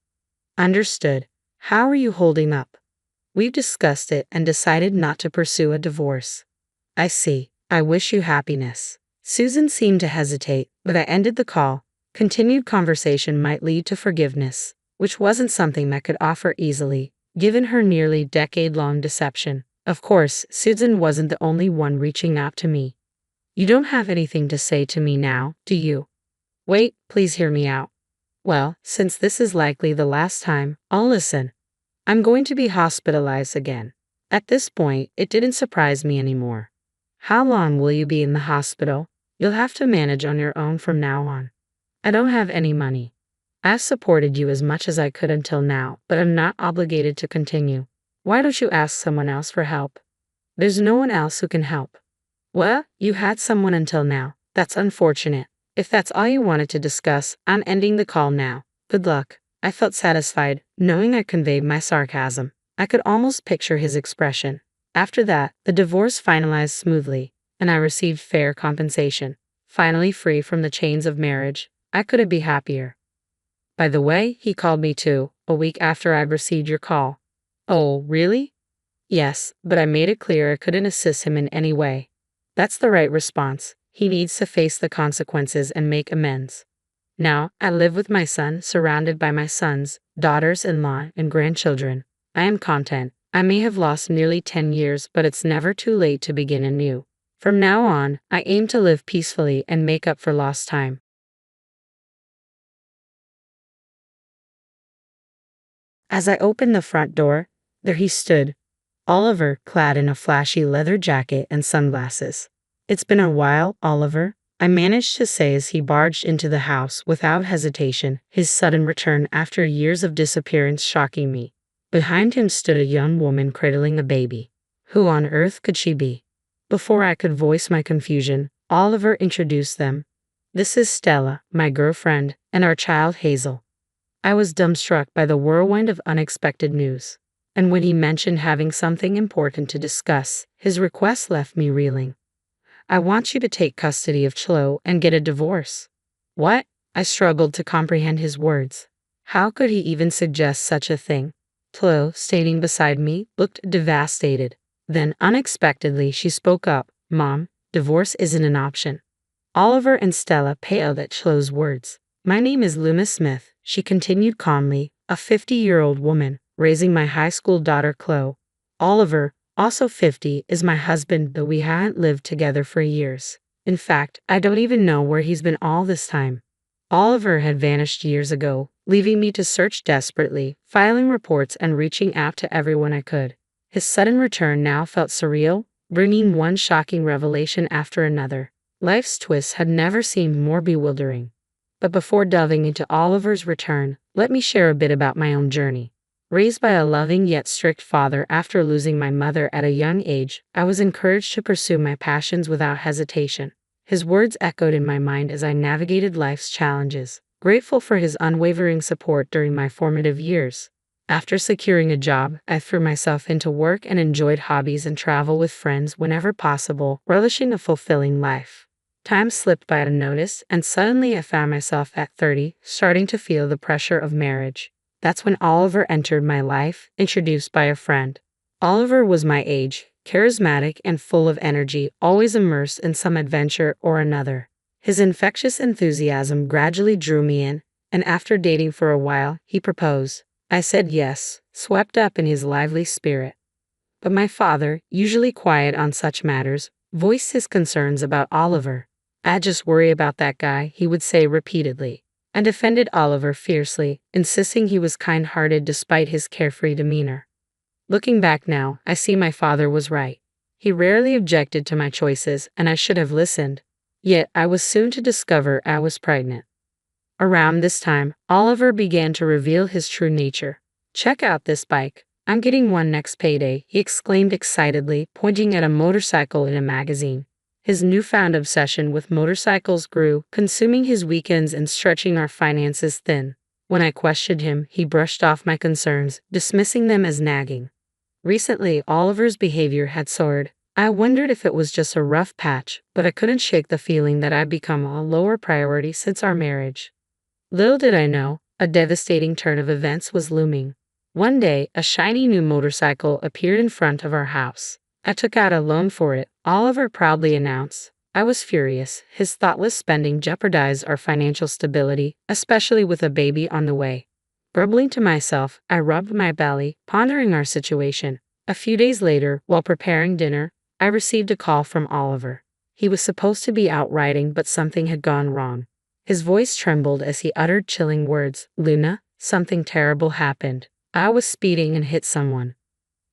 [SPEAKER 2] Understood. How are you holding up? We've discussed it and decided not to pursue a divorce. I see. I wish you happiness. Susan seemed to hesitate, but I ended the call. Continued conversation might lead to forgiveness, which wasn't something I could offer easily, given her nearly decade-long deception. Of course, Susan wasn't the only one reaching out to me. You don't have anything to say to me now, do you? Wait, please hear me out. Well, since this is likely the last time, I'll listen. I'm going to be hospitalized again. At this point, it didn't surprise me anymore. How long will you be in the hospital? You'll have to manage on your own from now on. I don't have any money. I've supported you as much as I could until now, but I'm not obligated to continue. Why don't you ask someone else for help? There's no one else who can help. Well, you had someone until now. That's unfortunate. If that's all you wanted to discuss, I'm ending the call now. Good luck. I felt satisfied, knowing I conveyed my sarcasm. I could almost picture his expression. After that, the divorce finalized smoothly, and I received fair compensation. Finally free from the chains of marriage, I couldn't be happier. By the way, he called me too, a week after I'd received your call. Oh, really? Yes, but I made it clear I couldn't assist him in any way. That's the right response. He needs to face the consequences and make amends. Now, I live with my son, surrounded by my sons, daughters-in-law, and grandchildren. I am content. I may have lost nearly 10 years, but it's never too late to begin anew. From now on, I aim to live peacefully and make up for lost time. As I opened the front door, there he stood, Oliver, clad in a flashy leather jacket and sunglasses. It's been a while, Oliver, I managed to say as he barged into the house without hesitation, his sudden return after years of disappearance shocking me. Behind him stood a young woman cradling a baby. Who on earth could she be? Before I could voice my confusion, Oliver introduced them. This is Stella, my girlfriend, and our child Hazel. I was dumbstruck by the whirlwind of unexpected news. And when he mentioned having something important to discuss, his request left me reeling. I want you to take custody of Chloe and get a divorce. What? I struggled to comprehend his words. How could he even suggest such a thing? Chloe, standing beside me, looked devastated. Then, unexpectedly, she spoke up. Mom, divorce isn't an option. Oliver and Stella paled at Chloe's words. My name is Luma Smith, she continued calmly, a 50-year-old woman, raising my high school daughter Chloe. Oliver, also 50, is my husband, though we haven't lived together for years. In fact, I don't even know where he's been all this time. Oliver had vanished years ago, leaving me to search desperately, filing reports and reaching out to everyone I could. His sudden return now felt surreal, bringing one shocking revelation after another. Life's twists had never seemed more bewildering. But before delving into Oliver's return, let me share a bit about my own journey. Raised by a loving yet strict father after losing my mother at a young age, I was encouraged to pursue my passions without hesitation. His words echoed in my mind as I navigated life's challenges, grateful for his unwavering support during my formative years. After securing a job, I threw myself into work and enjoyed hobbies and travel with friends whenever possible, relishing a fulfilling life. Time slipped by unnoticed, and suddenly I found myself at 30, starting to feel the pressure of marriage. That's when Oliver entered my life, introduced by a friend. Oliver was my age, charismatic and full of energy, always immersed in some adventure or another. His infectious enthusiasm gradually drew me in, and after dating for a while, he proposed. I said yes, swept up in his lively spirit. But my father, usually quiet on such matters, voiced his concerns about Oliver. I just worry about that guy, he would say repeatedly. I defended Oliver fiercely, insisting he was kind-hearted despite his carefree demeanor. Looking back now, I see my father was right. He rarely objected to my choices, and I should have listened. Yet I was soon to discover I was pregnant. Around this time, Oliver began to reveal his true nature. Check out this bike. I'm getting one next payday, he exclaimed excitedly, pointing at a motorcycle in a magazine. His newfound obsession with motorcycles grew, consuming his weekends and stretching our finances thin. When I questioned him, he brushed off my concerns, dismissing them as nagging. Recently, Oliver's behavior had soared. I wondered if it was just a rough patch, but I couldn't shake the feeling that I'd become a lower priority since our marriage. Little did I know, a devastating turn of events was looming. One day, a shiny new motorcycle appeared in front of our house. I took out a loan for it, Oliver proudly announced. I was furious. His thoughtless spending jeopardized our financial stability, especially with a baby on the way. Grumbling to myself, I rubbed my belly, pondering our situation. A few days later, while preparing dinner, I received a call from Oliver. He was supposed to be out riding, but something had gone wrong. His voice trembled as he uttered chilling words. Luna, something terrible happened. I was speeding and hit someone.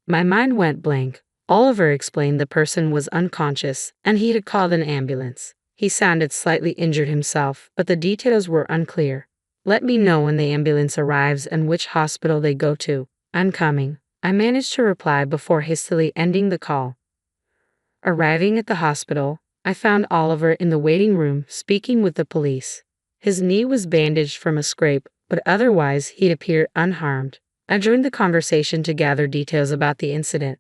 [SPEAKER 2] My mind went blank. Oliver explained the person was unconscious and he had called an ambulance. He sounded slightly injured himself, but the details were unclear. Let me know when the ambulance arrives and which hospital they go to. I'm coming. I managed to reply before hastily ending the call. Arriving at the hospital, I found Oliver in the waiting room speaking with the police. His knee was bandaged from a scrape, but otherwise he'd appeared unharmed. I joined the conversation to gather details about the incident.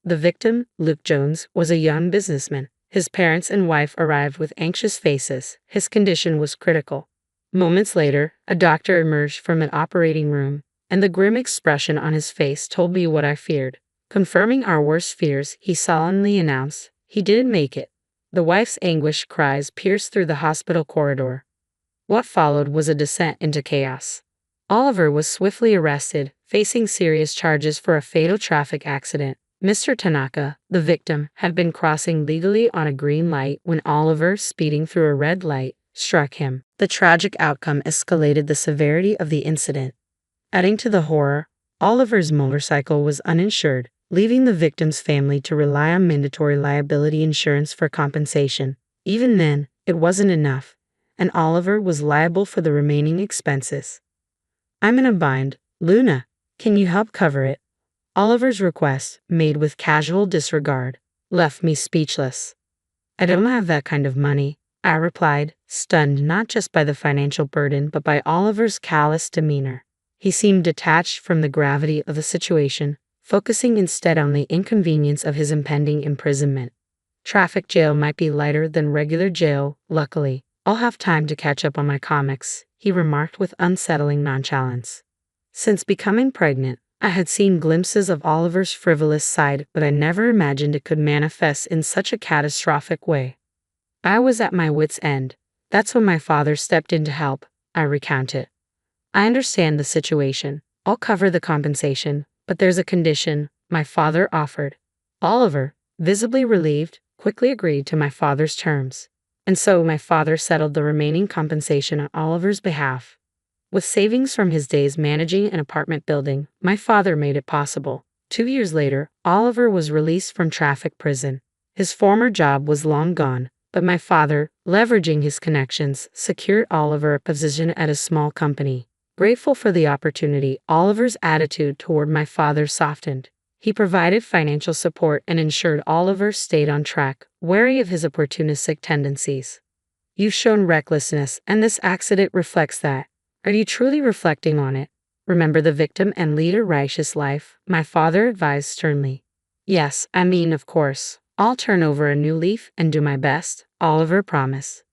[SPEAKER 2] The victim, Luke Jones, was a young businessman. His parents and wife arrived with anxious faces. His condition was critical. Moments later, a doctor emerged from an operating room, and the grim expression on his face told me what I feared. Confirming our worst fears, he solemnly announced, he didn't make it. The wife's anguished cries pierced through the hospital corridor. What followed was a descent into chaos. Oliver was swiftly arrested, facing serious charges for a fatal traffic accident. Mr. Tanaka, the victim, had been crossing legally on a green light when Oliver, speeding through a red light, struck him. The tragic outcome escalated the severity of the incident. Adding to the horror, Oliver's motorcycle was uninsured, leaving the victim's family to rely on mandatory liability insurance for compensation. Even then, it wasn't enough, and Oliver was liable for the remaining expenses. I'm in a bind. Luna, can you help cover it? Oliver's request, made with casual disregard, left me speechless. I don't have that kind of money, I replied, stunned not just by the financial burden but by Oliver's callous demeanor. He seemed detached from the gravity of the situation, focusing instead on the inconvenience of his impending imprisonment. Traffic jail might be lighter than regular jail, luckily. I'll have time to catch up on my comics, he remarked with unsettling nonchalance. Since becoming pregnant, I had seen glimpses of Oliver's frivolous side, but I never imagined it could manifest in such a catastrophic way. I was at my wit's end. That's when my father stepped in to help, I recounted. I understand the situation. I'll cover the compensation, but there's a condition, my father offered. Oliver, visibly relieved, quickly agreed to my father's terms. And so my father settled the remaining compensation on Oliver's behalf. With savings from his days managing an apartment building, my father made it possible. 2 years later, Oliver was released from traffic prison. His former job was long gone, but my father, leveraging his connections, secured Oliver a position at a small company. Grateful for the opportunity, Oliver's attitude toward my father softened. He provided financial support and ensured Oliver stayed on track, wary of his opportunistic tendencies. You've shown recklessness, and this accident reflects that. Are you truly reflecting on it? Remember the victim and lead a righteous life, my father advised sternly. Yes, I mean, of course. I'll turn over a new leaf and do my best, Oliver promised.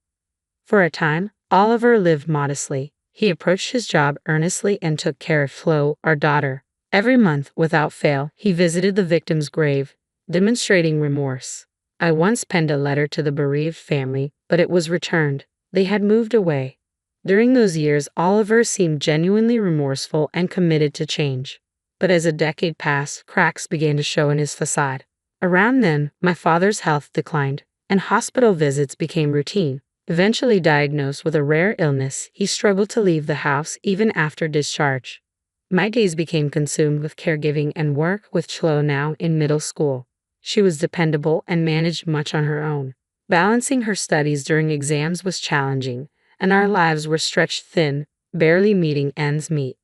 [SPEAKER 2] For a time, Oliver lived modestly. He approached his job earnestly and took care of Flo, our daughter. Every month, without fail, he visited the victim's grave, demonstrating remorse. I once penned a letter to the bereaved family, but it was returned. They had moved away. During those years, Oliver seemed genuinely remorseful and committed to change. But as a decade passed, cracks began to show in his facade. Around then, my father's health declined, and hospital visits became routine. Eventually diagnosed with a rare illness, he struggled to leave the house even after discharge. My days became consumed with caregiving and work with Chloe now in middle school. She was dependable and managed much on her own. Balancing her studies during exams was challenging, and our lives were stretched thin, barely meeting ends meet.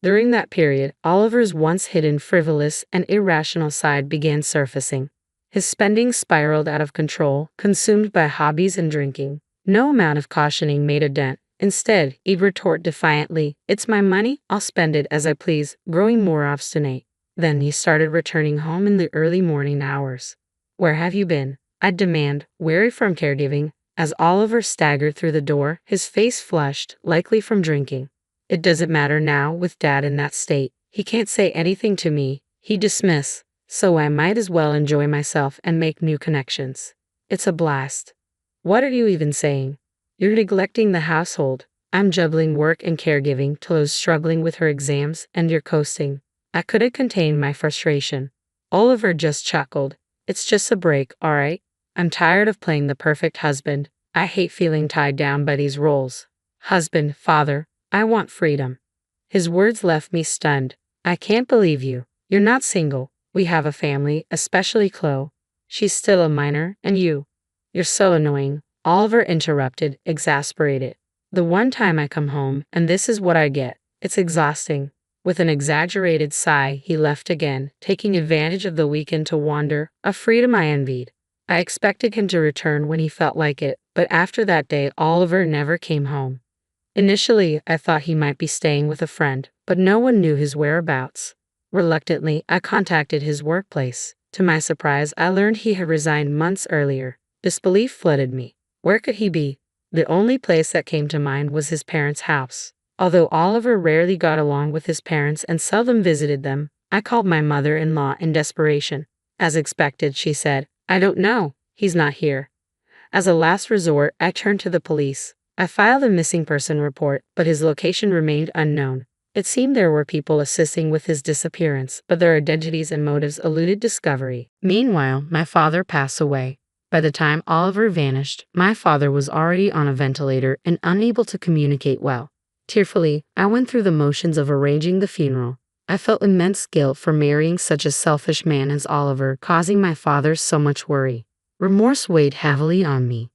[SPEAKER 2] During that period, Oliver's once hidden frivolous and irrational side began surfacing. His spending spiraled out of control, consumed by hobbies and drinking. No amount of cautioning made a dent. Instead, he'd retort defiantly, "It's my money, I'll spend it as I please," growing more obstinate. Then he started returning home in the early morning hours. "Where have you been?" I'd demand, weary from caregiving. As Oliver staggered through the door, his face flushed, likely from drinking. "It doesn't matter now with Dad in that state," He can't say anything to me, he dismiss, so I might as well enjoy myself and make new connections. It's a blast. What are you even saying? You're neglecting the household. I'm juggling work and caregiving, Chloe's struggling with her exams, and you're coasting. I couldn't contain my frustration. Oliver just chuckled. It's just a break, alright? I'm tired of playing the perfect husband. I hate feeling tied down by these roles. Husband, father, I want freedom. His words left me stunned. I can't believe you. You're not single. We have a family, especially Chloe. She's still a minor, and you. You're so annoying, Oliver interrupted, exasperated. The one time I come home, and this is what I get. It's exhausting. With an exaggerated sigh, he left again, taking advantage of the weekend to wander, a freedom I envied. I expected him to return when he felt like it, but after that day, Oliver never came home. Initially, I thought he might be staying with a friend, but no one knew his whereabouts. Reluctantly, I contacted his workplace. To my surprise, I learned he had resigned months earlier. Disbelief flooded me. Where could he be? The only place that came to mind was his parents' house. Although Oliver rarely got along with his parents and seldom visited them, I called my mother-in-law in desperation. As expected, she said, I don't know. He's not here. As a last resort, I turned to the police. I filed a missing person report, but his location remained unknown. It seemed there were people assisting with his disappearance, but their identities and motives eluded discovery. Meanwhile, my father passed away. By the time Oliver vanished, my father was already on a ventilator and unable to communicate well. Tearfully, I went through the motions of arranging the funeral. I felt immense guilt for marrying such a selfish man as Oliver, causing my father so much worry. Remorse weighed heavily on me.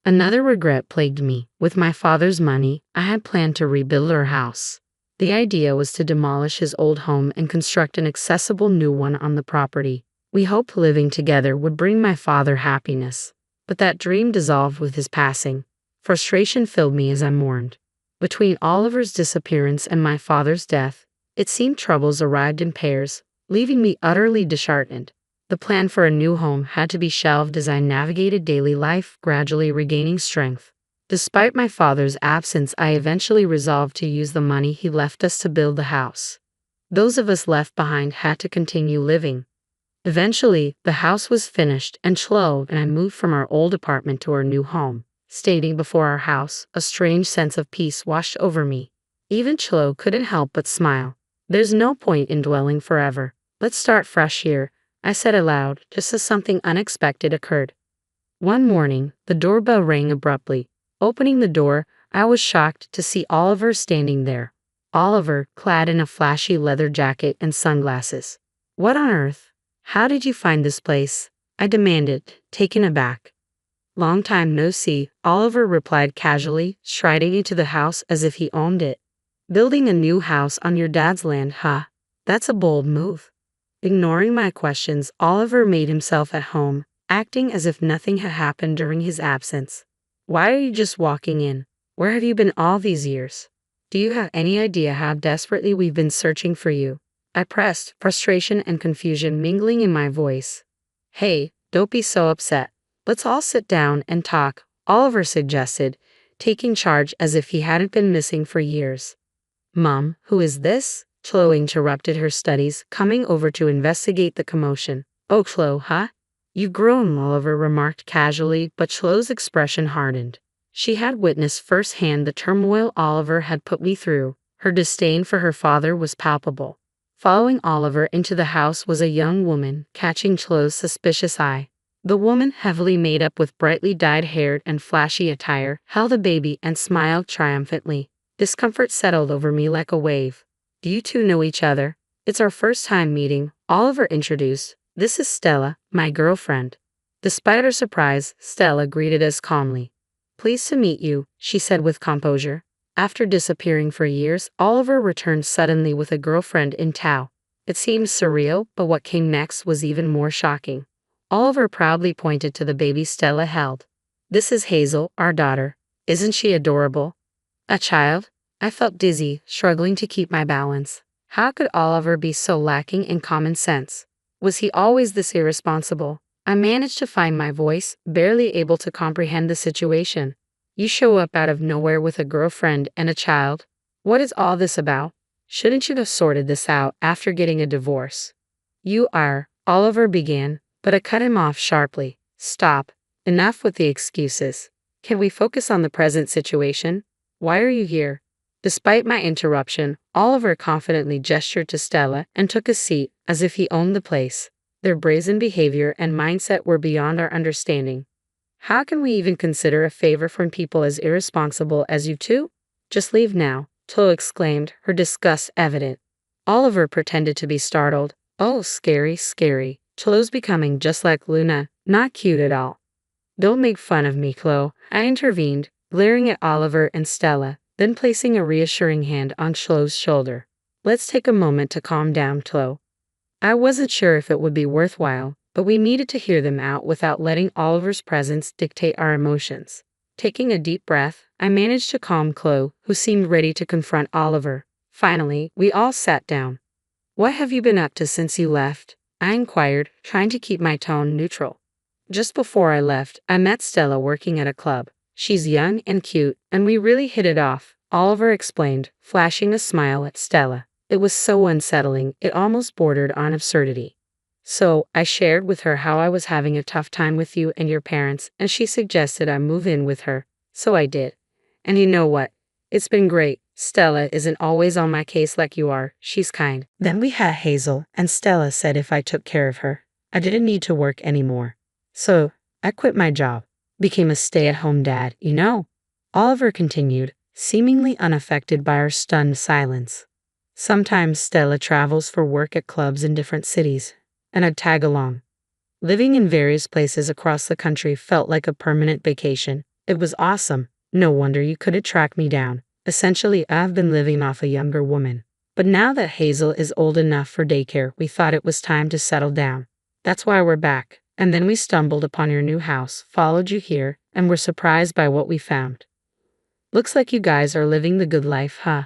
[SPEAKER 2] Another regret plagued me. With my father's money, I had planned to rebuild our house. The idea was to demolish his old home and construct an accessible new one on the property. We hoped living together would bring my father happiness. But that dream dissolved with his passing. Frustration filled me as I mourned. Between Oliver's disappearance and my father's death, it seemed troubles arrived in pairs, leaving me utterly disheartened. The plan for a new home had to be shelved as I navigated daily life, gradually regaining strength. Despite my father's absence, I eventually resolved to use the money he left us to build the house. Those of us left behind had to continue living. Eventually, the house was finished, and Chloe and I moved from our old apartment to our new home. Standing before our house, a strange sense of peace washed over me. Even Chloe couldn't help but smile. There's no point in dwelling forever. Let's start fresh here, I said aloud, just as something unexpected occurred. One morning, the doorbell rang abruptly. Opening the door, I was shocked to see Oliver standing there. Oliver, clad in a flashy leather jacket and sunglasses. What on earth? How did you find this place? I demanded, taken aback. Long time no see, Oliver replied casually, striding into the house as if he owned it. Building a new house on your dad's land, huh? That's a bold move. Ignoring my questions, Oliver made himself at home, acting as if nothing had happened during his absence. Why are you just walking in? Where have you been all these years? Do you have any idea how desperately we've been searching for you? I pressed, frustration and confusion mingling in my voice. Hey, don't be so upset. Let's all sit down and talk, Oliver suggested, taking charge as if he hadn't been missing for years. Mom, who is this? Chloe interrupted her studies, coming over to investigate the commotion. Oh, Chloe, huh? You've grown, Oliver remarked casually, but Chloe's expression hardened. She had witnessed firsthand the turmoil Oliver had put me through. Her disdain for her father was palpable. Following Oliver into the house was a young woman, catching Chloe's suspicious eye. The woman, heavily made up with brightly dyed hair and flashy attire, held a baby and smiled triumphantly. Discomfort settled over me like a wave. Do you two know each other? It's our first time meeting, Oliver introduced. This is Stella, my girlfriend. Despite her surprise, Stella greeted us calmly. Pleased to meet you, she said with composure. After disappearing for years, Oliver returned suddenly with a girlfriend in tow. It seemed surreal, but what came next was even more shocking. Oliver proudly pointed to the baby Stella held. This is Hazel, our daughter. Isn't she adorable? A child? I felt dizzy, struggling to keep my balance. How could Oliver be so lacking in common sense? Was he always this irresponsible? I managed to find my voice, barely able to comprehend the situation. You show up out of nowhere with a girlfriend and a child. What is all this about? Shouldn't you have sorted this out after getting a divorce? You are, Oliver began, but I cut him off sharply. Stop. Enough with the excuses. Can we focus on the present situation? Why are you here? Despite my interruption, Oliver confidently gestured to Stella and took a seat as if he owned the place. Their brazen behavior and mindset were beyond our understanding. How can we even consider a favor from people as irresponsible as you two? Just leave now, Chloe exclaimed, her disgust evident. Oliver pretended to be startled. Oh, scary, scary. Chloe's becoming just like Luna, not cute at all. Don't make fun of me, Chloe, I intervened, glaring at Oliver and Stella, then placing a reassuring hand on Chloe's shoulder. Let's take a moment to calm down, Chloe. I wasn't sure if it would be worthwhile, but we needed to hear them out without letting Oliver's presence dictate our emotions. Taking a deep breath, I managed to calm Chloe, who seemed ready to confront Oliver. Finally, we all sat down. What have you been up to since you left? I inquired, trying to keep my tone neutral. Just before I left, I met Stella working at a club. She's young and cute, and we really hit it off, Oliver explained, flashing a smile at Stella. It was so unsettling, it almost bordered on absurdity. So, I shared with her how I was having a tough time with you and your parents, and she suggested I move in with her. So I did. And you know what? It's been great. Stella isn't always on my case like you are. She's kind. Then we had Hazel, and Stella said if I took care of her, I didn't need to work anymore. So, I quit my job. Became a stay-at-home dad, you know. Oliver continued, seemingly unaffected by our stunned silence. Sometimes Stella travels for work at clubs in different cities, and I'd tag along. Living in various places across the country felt like a permanent vacation. It was awesome. No wonder you couldn't track me down. Essentially, I've been living off a younger woman. But now that Hazel is old enough for daycare, we thought it was time to settle down. That's why we're back. And then we stumbled upon your new house, followed you here, and were surprised by what we found. Looks like you guys are living the good life, huh?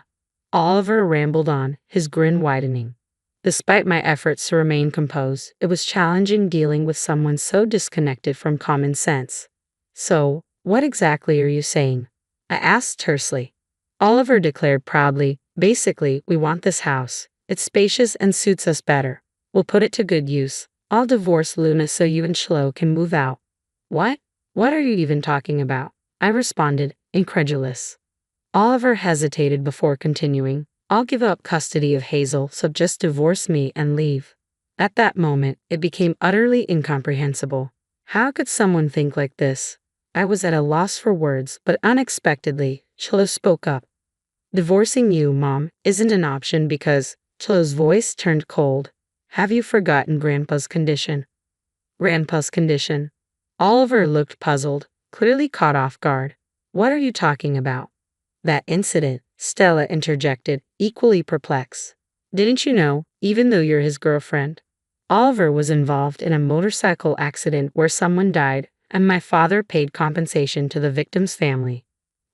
[SPEAKER 2] Oliver rambled on, his grin widening. Despite my efforts to remain composed, it was challenging dealing with someone so disconnected from common sense. So, what exactly are you saying? I asked tersely. Oliver declared proudly, basically, we want this house. It's spacious and suits us better. We'll put it to good use. I'll divorce Luna so you and Chloe can move out. What? What are you even talking about? I responded, incredulous. Oliver hesitated before continuing. I'll give up custody of Hazel, so just divorce me and leave. At that moment, it became utterly incomprehensible. How could someone think like this? I was at a loss for words, but unexpectedly, Chloe spoke up. Divorcing you, Mom, isn't an option because, Chloe's voice turned cold. Have you forgotten Grandpa's condition? Grandpa's condition? Oliver looked puzzled, clearly caught off guard. What are you talking about? That incident, Stella interjected, equally perplexed. Didn't you know, even though you're his girlfriend? Oliver was involved in a motorcycle accident where someone died, and my father paid compensation to the victim's family.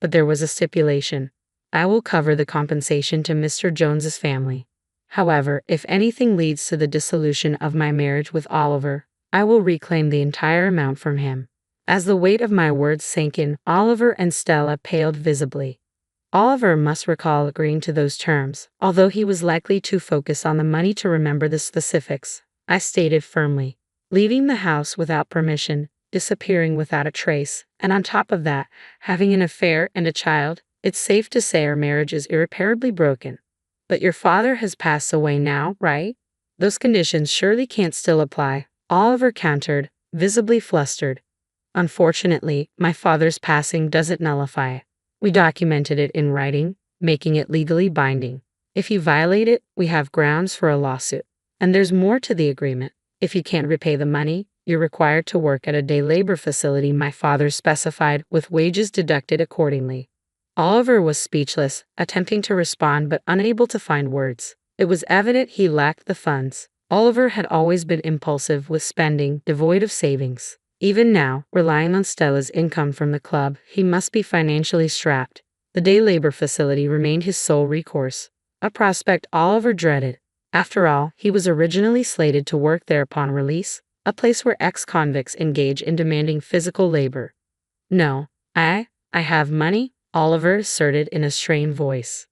[SPEAKER 2] But there was a stipulation. I will cover the compensation to Mr. Jones's family. However, if anything leads to the dissolution of my marriage with Oliver, I will reclaim the entire amount from him. As the weight of my words sank in, Oliver and Stella paled visibly. Oliver must recall agreeing to those terms, although he was likely too focused on the money to remember the specifics. I stated firmly, leaving the house without permission, disappearing without a trace, and on top of that, having an affair and a child, it's safe to say our marriage is irreparably broken. But your father has passed away now, right? Those conditions surely can't still apply, Oliver countered, visibly flustered. Unfortunately, my father's passing doesn't nullify it. We documented it in writing, making it legally binding. If you violate it, we have grounds for a lawsuit. And there's more to the agreement. If you can't repay the money, you're required to work at a day labor facility my father specified, with wages deducted accordingly. Oliver was speechless, attempting to respond but unable to find words. It was evident he lacked the funds. Oliver had always been impulsive with spending, devoid of savings. Even now, relying on Stella's income from the club, he must be financially strapped. The day labor facility remained his sole recourse, a prospect Oliver dreaded. After all, he was originally slated to work there upon release, a place where ex-convicts engage in demanding physical labor. No, I have money, Oliver asserted in a strained voice.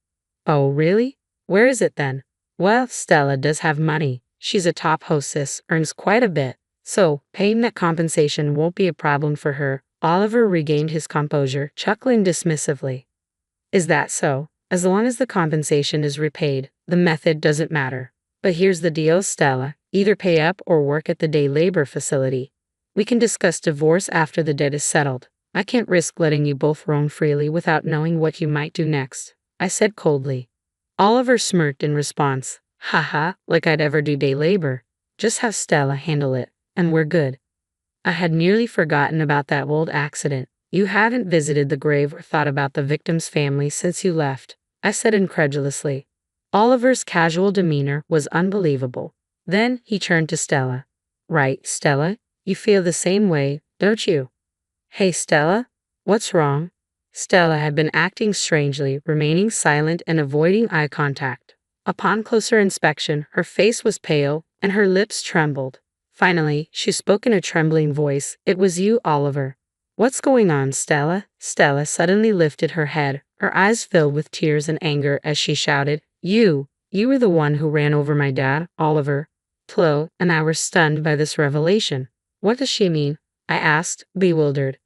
[SPEAKER 2] Oh, really? Where is it then? Well, Stella does have money. She's a top hostess, earns quite a bit. So, paying that compensation won't be a problem for her. Oliver regained his composure, chuckling dismissively. Is that so? As long as the compensation is repaid, the method doesn't matter. But here's the deal, Stella. Either pay up or work at the day labor facility. We can discuss divorce after the debt is settled. I can't risk letting you both roam freely without knowing what you might do next, I said coldly. Oliver smirked in response. Haha, like I'd ever do day labor. Just have Stella handle it, and we're good. I had nearly forgotten about that old accident. You haven't visited the grave or thought about the victim's family since you left, I said incredulously. Oliver's casual demeanor was unbelievable. Then he turned to Stella. Right, Stella? You feel the same way, don't you? Hey, Stella? What's wrong? Stella had been acting strangely, remaining silent and avoiding eye contact. Upon closer inspection, her face was pale and her lips trembled. Finally, she spoke in a trembling voice. It was you, Oliver. What's going on, Stella? Stella suddenly lifted her head, her eyes filled with tears and anger as she shouted, You were the one who ran over my dad, Oliver. Flo and I were stunned by this revelation. What does she mean? I asked, bewildered.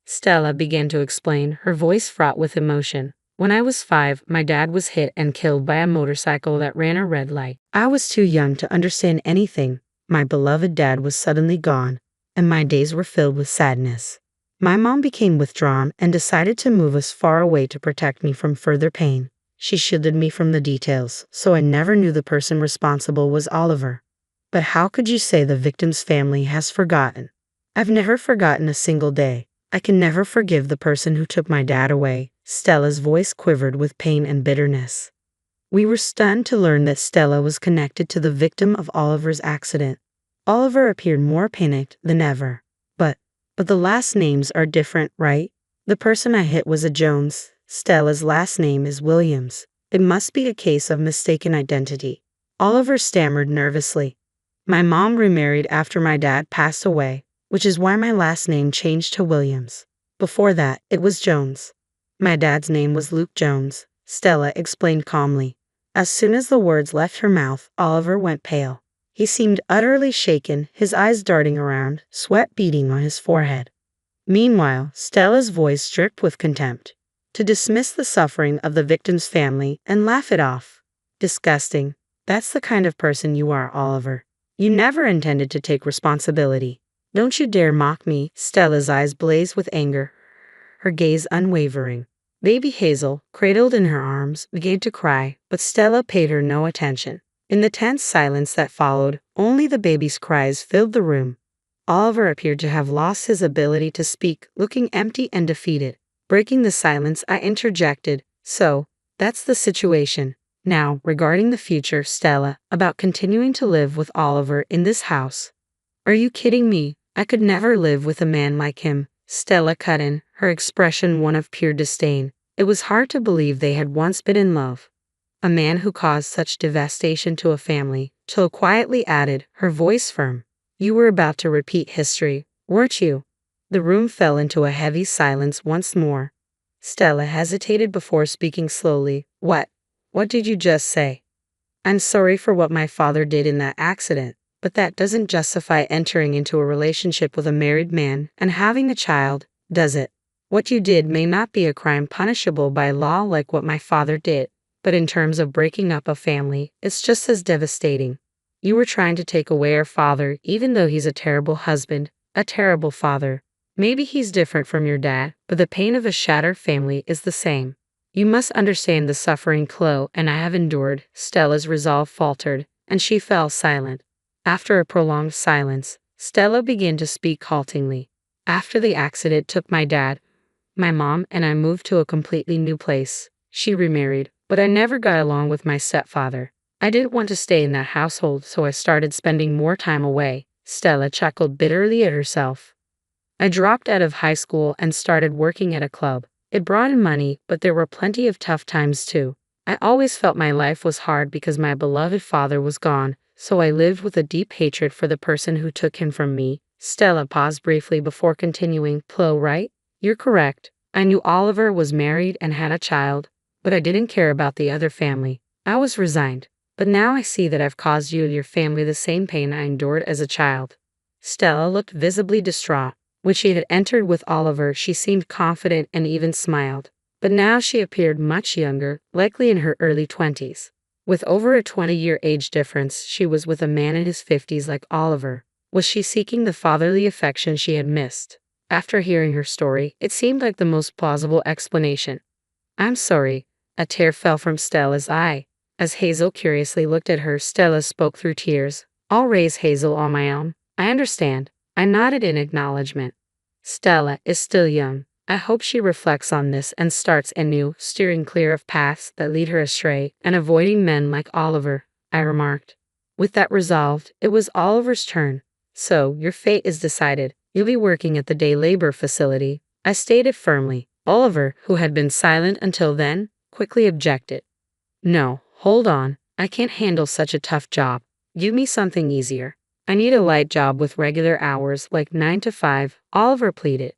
[SPEAKER 2] Stella began to explain, her voice fraught with emotion. When I was 5, my dad was hit and killed by a motorcycle that ran a red light. I was too young to understand anything. My beloved dad was suddenly gone, and my days were filled with sadness. My mom became withdrawn and decided to move us far away to protect me from further pain. She shielded me from the details, so I never knew the person responsible was Oliver. But how could you say the victim's family has forgotten? I've never forgotten a single day. I can never forgive the person who took my dad away. Stella's voice quivered with pain and bitterness. We were stunned to learn that Stella was connected to the victim of Oliver's accident. Oliver appeared more panicked than ever. But the last names are different, right? The person I hit was a Jones. Stella's last name is Williams. It must be a case of mistaken identity. Oliver stammered nervously. My mom remarried after my dad passed away, which is why my last name changed to Williams. Before that, it was Jones. My dad's name was Luke Jones, Stella explained calmly. As soon as the words left her mouth, Oliver went pale. He seemed utterly shaken, his eyes darting around, sweat beading on his forehead. Meanwhile, Stella's voice dripped with contempt. To dismiss the suffering of the victim's family and laugh it off. Disgusting. That's the kind of person you are, Oliver. You never intended to take responsibility. Don't you dare mock me. Stella's eyes blazed with anger, her gaze unwavering. Baby Hazel, cradled in her arms, began to cry, but Stella paid her no attention. In the tense silence that followed, only the baby's cries filled the room. Oliver appeared to have lost his ability to speak, looking empty and defeated. Breaking the silence, I interjected, So, that's the situation. Now, regarding the future, Stella, about continuing to live with Oliver in this house. Are you kidding me? I could never live with a man like him. Stella cut in, her expression one of pure disdain. It was hard to believe they had once been in love. A man who caused such devastation to a family, Till quietly added, her voice firm. You were about to repeat history, weren't you? The room fell into a heavy silence once more. Stella hesitated before speaking slowly. What did you just say? I'm sorry for what my father did in that accident, but that doesn't justify entering into a relationship with a married man and having a child, does it? What you did may not be a crime punishable by law like what my father did, but in terms of breaking up a family, it's just as devastating. You were trying to take away our father, even though he's a terrible husband, a terrible father. Maybe he's different from your dad, but the pain of a shattered family is the same. You must understand the suffering Chloe and I have endured. Stella's resolve faltered, and she fell silent. After a prolonged silence, Stella began to speak haltingly. After the accident took my dad, my mom and I moved to a completely new place. She remarried, but I never got along with my stepfather. I didn't want to stay in that household, so I started spending more time away. Stella chuckled bitterly at herself. I dropped out of high school and started working at a club. It brought in money, but there were plenty of tough times too. I always felt my life was hard because my beloved father was gone, so I lived with a deep hatred for the person who took him from me. Stella paused briefly before continuing. Chloe, right? You're correct. I knew Oliver was married and had a child, but I didn't care about the other family. I was resigned, but now I see that I've caused you and your family the same pain I endured as a child. Stella looked visibly distraught. When she had entered with Oliver, she seemed confident and even smiled. But now she appeared much younger, likely in her early 20s. With over a 20-year age difference, she was with a man in his 50s like Oliver. Was she seeking the fatherly affection she had missed? After hearing her story, it seemed like the most plausible explanation. I'm sorry. A tear fell from Stella's eye. As Hazel curiously looked at her, Stella spoke through tears. I'll raise Hazel on my own. I understand. I nodded in acknowledgement. Stella is still young. I hope she reflects on this and starts anew, steering clear of paths that lead her astray and avoiding men like Oliver, I remarked. With that resolved, it was Oliver's turn. So, your fate is decided. You'll be working at the day labor facility, I stated firmly. Oliver, who had been silent until then, quickly objected. No, hold on. I can't handle such a tough job. Give me something easier. I need a light job with regular hours, like 9 to 5, Oliver pleaded.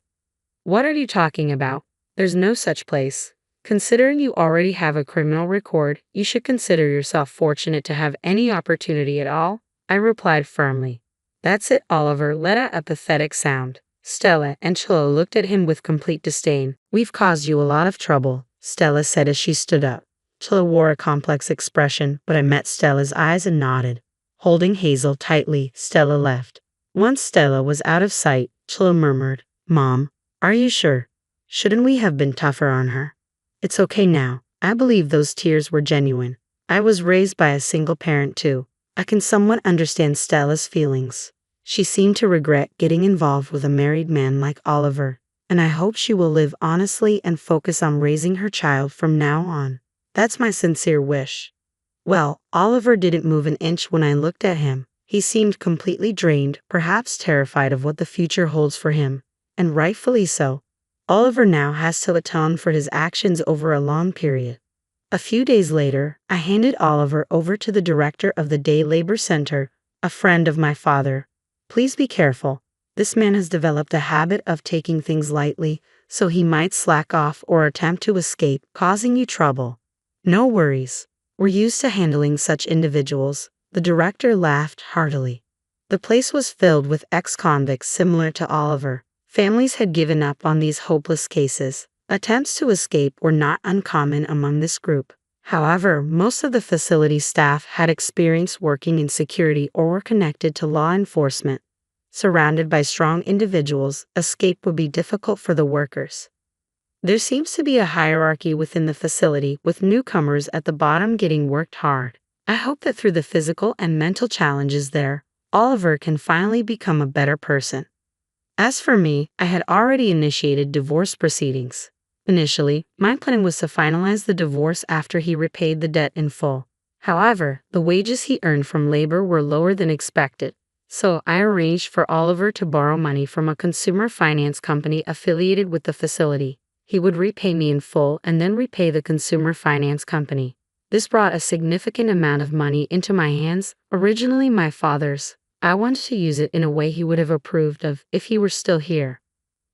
[SPEAKER 2] What are you talking about? There's no such place. Considering you already have a criminal record, you should consider yourself fortunate to have any opportunity at all, I replied firmly. That's it, Oliver let out a pathetic sound. Stella and Chilo looked at him with complete disdain. We've caused you a lot of trouble, Stella said as she stood up. Chilo wore a complex expression, but I met Stella's eyes and nodded. Holding Hazel tightly, Stella left. Once Stella was out of sight, Chilo murmured, Mom, are you sure? Shouldn't we have been tougher on her? It's okay now. I believe those tears were genuine. I was raised by a single parent too. I can somewhat understand Stella's feelings. She seemed to regret getting involved with a married man like Oliver, and I hope she will live honestly and focus on raising her child from now on. That's my sincere wish. Well, Oliver didn't move an inch when I looked at him. He seemed completely drained, perhaps terrified of what the future holds for him, and rightfully so. Oliver now has to atone for his actions over a long period. A few days later, I handed Oliver over to the director of the Day Labor Center, a friend of my father. Please be careful. This man has developed a habit of taking things lightly, so he might slack off or attempt to escape, causing you trouble. No worries. We're used to handling such individuals. The director laughed heartily. The place was filled with ex-convicts similar to Oliver. Families had given up on these hopeless cases. Attempts to escape were not uncommon among this group. However, most of the facility staff had experience working in security or were connected to law enforcement. Surrounded by strong individuals, escape would be difficult for the workers. There seems to be a hierarchy within the facility, with newcomers at the bottom getting worked hard. I hope that through the physical and mental challenges there, Oliver can finally become a better person. As for me, I had already initiated divorce proceedings. Initially, my plan was to finalize the divorce after he repaid the debt in full. However, the wages he earned from labor were lower than expected, so I arranged for Oliver to borrow money from a consumer finance company affiliated with the facility. He would repay me in full and then repay the consumer finance company. This brought a significant amount of money into my hands, originally my father's. I wanted to use it in a way he would have approved of if he were still here.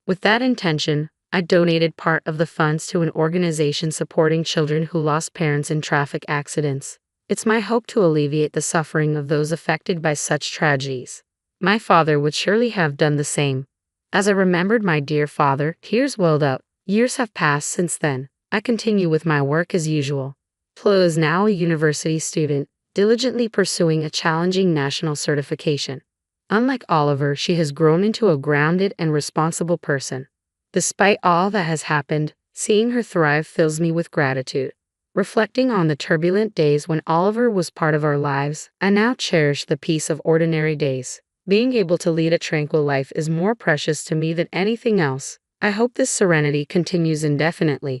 [SPEAKER 2] With that intention, I donated part of the funds to an organization supporting children who lost parents in traffic accidents. It's my hope to alleviate the suffering of those affected by such tragedies. My father would surely have done the same. As I remembered my dear father, tears welled up. Years have passed since then. I continue with my work as usual. Flo is now a university student, diligently pursuing a challenging national certification. Unlike Oliver, she has grown into a grounded and responsible person. Despite all that has happened, seeing her thrive fills me with gratitude. Reflecting on the turbulent days when Oliver was part of our lives, I now cherish the peace of ordinary days. Being able to lead a tranquil life is more precious to me than anything else. I hope this serenity continues indefinitely.